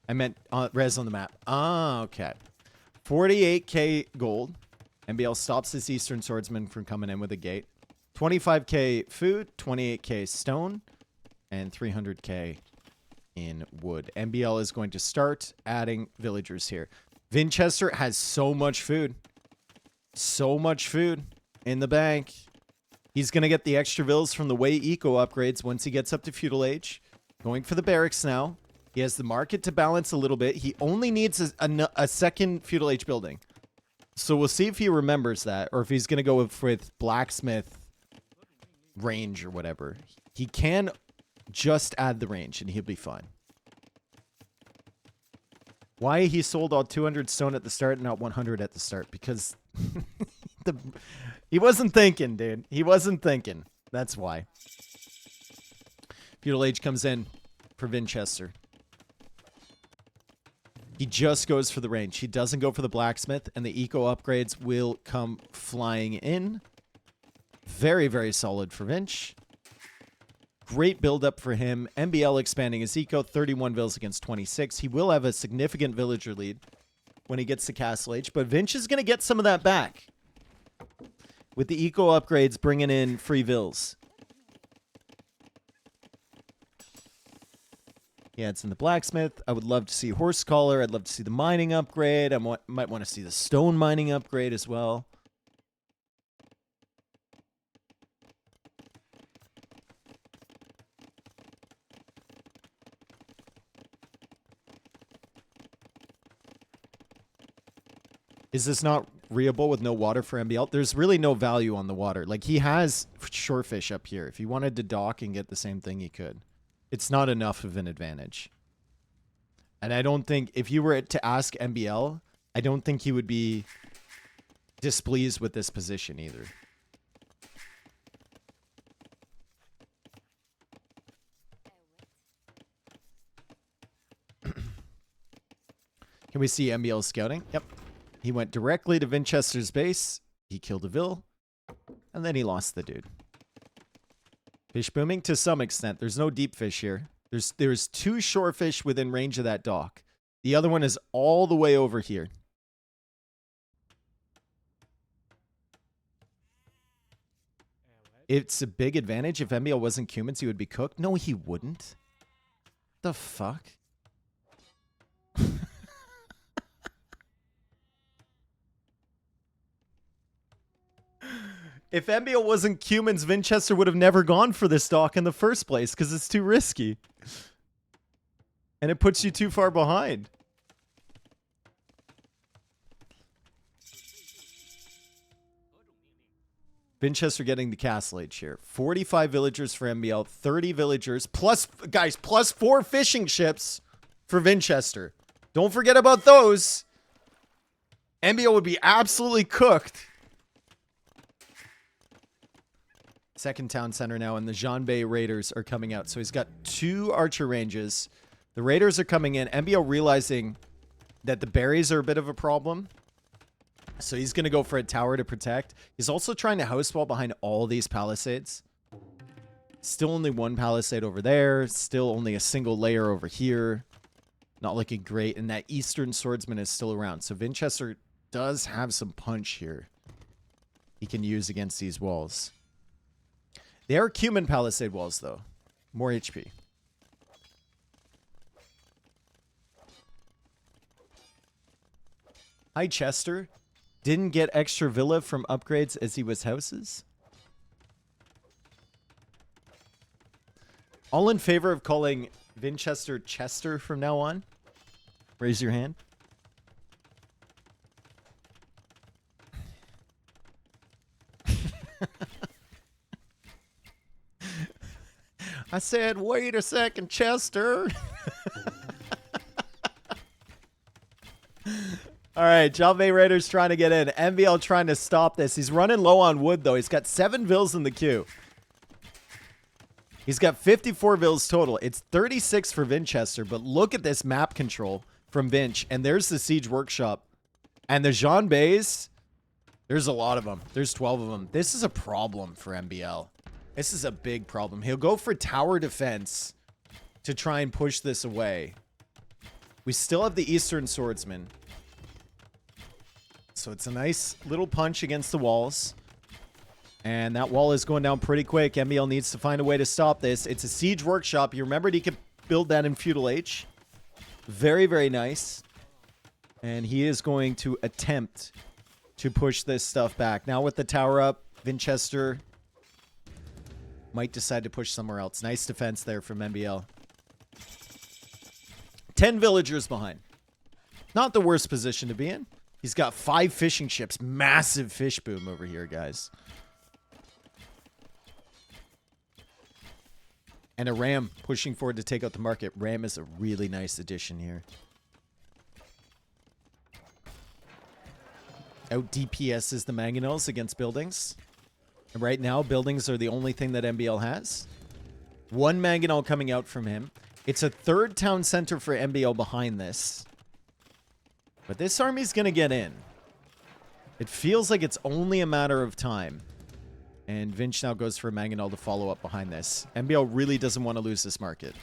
I meant res on the map. Ah, okay. 48k gold. NBL stops this Eastern Swordsman from coming in with a gate. 25k food, 28k stone, and 300k in wood. NBL is going to start adding villagers here. Vinchester has so much food. So much food in the bank. He's going to get the extra vills from the way eco upgrades once he gets up to feudal age. Going for the barracks now. He has the market to balance a little bit. He only needs a second feudal age building. So we'll see if he remembers that, or if he's going to go with blacksmith range or whatever. He can just add the range and he'll be fine. Why he sold all 200 stone at the start and not 100 at the start? Because he wasn't thinking, dude. He wasn't thinking. That's why. Feudal age comes in for Vinchester. He just goes for the range. He doesn't go for the blacksmith, and the eco upgrades will come flying in. Very, very solid for Vinch. Great build-up for him. NBL expanding his eco, 31 vills against 26. He will have a significant villager lead when he gets to Castle Age, but Vinch is going to get some of that back with the eco upgrades bringing in free vills. Yeah, it's in the blacksmith. I would love to see horse collar. I'd love to see the mining upgrade. I might want to see the stone mining upgrade as well. Is this not reable with no water for NBL? There's really no value on the water. Like, he has shorefish up here. If he wanted to dock and get the same thing, he could. It's not enough of an advantage. And I don't think, if you were to ask NBL, I don't think he would be displeased with this position either. Can we see NBL scouting? Yep. He went directly to Vinchester's base. He killed a vill. And then he lost the dude. Fish booming to some extent. There's no deep fish here. There's two shore fish within range of that dock. The other one is all the way over here. It's a big advantage. If NBL wasn't Cumans, he would be cooked. No, he wouldn't. The fuck? If NBL wasn't Cumans, Vinchester would have never gone for this dock in the first place because it's too risky. And it puts you too far behind. Vinchester getting the Castle Age here. 45 villagers for NBL, 30 villagers, plus, guys, plus 4 fishing ships for Vinchester. Don't forget about those. NBL would be absolutely cooked. Second town center now, and the Jean Bay Raiders are coming out. So he's got 2 archer ranges. The Raiders are coming in. NBL realizing that the berries are a bit of a problem. So he's going to go for a tower to protect. He's also trying to house wall behind all these palisades. Still only 1 palisade over there. Still only a single layer over here. Not looking great. And that Eastern Swordsman is still around. So Vinchester does have some punch here. he can use against these walls. They are Cumin Palisade walls, though. More HP. Hi, Chester. Didn't get extra villa from upgrades as he was houses? All in favor of calling Vinchester Chester from now on? Raise your hand. I said, wait a second, Chester. All right, Jalve Raiders trying to get in. MBL trying to stop this. He's running low on wood, though. He's got 7 vills in the queue. He's got 54 vills total. It's 36 for Vinchester, but look at this map control from Vinch. And there's the Siege Workshop. And the Jean Bays, there's a lot of them. There's 12 of them. This is a problem for MBL. This is a big problem. He'll go for tower defense to try and push this away. We still have the Eastern Swordsman. So it's a nice little punch against the walls. And that wall is going down pretty quick. MBL needs to find a way to stop this. It's a Siege Workshop. You remembered he could build that in Feudal H. Very, very nice. And he is going to attempt to push this stuff back. Now with the tower up, Vinchester might decide to push somewhere else. Nice defense there from MBL. 10 villagers behind. Not the worst position to be in. He's got 5 fishing ships. Massive fish boom over here, guys. And a ram pushing forward to take out the market. Ram is a really nice addition here. Out DPSs the mangonels against buildings. And right now, buildings are the only thing that MBL has. 1 mangonel coming out from him. It's a 3rd town center for MBL behind this. But this army's going to get in. It feels like it's only a matter of time. And Vinch now goes for a mangonel to follow up behind this. MBL really doesn't want to lose this market.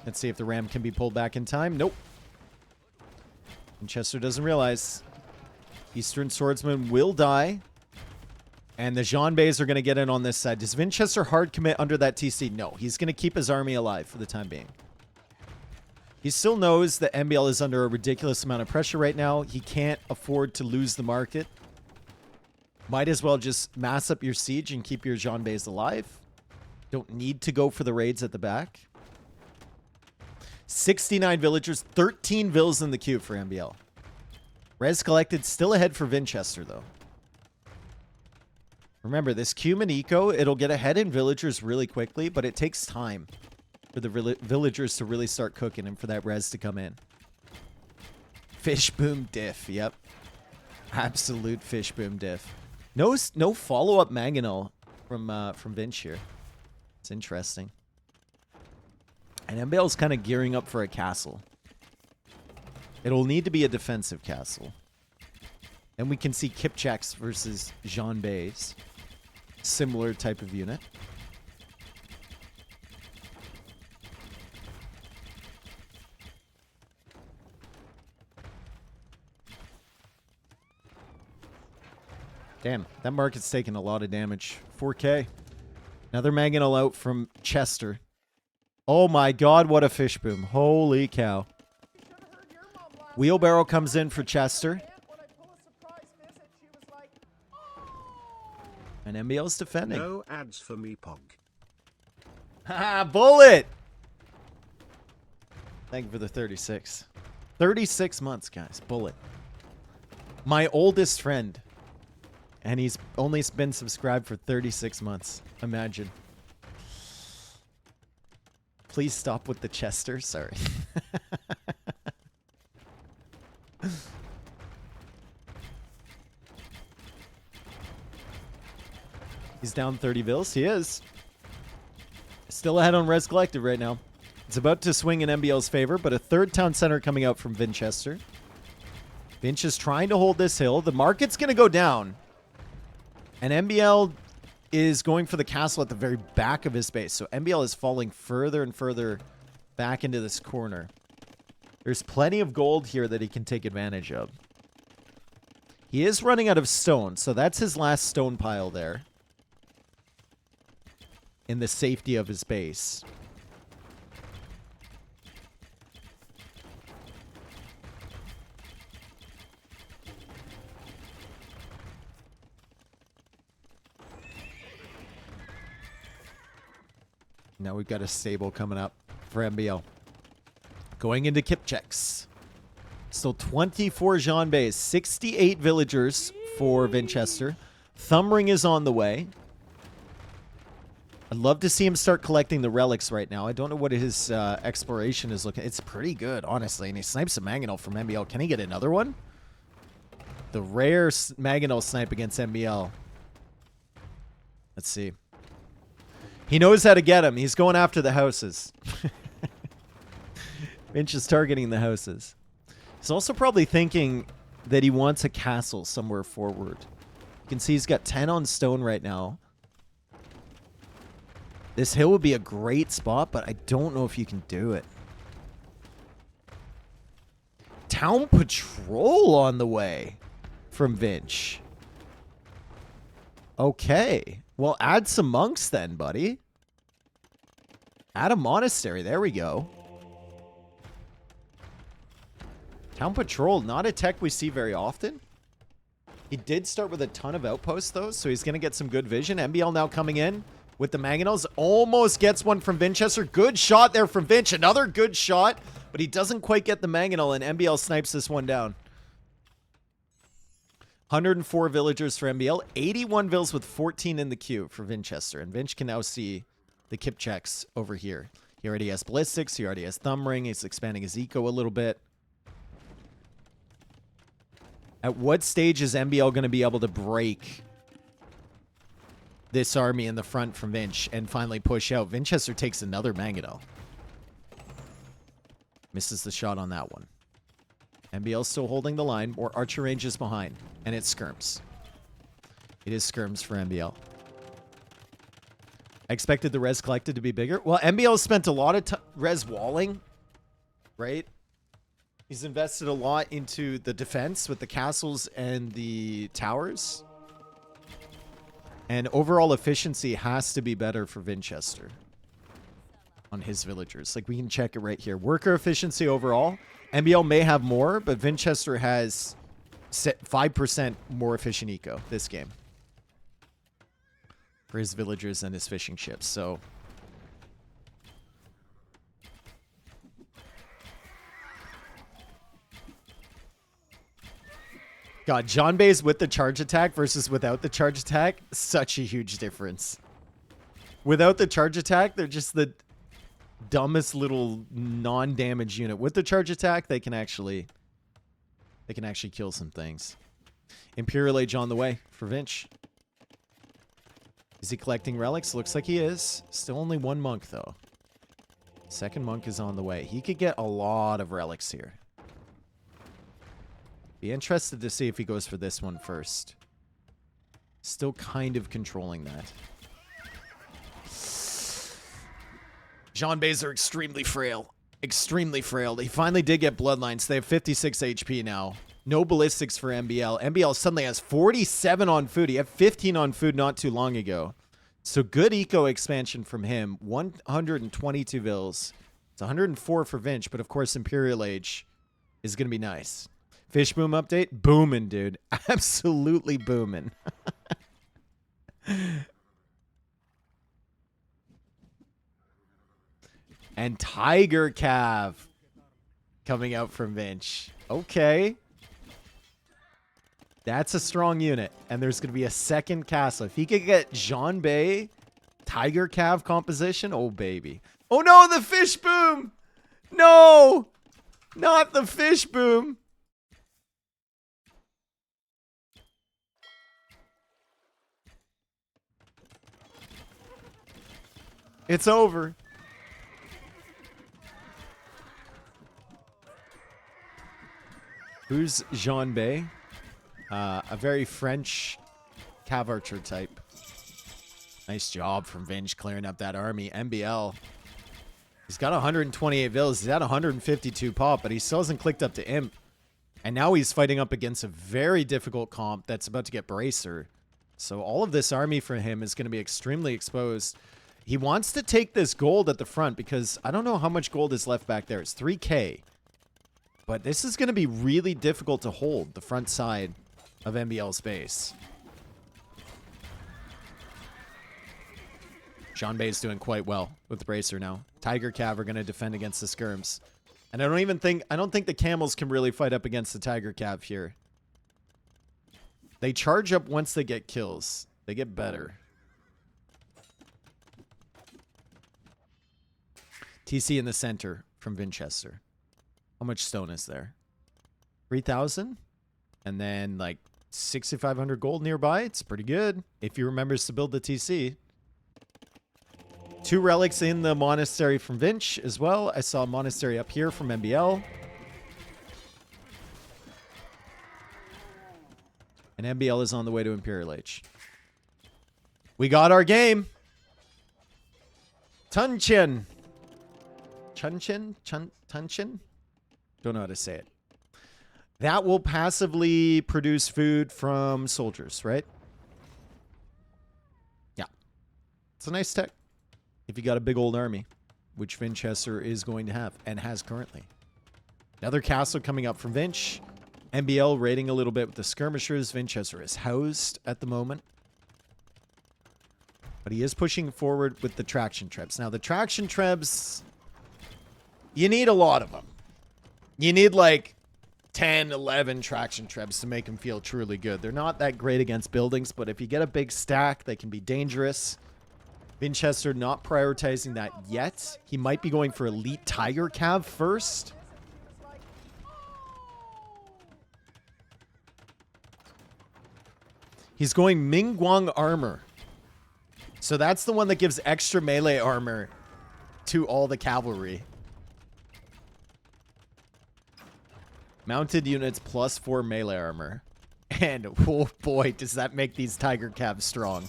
Let's see if the ram can be pulled back in time. Nope. Vinchester doesn't realize. Eastern Swordsman will die. And the Jean Bays are going to get in on this side. Does Vinchester hard commit under that TC? No. He's going to keep his army alive for the time being. He still knows that MBL is under a ridiculous amount of pressure right now. He can't afford to lose the market. Might as well just mass up your siege and keep your Jean Bays alive. Don't need to go for the raids at the back. 69 villagers, 13 vills in the queue for MBL. Res collected, still ahead for Vinchester, though. Remember, this Cumin Eco, it'll get ahead in villagers really quickly, but it takes time for the villagers to really start cooking and for that res to come in. Fish boom diff, yep. Absolute fish boom diff. No follow-up mangonel from Vinch here. It's interesting. And MBL's kind of gearing up for a castle. It'll need to be a defensive castle. And we can see Kipchaks versus Jean Bays. Similar type of unit. Damn, that market's taking a lot of damage. 4K. Another mangonel out from Chester. Oh my god, what a fish boom. Holy cow. Wheelbarrow comes in for Chester. And MBL's defending. No ads for me, Pog. Ha! Bullet! Thank you for the 36. 36 months, guys. Bullet. My oldest friend. And he's only been subscribed for 36 months. Imagine. Please stop with the Chester. Sorry. He's down 30 vills. He is. Still ahead on Res Collective right now. It's about to swing in MBL's favor, but a 3rd town center coming out from Vinchester. Vinch is trying to hold this hill. The market's going to go down. And MBL is going for the castle at the very back of his base. So MBL is falling further and further back into this corner. There's plenty of gold here that he can take advantage of. He is running out of stone, so that's his last stone pile there. In the safety of his base. Now we've got a stable coming up for MBL. Going into kip checks. Still 24 Jean Bays, 68 villagers for Vinchester. Thumbring is on the way. I'd love to see him start collecting the relics right now. I don't know what his exploration is looking. It's pretty good, honestly. And he snipes a Mangonel from MBL. Can he get another one? The rare Mangonel snipe against MBL. Let's see. He knows how to get him. He's going after the houses. Vinch is targeting the houses. He's also probably thinking that he wants a castle somewhere forward. You can see he's got 10 on stone right now. This hill would be a great spot, but I don't know if you can do it. Town patrol on the way from Vinch. Okay. Well, add some monks then, buddy. Add a monastery. There we go. Town patrol, not a tech we see very often. He did start with a ton of outposts, though, so he's going to get some good vision. MBL now coming in with the Mangonels. Almost gets one from Vinchester. Good shot there from Vinch. Another good shot, but he doesn't quite get the Mangonel, and MBL snipes this one down. 104 villagers for MBL. 81 vills with 14 in the queue for Vinchester. And Vinch can now see the kip checks over here. He already has ballistics. He already has thumb ring. He's expanding his eco a little bit. At what stage is MBL going to be able to break this army in the front from Vinch and finally push out? Vinchester takes another Mangonel. Misses the shot on that one. MBL's still holding the line. More archer range is behind. And it's skirms. It is skirms for MBL. I expected the res collected to be bigger. Well, MBL spent a lot of res walling, right? He's invested a lot into the defense with the castles and the towers. And overall efficiency has to be better for Vinchester on his villagers. Like, we can check it right here. Worker efficiency overall. MBL may have more, but Vinchester has 5% more efficient eco this game for his villagers and his fishing ships. So God, John Bays with the charge attack versus without the charge attack, such a huge difference. Without the charge attack, they're just the dumbest little non-damage unit. With the charge attack, they can actually kill some things. Imperial Age on the way for Vinch. Is he collecting relics? Looks like he is. Still only one monk, though. Second monk is on the way. He could get a lot of relics here. Be interested to see if he goes for this one first. Still kind of controlling that. Jean Bays are extremely frail. Extremely frail. He finally did get bloodlines. They have 56 HP now. No ballistics for MBL. MBL suddenly has 47 on food. He had 15 on food not too long ago. So good eco expansion from him. 122 vills. It's 104 for Vinch, but of course Imperial Age is going to be nice. Fish boom update? Booming, dude. Absolutely booming. And Tiger Cav coming out from Vinch. Okay. That's a strong unit. And there's going to be a second castle. If he could get Jean Bay, Tiger Cav composition, oh, baby. Oh, no, the fish boom. No, not the fish boom. It's over. Who's Jean Bay? A very French cav archer type. Nice job from Vinch clearing up that army. MBL He's got 128 villas. He's at 152 pop, but he still hasn't clicked up to imp. And now he's fighting up against a very difficult comp that's about to get bracer. So all of this army for him is going to be extremely exposed. He wants to take this gold at the front because I don't know how much gold is left back there. It's 3K. But this is going to be really difficult to hold, the front side of NBL's base. Sean Bay's doing quite well with the bracer now. Tiger Cav are going to defend against the skirms. And I don't think the camels can really fight up against the Tiger Cav here. They charge up once they get kills. They get better. TC in the center from Vinchester. How much stone is there? 3,000? And then like 6,500 gold nearby. It's pretty good if he remembers to build the TC. 2 relics in the monastery from Vinch as well. I saw a monastery up here from MBL. And MBL is on the way to Imperial H. We got our game. Tunchin. Chunchin? Tunchin? Don't know how to say it. That will passively produce food from soldiers, right? Yeah. It's a nice tech. If you got a big old army, which Vinchester is going to have and has currently. Another castle coming up from Vinch. MBL raiding a little bit with the skirmishers. Vinchester is housed at the moment. But he is pushing forward with the traction trebs. Now, the traction trebs, you need a lot of them. You need like 10, 11 traction trebs to make them feel truly good. They're not that great against buildings, but if you get a big stack, they can be dangerous. Vinchester not prioritizing that yet. He might be going for elite Tiger Cav first. He's going Mingguang armor. So that's the one that gives extra melee armor to all the cavalry. Mounted units plus 4 melee armor. And oh boy, does that make these Tiger Cavs strong.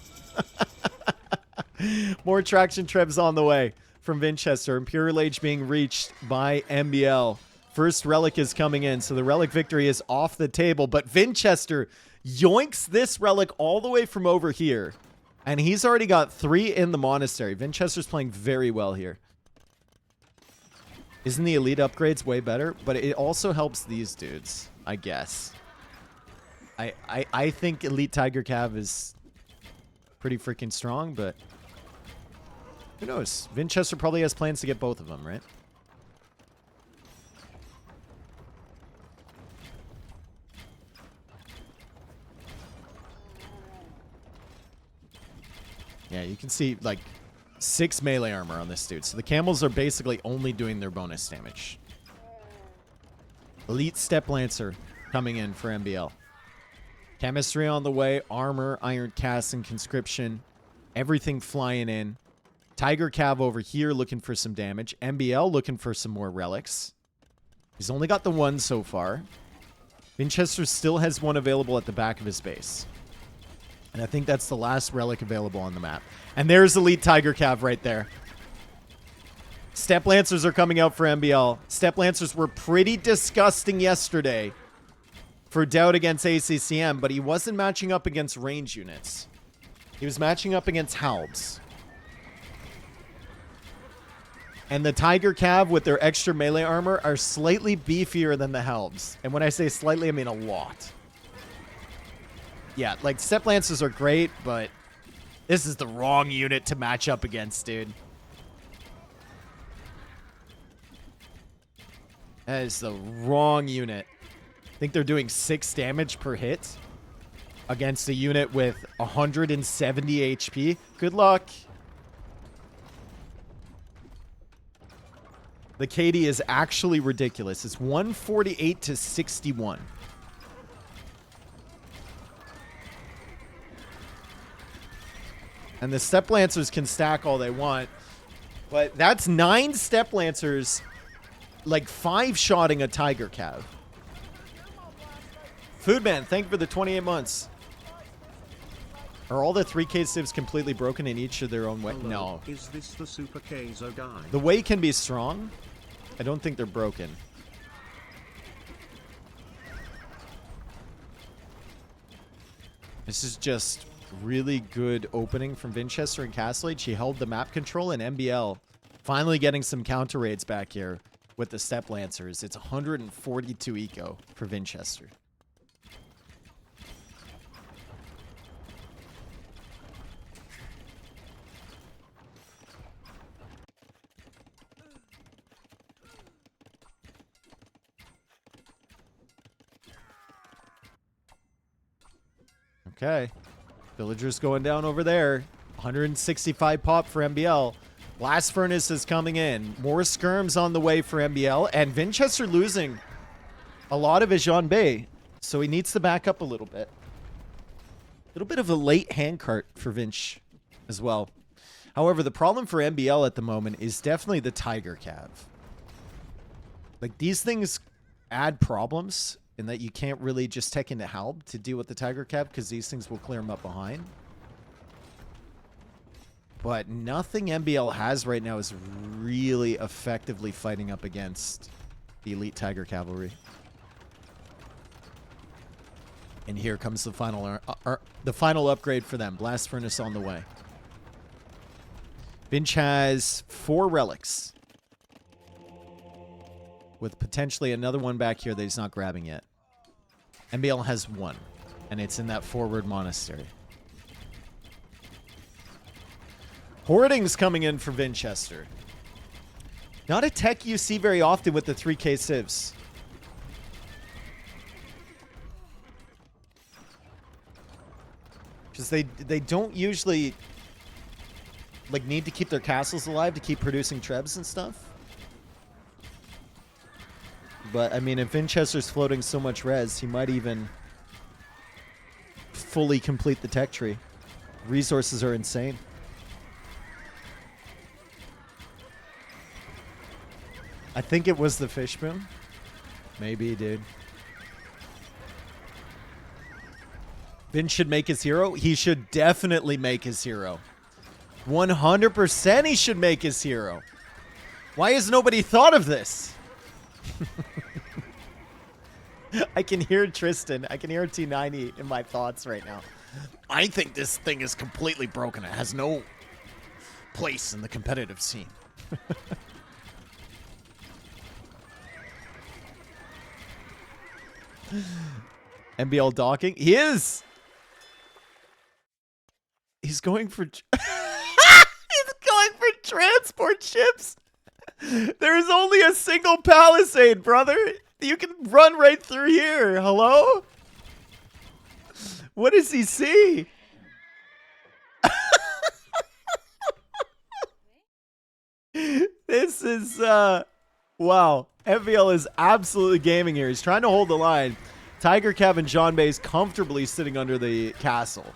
More traction trebs on the way from Vinchester. Imperial Age being reached by MBL. First relic is coming in, so the relic victory is off the table. But Vinchester yoinks this relic all the way from over here. And he's already got 3 in the monastery. Vinchester's playing very well here. Isn't the elite upgrades way better? But it also helps these dudes, I guess. I think elite Tiger Cav is pretty freaking strong, but who knows? Vinchester probably has plans to get both of them, right? Yeah, you can see like 6 melee armor on this dude. So the camels are basically only doing their bonus damage. Elite Step Lancer coming in for MBL. Chemistry on the way. Armor, Iron Cast, and Conscription. Everything flying in. Tiger Cav over here looking for some damage. MBL looking for some more relics. He's only got the 1 so far. Vinchester still has 1 available at the back of his base. And I think that's the last relic available on the map. And there's Elite Tiger Cav right there. Step Lancers are coming out for MBL. Step Lancers were pretty disgusting yesterday for Doubt against ACCM, but he wasn't matching up against range units. He was matching up against Halbs. And the Tiger Cav with their extra melee armor are slightly beefier than the Halbs. And when I say slightly, I mean a lot. Yeah, like, Step Lancers are great, but this is the wrong unit to match up against, dude. That is the wrong unit. I think they're doing 6 damage per hit against a unit with 170 HP. Good luck. The KD is actually ridiculous. It's 148 to 61. And the Step Lancers can stack all they want. But that's 9 Step Lancers, like 5-shotting a Tiger Cav. Foodman, thank you for the 28 months. Are all the 3K civs completely broken in each of their own way? Hello, No. Is this the Super Keizo guy? The way can be strong. I don't think they're broken. This is just really good opening from Vinchester and Castle Age. He held the map control, and MBL finally getting some counter raids back here with the Step Lancers. It's 142 eco for Vinchester. Okay. Villagers going down over there. 165 pop for MBL. Blast Furnace is coming in. More skirms on the way for MBL. And Vinchester losing a lot of his Jean Bay. So he needs to back up a little bit. A little bit of a late handcart for Vinch as well. However, the problem for MBL at the moment is definitely the Tiger Cav. Like, these things add problems in that you can't really just take into help to deal with the Tiger Cav because these things will clear them up behind. But nothing MBL has right now is really effectively fighting up against the elite Tiger Cavalry. And here comes the final upgrade for them. Blast Furnace on the way. Vinch has 4 relics, with potentially another one back here that he's not grabbing yet. MBL has 1, and it's in that forward monastery. Hoarding's coming in for Vinchester. Not a tech you see very often with the 3K civs. Because they don't usually like need to keep their castles alive to keep producing trebs and stuff. But, I mean, if Vinchester's floating so much res, he might even fully complete the tech tree. Resources are insane. I think it was the fish boom. Maybe, dude. Vin should make his hero. He should definitely make his hero. 100% he should make his hero. Why has nobody thought of this? I can hear Tristan. I can hear T90 in my thoughts right now. I think this thing is completely broken. It has no place in the competitive scene. MBL docking? He is! He's going for... He's going for transport ships! There's only a single palisade, brother! You can run right through here. Hello? What does he see? This is, wow. MVL is absolutely gaming here. He's trying to hold the line. Tiger Cav and John Bay's comfortably sitting under the castle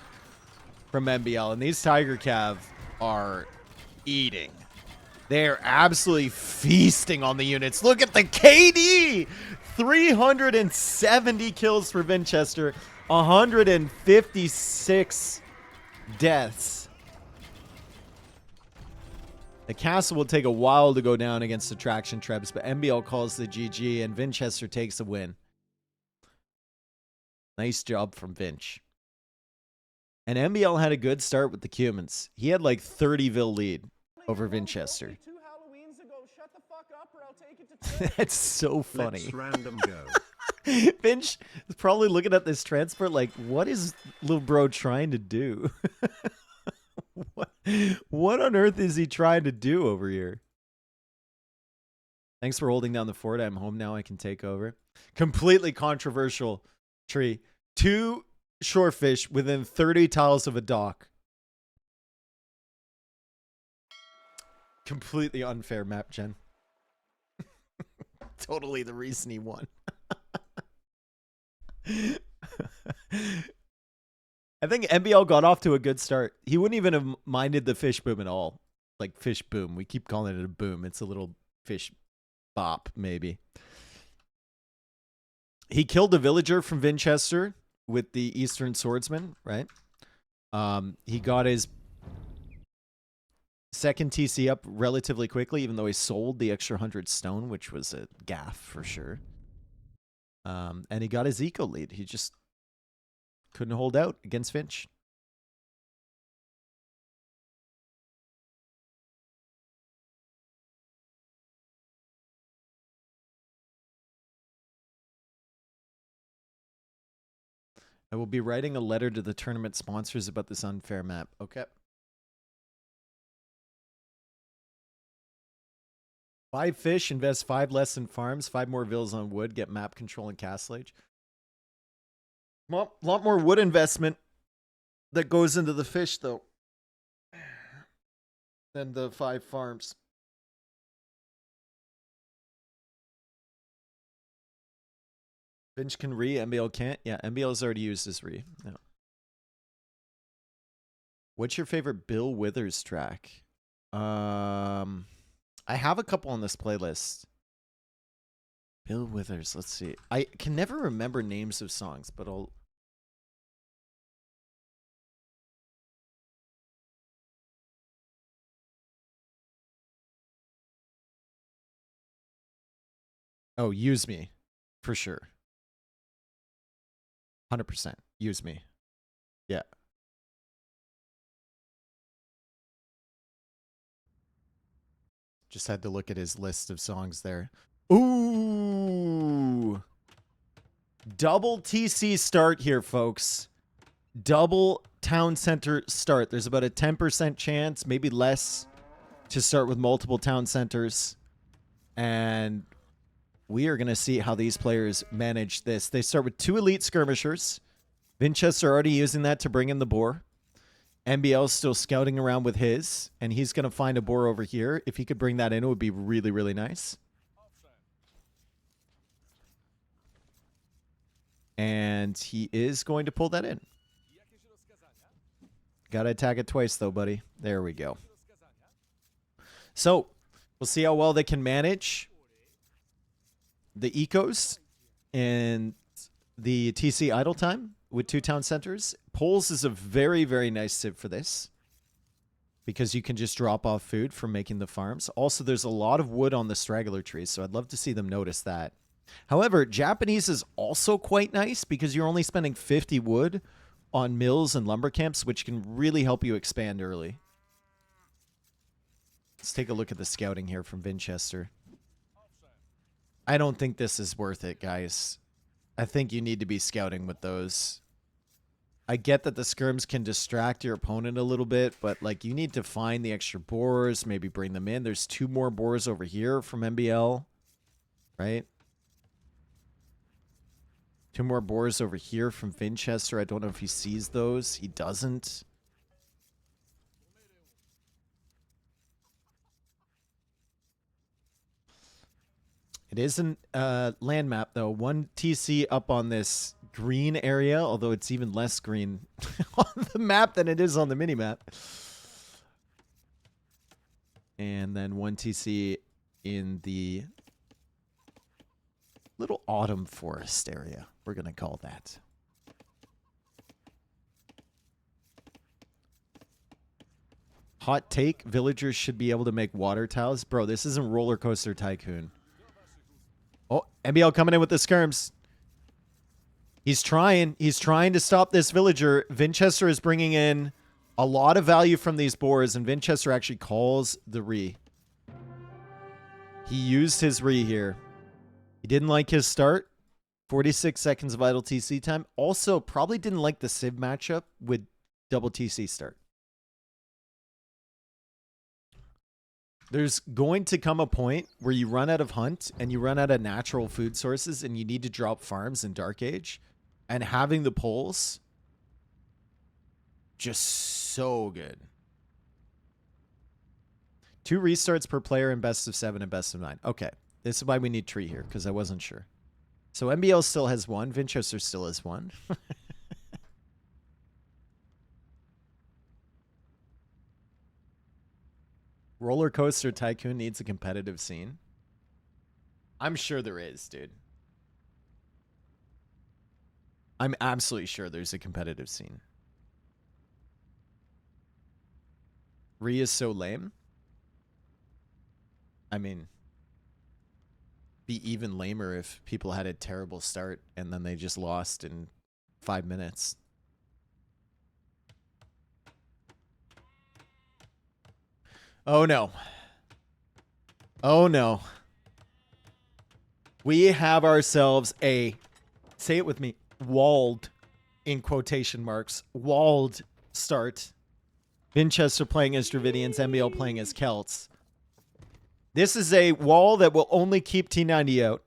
from MBL. And these Tiger Cav are eating. They're absolutely feasting on the units. Look at the KD! 370 kills for Vinchester. 156 deaths. The castle will take a while to go down against Attraction Trebs, but MBL calls the GG, and Vinchester takes a win. Nice job from Vinch. And MBL had a good start with the Cumans. He had like 30 vil lead over Vinchester. 2 Halloweens ago. Shut the fuck up or I'll take it to church. That's so funny. Let's random go. Vinch is probably looking at this transport like, what is little bro trying to do? What on earth is he trying to do over here? Thanks for holding down the fort. I'm home now. I can take over. Completely controversial tree. 2 shorefish within 30 tiles of a dock. Completely unfair map, Jen. Totally the reason he won. I think MBL got off to a good start. He wouldn't even have minded the fish boom at all. Like fish boom. We keep calling it a boom. It's a little fish bop, maybe. He killed a villager from Vinchester with the Eastern Swordsman, right? He got his second TC up relatively quickly, even though he sold the extra 100 stone, which was a gaffe for sure. And he got his eco lead. He just couldn't hold out against Finch. I will be writing a letter to the tournament sponsors about this unfair map. Okay. 5 fish, invest 5 less in farms, 5 more villas on wood, get map control and castle age. Well, a lot more wood investment that goes into the fish, though, than the 5 farms. Finch can re, MBL can't. Yeah, MBL's already used his re. Yeah. What's your favorite Bill Withers track? I have a couple on this playlist. Bill Withers, let's see. I can never remember names of songs, but I'll... Oh, Use Me, for sure. 100%. Use Me. Yeah. Just had to look at his list of songs there. Ooh. Double TC start here, folks. Double town center start. There's about a 10% chance, maybe less, to start with multiple town centers. And we are going to see how these players manage this. They start with 2 elite skirmishers. Vinchester already using that to bring in the boar. NBL's still scouting around with his, and he's going to find a boar over here. If he could bring that in, it would be really, really nice. And he is going to pull that in. Got to attack it twice, though, buddy. There we go. So, we'll see how well they can manage the ecos and the TC idle time with 2 town centers. Poles is a very, very nice tip for this, because you can just drop off food from making the farms. Also, there's a lot of wood on the straggler trees, so I'd love to see them notice that. However, Japanese is also quite nice because you're only spending 50 wood on mills and lumber camps, which can really help you expand early. Let's take a look at the scouting here from Vinchester. I don't think this is worth it, guys. I think you need to be scouting with those. I get that the skirms can distract your opponent a little bit, but like you need to find the extra boars, maybe bring them in. There's 2 more boars over here from MBL, right? 2 more boars over here from Vinchester. I don't know if he sees those. He doesn't. It isn't a land map, though. 1 TC up on this green area, although it's even less green on the map than it is on the mini-map. And then 1 TC in the little autumn forest area, we're going to call that. Hot take, villagers should be able to make water tiles. Bro, this isn't Roller Coaster Tycoon. Oh, MBL coming in with the skirms. He's trying to stop this villager. Vinchester is bringing in a lot of value from these boars, and Vinchester actually calls the re. He used his re here. He didn't like his start. 46 seconds of idle TC time. Also, probably didn't like the Civ matchup with double TC start. There's going to come a point where you run out of hunt and you run out of natural food sources and you need to drop farms in Dark Age. And having the poles, just so good. 2 restarts per player in best of 7 and best of 9. Okay, this is why we need tree here, because I wasn't sure. So MBL still has 1. Vinchester still has 1. Roller Coaster Tycoon needs a competitive scene. I'm sure there is, dude. I'm absolutely sure there's a competitive scene. Ree is so lame. I mean, be even lamer if people had a terrible start and then they just lost in 5 minutes. Oh no. Oh no. We have ourselves a, say it with me, walled, in quotation marks, walled start. Vinchester playing as Dravidians, NBL playing as Celts. This is a wall that will only keep T90 out.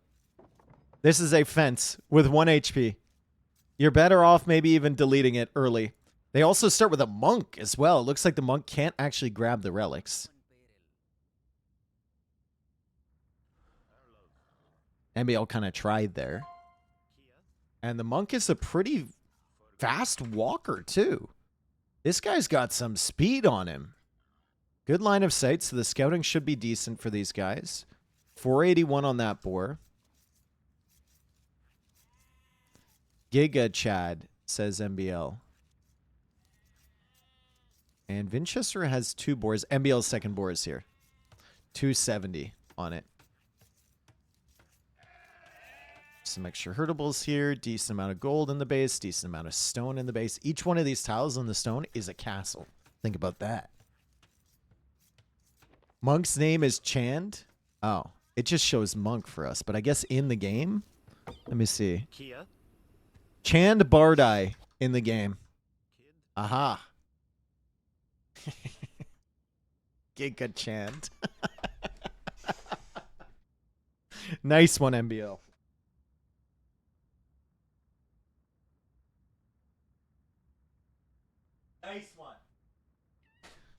This is a fence with 1 HP. You're better off maybe even deleting it early. They also start with a monk as well. It looks like the monk can't actually grab the relics. NBL kind of tried there. And the monk is a pretty fast walker too. This guy's got some speed on him. Good line of sight, so the scouting should be decent for these guys. 481 on that boar. Giga Chad, says NBL. And Vinchester has 2 boars. NBL's second boar is here. 270 on it. Some extra herdables here. Decent amount of gold in the base. Decent amount of stone in the base. Each one of these tiles on the stone is a castle. Think about that. Monk's name is Chand. Oh, it just shows monk for us. But I guess in the game, let me see. Chand Bardai in the game. Aha. Giga Chand. Nice one, NBL. Nice one.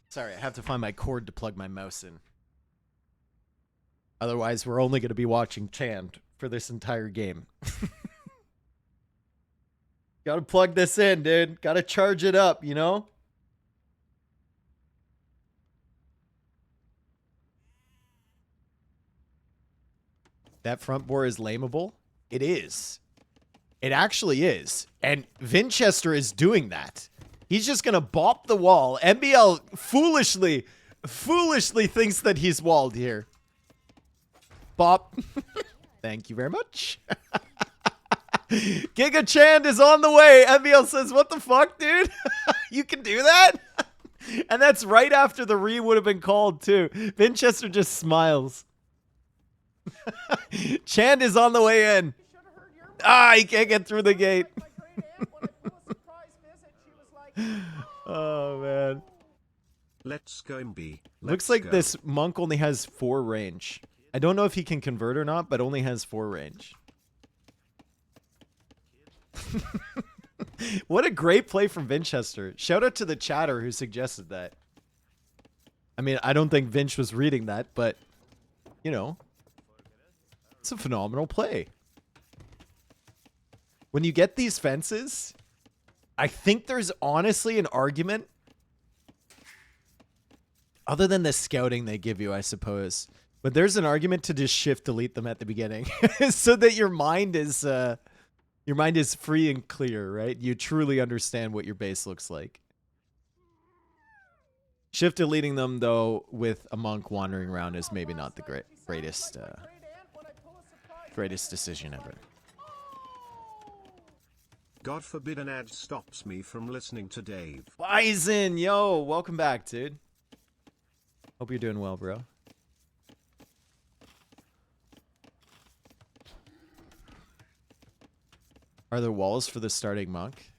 Sorry, I have to find my cord to plug my mouse in. Otherwise, we're only going to be watching Chand for this entire game. Gotta plug this in, dude. Gotta charge it up, you know? That front boar is lameable? It is. It actually is. And Vinchester is doing that. He's just gonna bop the wall. NBL foolishly thinks that he's walled here. Bop. Thank you very much. Giga Chand is on the way. NBL says, what the fuck, dude? You can do that? And that's right after the re would have been called, too. Vinchester just smiles. Chand is on the way in. Ah, he can't get through the gate. Oh, man. Let's go MB. Looks like this monk only has 4 range. I don't know if he can convert or not, but only has 4 range. What a great play from Vinchester. Shout out to the chatter who suggested that. I mean, I don't think Vinch was reading that, but, you know, it's a phenomenal play. When you get these fences, I think there's honestly an argument, other than the scouting they give you, I suppose, but there's an argument to just shift delete them at the beginning so that your mind is free and clear, right? You truly understand what your base looks like. Shift deleting them, though, with a monk wandering around is maybe not the greatest decision ever. God forbid an ad stops me from listening to Dave. Bison, yo, welcome back, dude. Hope you're doing well, bro. Are there walls for the starting monk?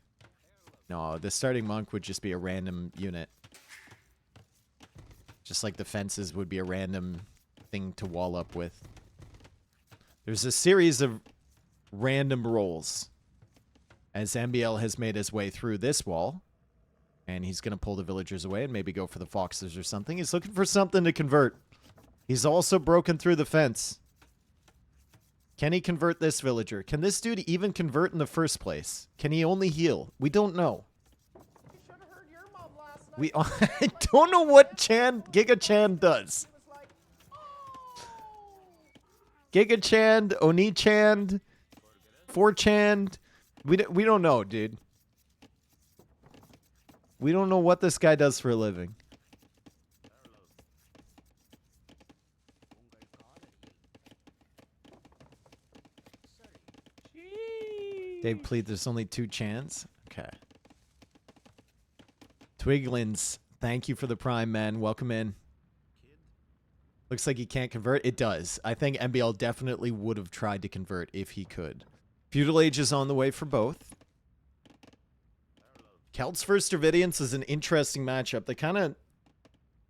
No, the starting monk would just be a random unit. Just like the fences would be a random thing to wall up with. There's a series of random rolls. As NBL has made his way through this wall. And he's going to pull the villagers away and maybe go for the foxes or something. He's looking for something to convert. He's also broken through the fence. Can he convert this villager? Can this dude even convert in the first place? Can he only heal? We don't know. I don't know what Giga Chand does. Giga Chand, Oni Chand, 4Chand. We don't know, dude. We don't know what this guy does for a living. Dave plead there's only 2 chans. Okay. Twiglins, thank you for the prime, man. Welcome in. Looks like he can't convert. It does. I think MBL definitely would have tried to convert if he could. Feudal Age is on the way for both. Celts versus Dravidians is an interesting matchup. They kind of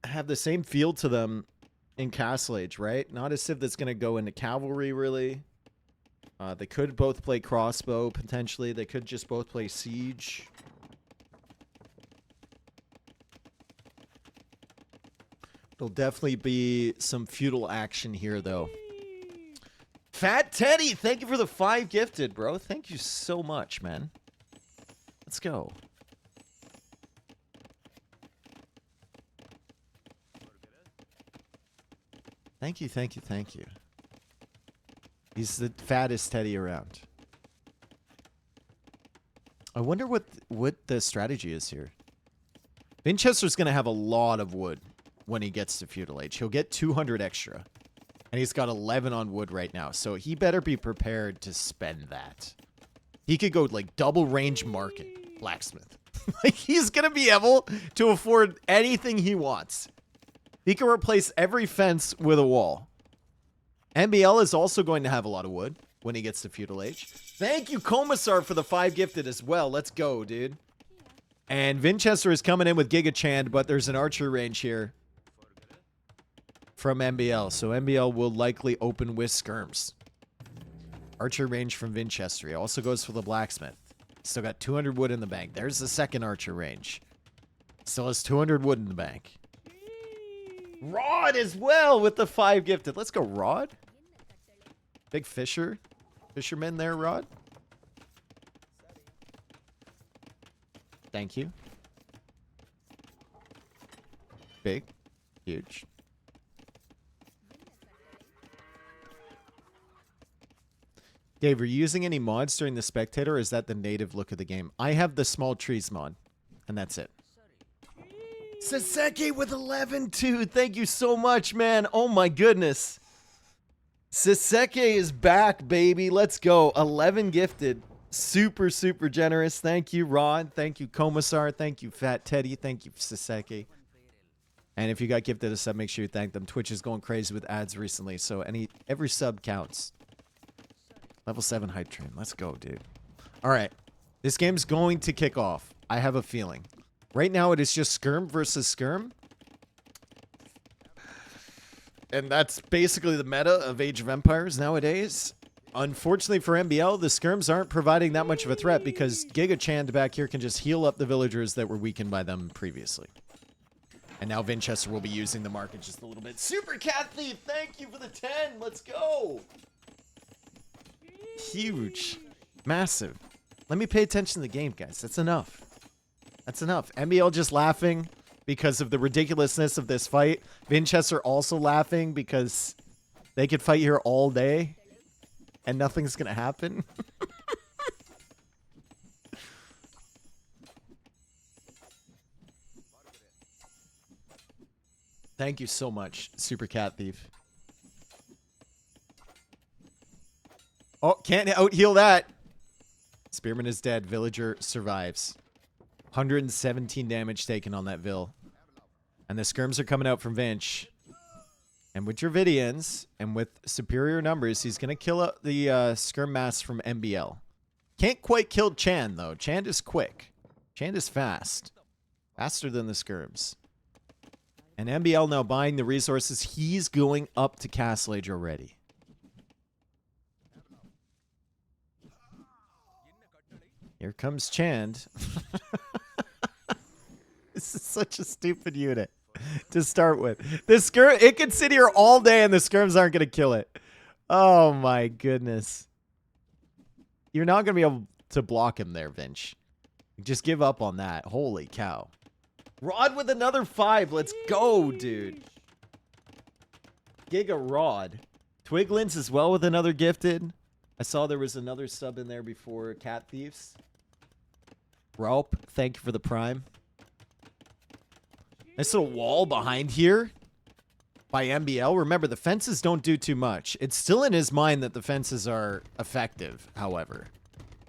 have the same feel to them in Castle Age, right? Not a civ that's going to go into cavalry, really. They could both play crossbow, potentially. They could just both play siege. There'll definitely be some feudal action here, though. Fat Teddy, thank you for the 5 gifted, bro. Thank you so much, man. Let's go. Thank you, thank you, thank you. He's the fattest Teddy around. I wonder what the strategy is here. Vinchester's going to have a lot of wood when he gets to Feudal Age. He'll get 200 extra. And he's got 11 on wood right now. So he better be prepared to spend that. He could go like double range market blacksmith. Like he's going to be able to afford anything he wants. He can replace every fence with a wall. MBL is also going to have a lot of wood when he gets to Feudal Age. Thank you, Commissar, for the 5 gifted as well. Let's go, dude. And Vinchester is coming in with Giga Chand, but there's an archer range here from MBL. So MBL will likely open with skirms. Archer range from Vinchester. He also goes for the blacksmith. Still got 200 wood in the bank. There's the second archer range. Still has 200 wood in the bank. Rod as well with the 5 gifted. Let's go, Rod. Big fisherman there, Rod. Thank you. Big. Huge. Dave, are you using any mods during the spectator, or is that the native look of the game? I have the small trees mod, and that's it. Saseki with 11, too. Thank you so much, man. Oh, my goodness. Saseki is back, baby. Let's go. 11 gifted. Super, super generous. Thank you, Rod. Thank you, Commissar. Thank you, Fat Teddy. Thank you, Saseki. And if you got gifted a sub, make sure you thank them. Twitch is going crazy with ads recently, so every sub counts. Level 7 hype train. Let's go, dude. All right. This game's going to kick off. I have a feeling. Right now, it is just skirm versus skirm. And that's basically the meta of Age of Empires nowadays. Unfortunately for MBL, the skirms aren't providing that much of a threat because Giga Chand back here can just heal up the villagers that were weakened by them previously. And now Vinchester will be using the market just a little bit. Super Cat Thief, thank you for the 10. Let's go. Huge. Massive. Let me pay attention to the game, guys. That's enough. That's enough. MBL just laughing because of the ridiculousness of this fight. Vinchester also laughing because they could fight here all day and nothing's going to happen. Thank you so much, Super Cat Thief. Oh, can't out-heal that. Spearman is dead. Villager survives. 117 damage taken on that Vil. And the skirms are coming out from Vinch. And with Dravidians, and with superior numbers, he's going to kill the skirm mass from MBL. Can't quite kill Chand, though. Chand is quick. Chand is fast. Faster than the skirms. And MBL now buying the resources. He's going up to Castle Age already. Here comes Chand. This is such a stupid unit to start with. The skirm, it can sit here all day and the skirms aren't going to kill it. Oh my goodness. You're not going to be able to block him there, Vinch. Just give up on that. Holy cow. Rod with another 5. Let's go, dude. Giga Rod. Twiglins as well with another gifted. I saw there was another sub in there before Cat Thieves. Raup, thank you for the prime. Nice little wall behind here by MBL. Remember, the fences don't do too much. It's still in his mind that the fences are effective, however.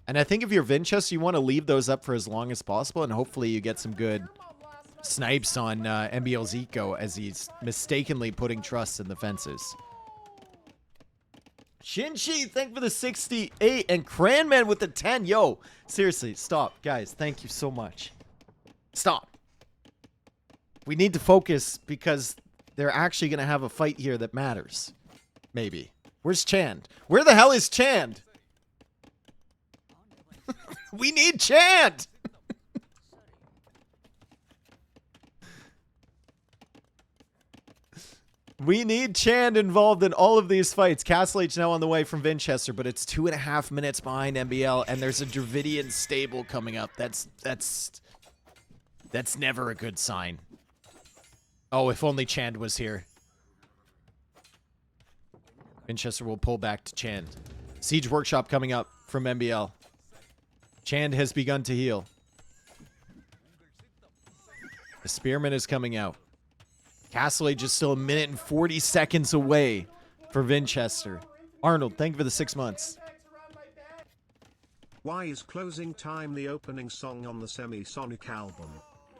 And I think if you're Vinchester, you want to leave those up for as long as possible, and hopefully you get some good snipes on MBL's eco as he's mistakenly putting trust in the fences. Shinchi, thank you for the 68, and Cranman with the 10. Yo, seriously, stop. Guys, thank you so much. Stop. We need to focus because they're actually going to have a fight here that matters. Maybe. Where's Chand? Where the hell is Chand? We need Chand! We need Chand involved in all of these fights. Castle H now on the way from Vinchester, but it's 2.5 minutes behind MBL, and there's a Dravidian stable coming up. That's never a good sign. Oh, if only Chand was here. Vinchester will pull back to Chand. Siege Workshop coming up from MBL. Chand has begun to heal. The Spearman is coming out. Castle Age is still 1 minute and 40 seconds away for Vinchester. Arnold, thank you for the 6 months. Why is Closing Time the opening song on the Semi-Sonic album?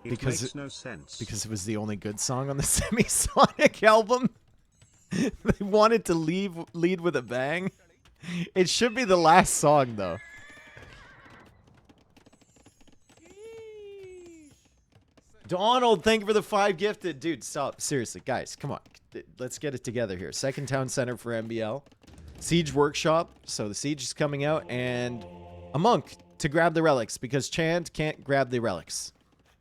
It Because makes no sense. Because it was the only good song on the Semi-Sonic album. They wanted to lead with a bang. It should be the last song, though. Donald, thank you for the 5 gifted. Dude, stop. Seriously, guys, come on. Let's get it together here. Second town center for MBL. Siege Workshop. So the siege is coming out. And a monk to grab the relics because Chand can't grab the relics.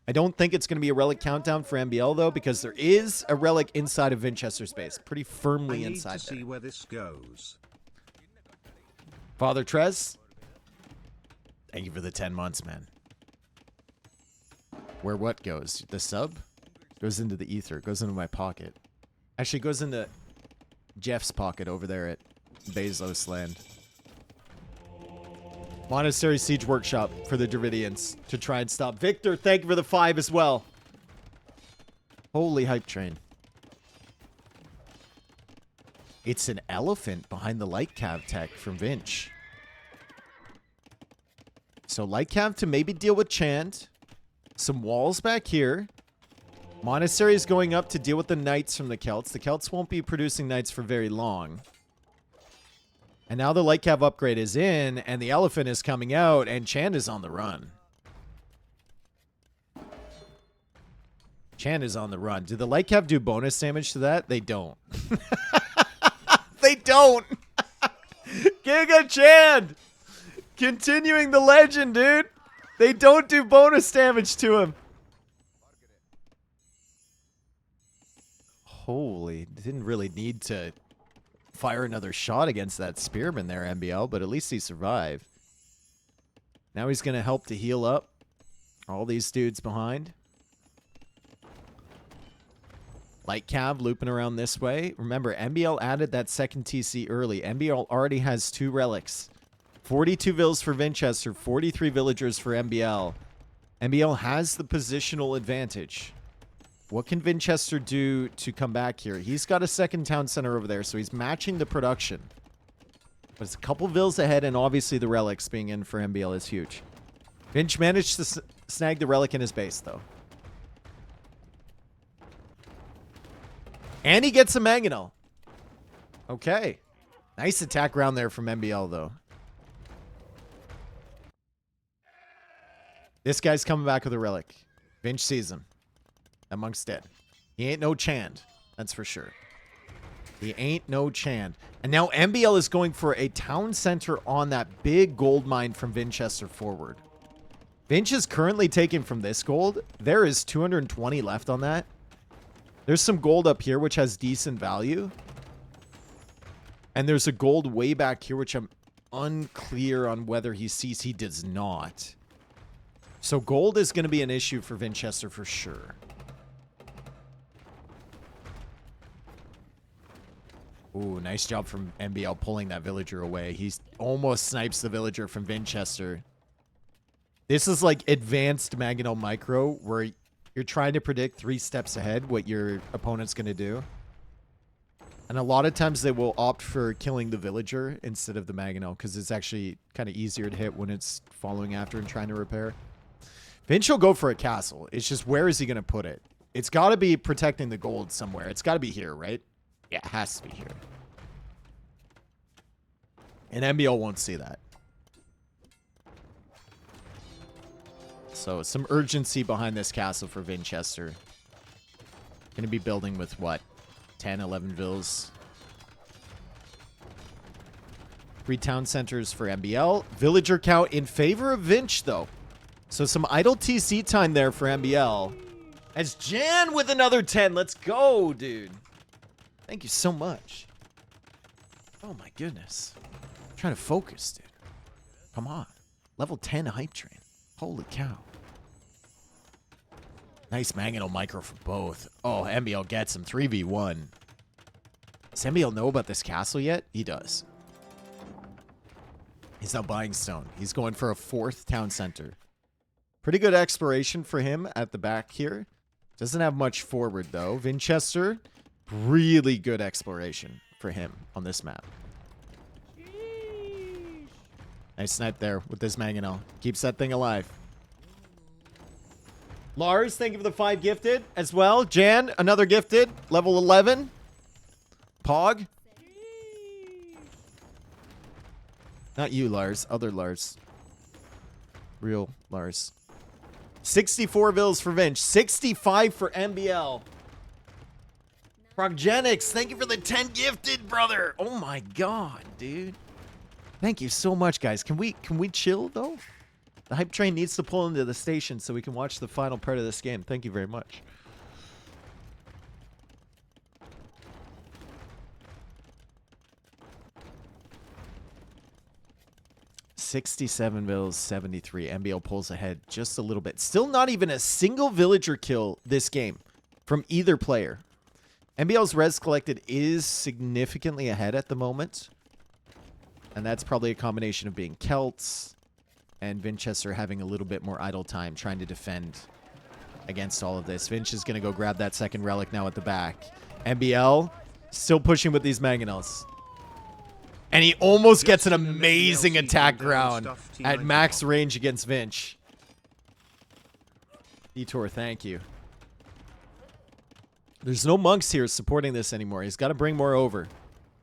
I don't think it's going to be a relic countdown for MBL, though, because there is a relic inside of Vinchester's base. Pretty firmly inside I need to there. see where this goes. Father Trez, thank you for the 10 months, man. Where what goes? The sub? Goes into the ether. Goes into my pocket. Actually, goes into Jeff's pocket over there at Bezos Land. Monastery Siege Workshop for the Dravidians to try and stop. Victor, thank you for the 5 as well. Holy hype train. It's an elephant behind the light cav tech from Vinch. So light cav to maybe deal with Chand. Some walls back here. Monastery is going up to deal with the knights from the Celts. The Celts won't be producing knights for very long. And now the light cav upgrade is in, and the elephant is coming out, and Chand is on the run. Chand is on the run. Did the light cav do bonus damage to that? They don't. They don't. Giga Chand. Continuing the legend, dude. They don't do bonus damage to him. Holy, didn't really need to fire another shot against that spearman there, MBL, but at least he survived. Now he's going to help to heal up all these dudes behind. Light cav looping around this way. Remember, MBL added that second TC early. MBL already has 2 relics. 42 vills for Vinchester, 43 villagers for MBL. MBL has the positional advantage. What can Vinchester do to come back here? He's got a second town center over there, so he's matching the production. But it's a couple vills ahead, and obviously the relics being in for MBL is huge. Vinch managed to snag the relic in his base, though. And he gets a mangonel. Okay. Nice attack round there from MBL, though. This guy's coming back with a relic. Vinch sees him. That monk's dead. He ain't no Chand. That's for sure. He ain't no Chand. And now MBL is going for a town center on that big gold mine from Vinchester forward. Vinch is currently taking from this gold. There is 220 left on that. There's some gold up here, which has decent value. And there's a gold way back here, which I'm unclear on whether he sees. He does not. So gold is going to be an issue for Vinchester for sure. Ooh, nice job from MBL pulling that villager away. He almost snipes the villager from Vinchester. This is like advanced Maginot Micro, where you're trying to predict 3 steps ahead what your opponent's going to do. And a lot of times they will opt for killing the villager instead of the mangonel because it's actually kind of easier to hit when it's following after and trying to repair. Vinch will go for a castle. It's just where is he going to put it? It's got to be protecting the gold somewhere. It's got to be here, right? Yeah, it has to be here. And MBL won't see that. So some urgency behind this castle for Vinchester. Going to be building with what? 10, 11 vills. 3 town centers for MBL. Villager count in favor of Vinch, though. So some idle TC time there for MBL. As Jan with another 10. Let's go, dude. Thank you so much. Oh, my goodness. I'm trying to focus, dude. Come on. Level 10 hype train. Holy cow. Nice mangonel micro for both. Oh, MBL gets him. 3v1. Does MBL know about this castle yet? He does. He's now buying stone. He's going for a 4th town center. Pretty good exploration for him at the back here. Doesn't have much forward, though. Vinchester, really good exploration for him on this map. Nice snipe there with this mangonel. Keeps that thing alive. Lars, thank you for the 5 gifted as well. Jan, another gifted. Level 11. Pog. Not you, Lars. Other Lars. Real Lars. 64 vills for Vinch. 65 for MBL. Progenics, thank you for the 10 gifted, brother. Oh my god, dude. Thank you so much, guys. Can we chill, though? The hype train needs to pull into the station so we can watch the final part of this game. Thank you very much. $67 bills, 73. MBL pulls ahead just a little bit. Still not even a single villager kill this game from either player. MBL's res collected is significantly ahead at the moment. And that's probably a combination of being Celts and Vinchester having a little bit more idle time trying to defend against all of this. Vinch is going to go grab that second relic now at the back. MBL still pushing with these mangonels. And he almost gets an amazing attack ground at max range against Vinch. Detour, thank you. There's no monks here supporting this anymore. He's got to bring more over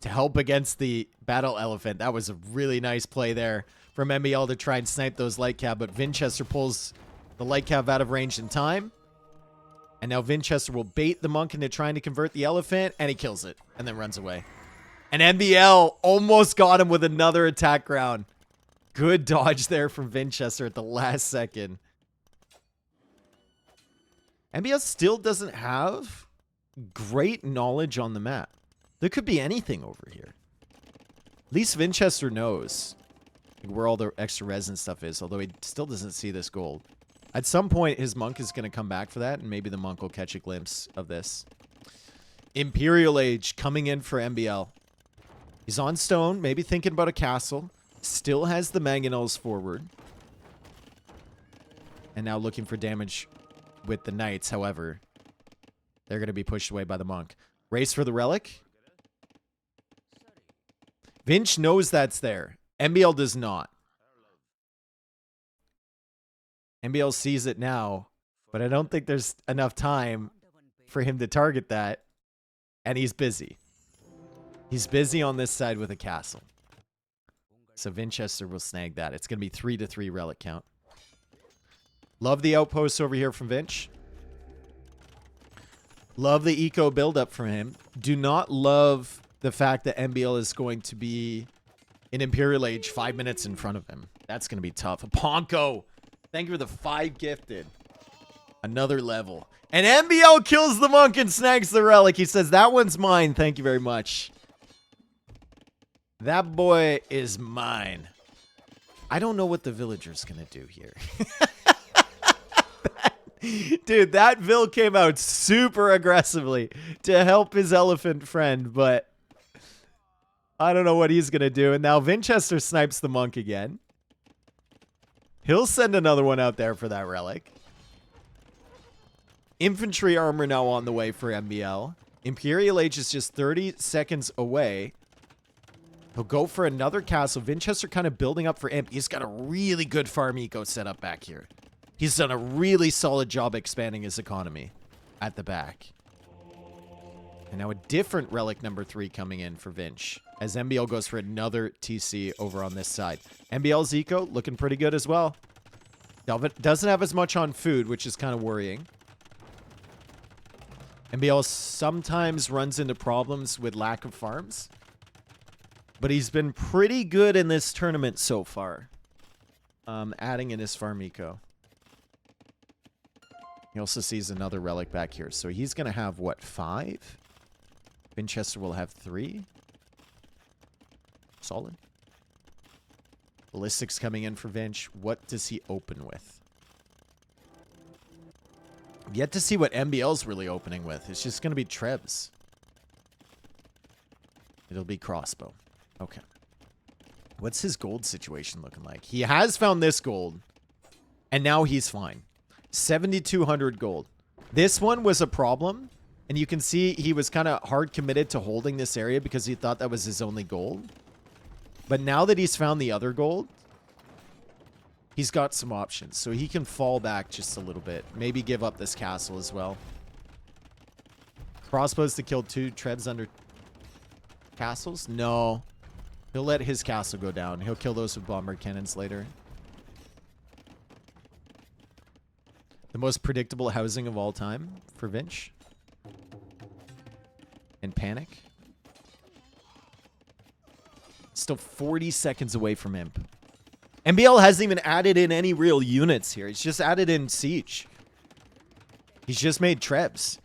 to help against the battle elephant. That was a really nice play there from MBL to try and snipe those light cab, but Vinchester pulls the light cab out of range in time. And now Vinchester will bait the monk into trying to convert the elephant, and he kills it and then runs away. And MBL almost got him with another attack ground. Good dodge there from Vinchester at the last second. MBL still doesn't have great knowledge on the map. There could be anything over here. At least Vinchester knows where all the extra resin stuff is, although he still doesn't see this gold. At some point, his monk is going to come back for that, and maybe the monk will catch a glimpse of this. Imperial Age coming in for MBL. He's on stone, maybe thinking about a castle. Still has the mangonels forward. And now looking for damage with the knights, however. They're going to be pushed away by the monk. Race for the relic. Vinch knows that's there. MBL does not. MBL sees it now, but I don't think there's enough time for him to target that. And he's busy. He's busy on this side with a castle. So Vinchester will snag that. It's going to be 3-3 relic count. Love the outposts over here from Vinch. Love the eco buildup from him. Do not love the fact that MBL is going to be in Imperial Age 5 minutes in front of him. That's going to be tough. Ponko, thank you for the 5 gifted. Another level. And MBL kills the monk and snags the relic. He says, that one's mine. Thank you very much. That boy is mine. I don't know what the villager's going to do here. Dude, that Vil came out super aggressively to help his elephant friend, but I don't know what he's going to do. And now Vinchester snipes the monk again. He'll send another one out there for that relic. Infantry armor now on the way for MBL. Imperial Age is just 30 seconds away. He'll go for another castle. Vinchester kind of building up for Imp. He's got a really good farm eco set up back here. He's done a really solid job expanding his economy at the back. And now a different relic number 3 coming in for Vinch as MBL goes for another TC over on this side. MBL's eco looking pretty good as well. Doesn't have as much on food, which is kind of worrying. MBL sometimes runs into problems with lack of farms. But he's been pretty good in this tournament so far. Adding in his farm eco. He also sees another relic back here. So he's going to have, what, 5? Vinchester will have 3. Solid. Ballistics coming in for Vinch. What does he open with? Yet to see what MBL's really opening with. It's just going to be Trebs. It'll be crossbow. Okay. What's his gold situation looking like? He has found this gold. And now he's fine. 7,200 gold. This one was a problem. And you can see he was kind of hard committed to holding this area because he thought that was his only gold. But now that he's found the other gold, he's got some options. So he can fall back just a little bit. Maybe give up this castle as well. Crossbows to kill 2 Trebs under castles? No. He'll let his castle go down. He'll kill those with bombard cannons later. The most predictable housing of all time for Vinch. And Panic. Still 40 seconds away from Imp. MBL hasn't even added in any real units here. He's just added in Siege. He's just made Trebs.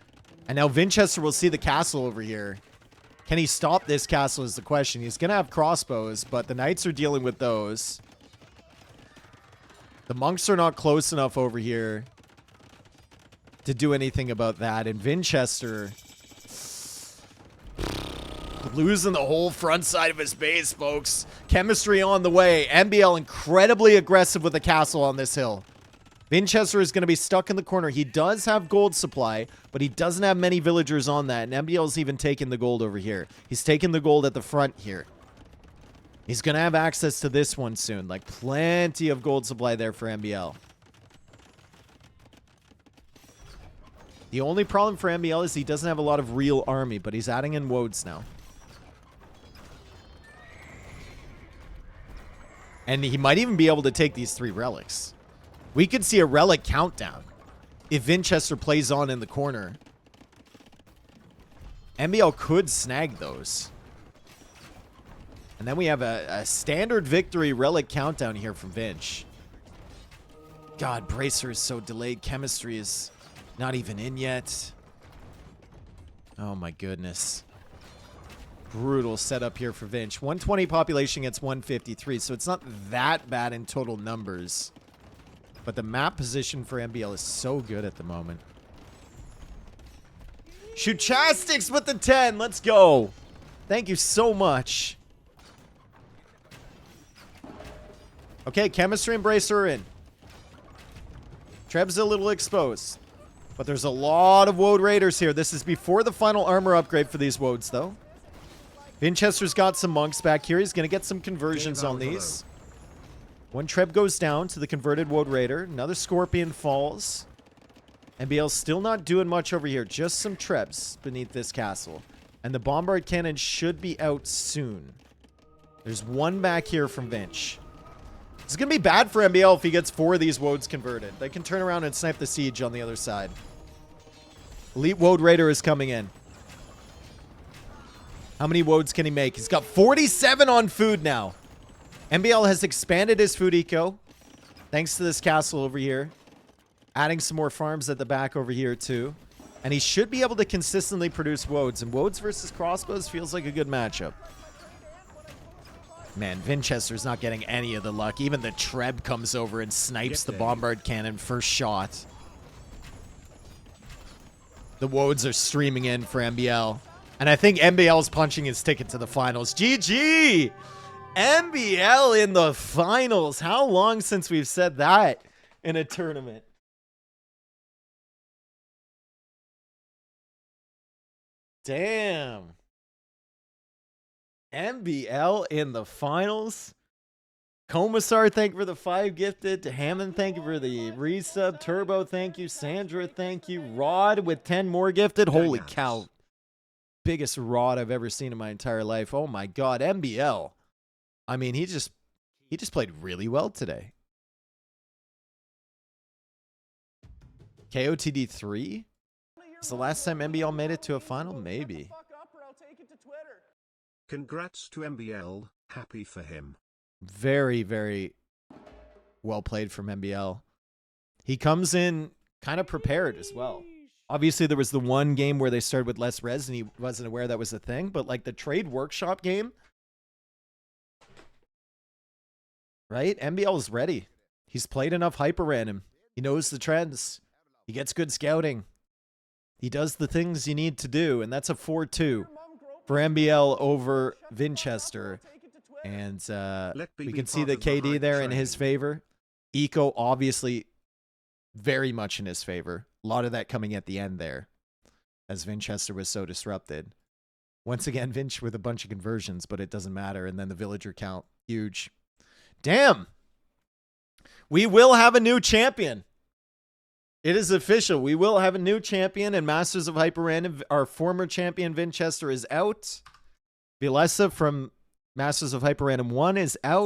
And now Vinchester will see the castle over here. Can he stop this castle is the question. He's going to have crossbows, but the knights are dealing with those. The monks are not close enough over here to do anything about that. And Vinchester losing the whole front side of his base, folks. Chemistry on the way. MBL incredibly aggressive with the castle on this hill. Vinchester is going to be stuck in the corner. He does have gold supply, but he doesn't have many villagers on that. And MBL's even taking the gold over here. He's taking the gold at the front here. He's going to have access to this one soon. Like, plenty of gold supply there for MBL. The only problem for MBL is he doesn't have a lot of real army, but he's adding in woads now. And he might even be able to take these 3 relics. We could see a relic countdown if Vinchester plays on in the corner. MBL could snag those. And then we have a standard victory relic countdown here from Vinch. God, Bracer is so delayed. Chemistry is not even in yet. Oh my goodness. Brutal setup here for Vinch. 120 population gets 153, so it's not that bad in total numbers. But the map position for MBL is so good at the moment. Shootchastics with the 10. Let's go. Thank you so much. Okay, Chemistry and Bracer are in. Treb's a little exposed. But there's a lot of Woad Raiders here. This is before the final armor upgrade for these Woads, though. Vinchester's got some monks back here. He's going to get some conversions on these. One Treb goes down to the converted Woad Raider. Another Scorpion falls. NBL's still not doing much over here. Just some Trebs beneath this castle. And the Bombard Cannon should be out soon. There's one back here from Vinch. It's going to be bad for MBL if he gets 4 of these Woads converted. They can turn around and snipe the siege on the other side. Elite Woad Raider is coming in. How many Woads can he make? He's got 47 on food now. MBL has expanded his food eco. Thanks to this castle over here. Adding some more farms at the back over here too. And he should be able to consistently produce Woads. And Woads versus crossbows feels like a good matchup. Man, Vinchester's not getting any of the luck. Even the Treb comes over and snipes the Bombard Cannon first shot. The Woads are streaming in for MBL. And I think MBL is punching his ticket to the finals. GG! MBL in the finals. How long since we've said that in a tournament? Damn. NBL in the finals. Commissar, thank you for the 5 gifted. Hammond, thank you for the resub. Turbo, thank you. Sandra, thank you. Rod with 10 more gifted. Holy cow. Biggest rod I've ever seen in my entire life. Oh my god, NBL. I mean, he just played really well today. KOTD 3? Is the last time NBL made it to a final? Maybe. Congrats to MBL, happy for him. Very, very well played from MBL. He comes in kind of prepared as well. Obviously, there was the one game where they started with less res and he wasn't aware that was a thing, but like the trade workshop game, right? MBL is ready. He's played enough HyperRandom. He knows the trends. He gets good scouting. He does the things you need to do, and that's a 4-2 for MBL over Vinchester. And we can see the KD there in his favor. Eco, obviously, very much in his favor. A lot of that coming at the end there, as Vinchester was so disrupted. Once again, Vinch with a bunch of conversions, but it doesn't matter. And then the villager count, huge. Damn. We will have a new champion. It is official. We will have a new champion, and Masters of HyperRandom, our former champion Vinchester is out. Vilesa from Masters of HyperRandom 1 is out.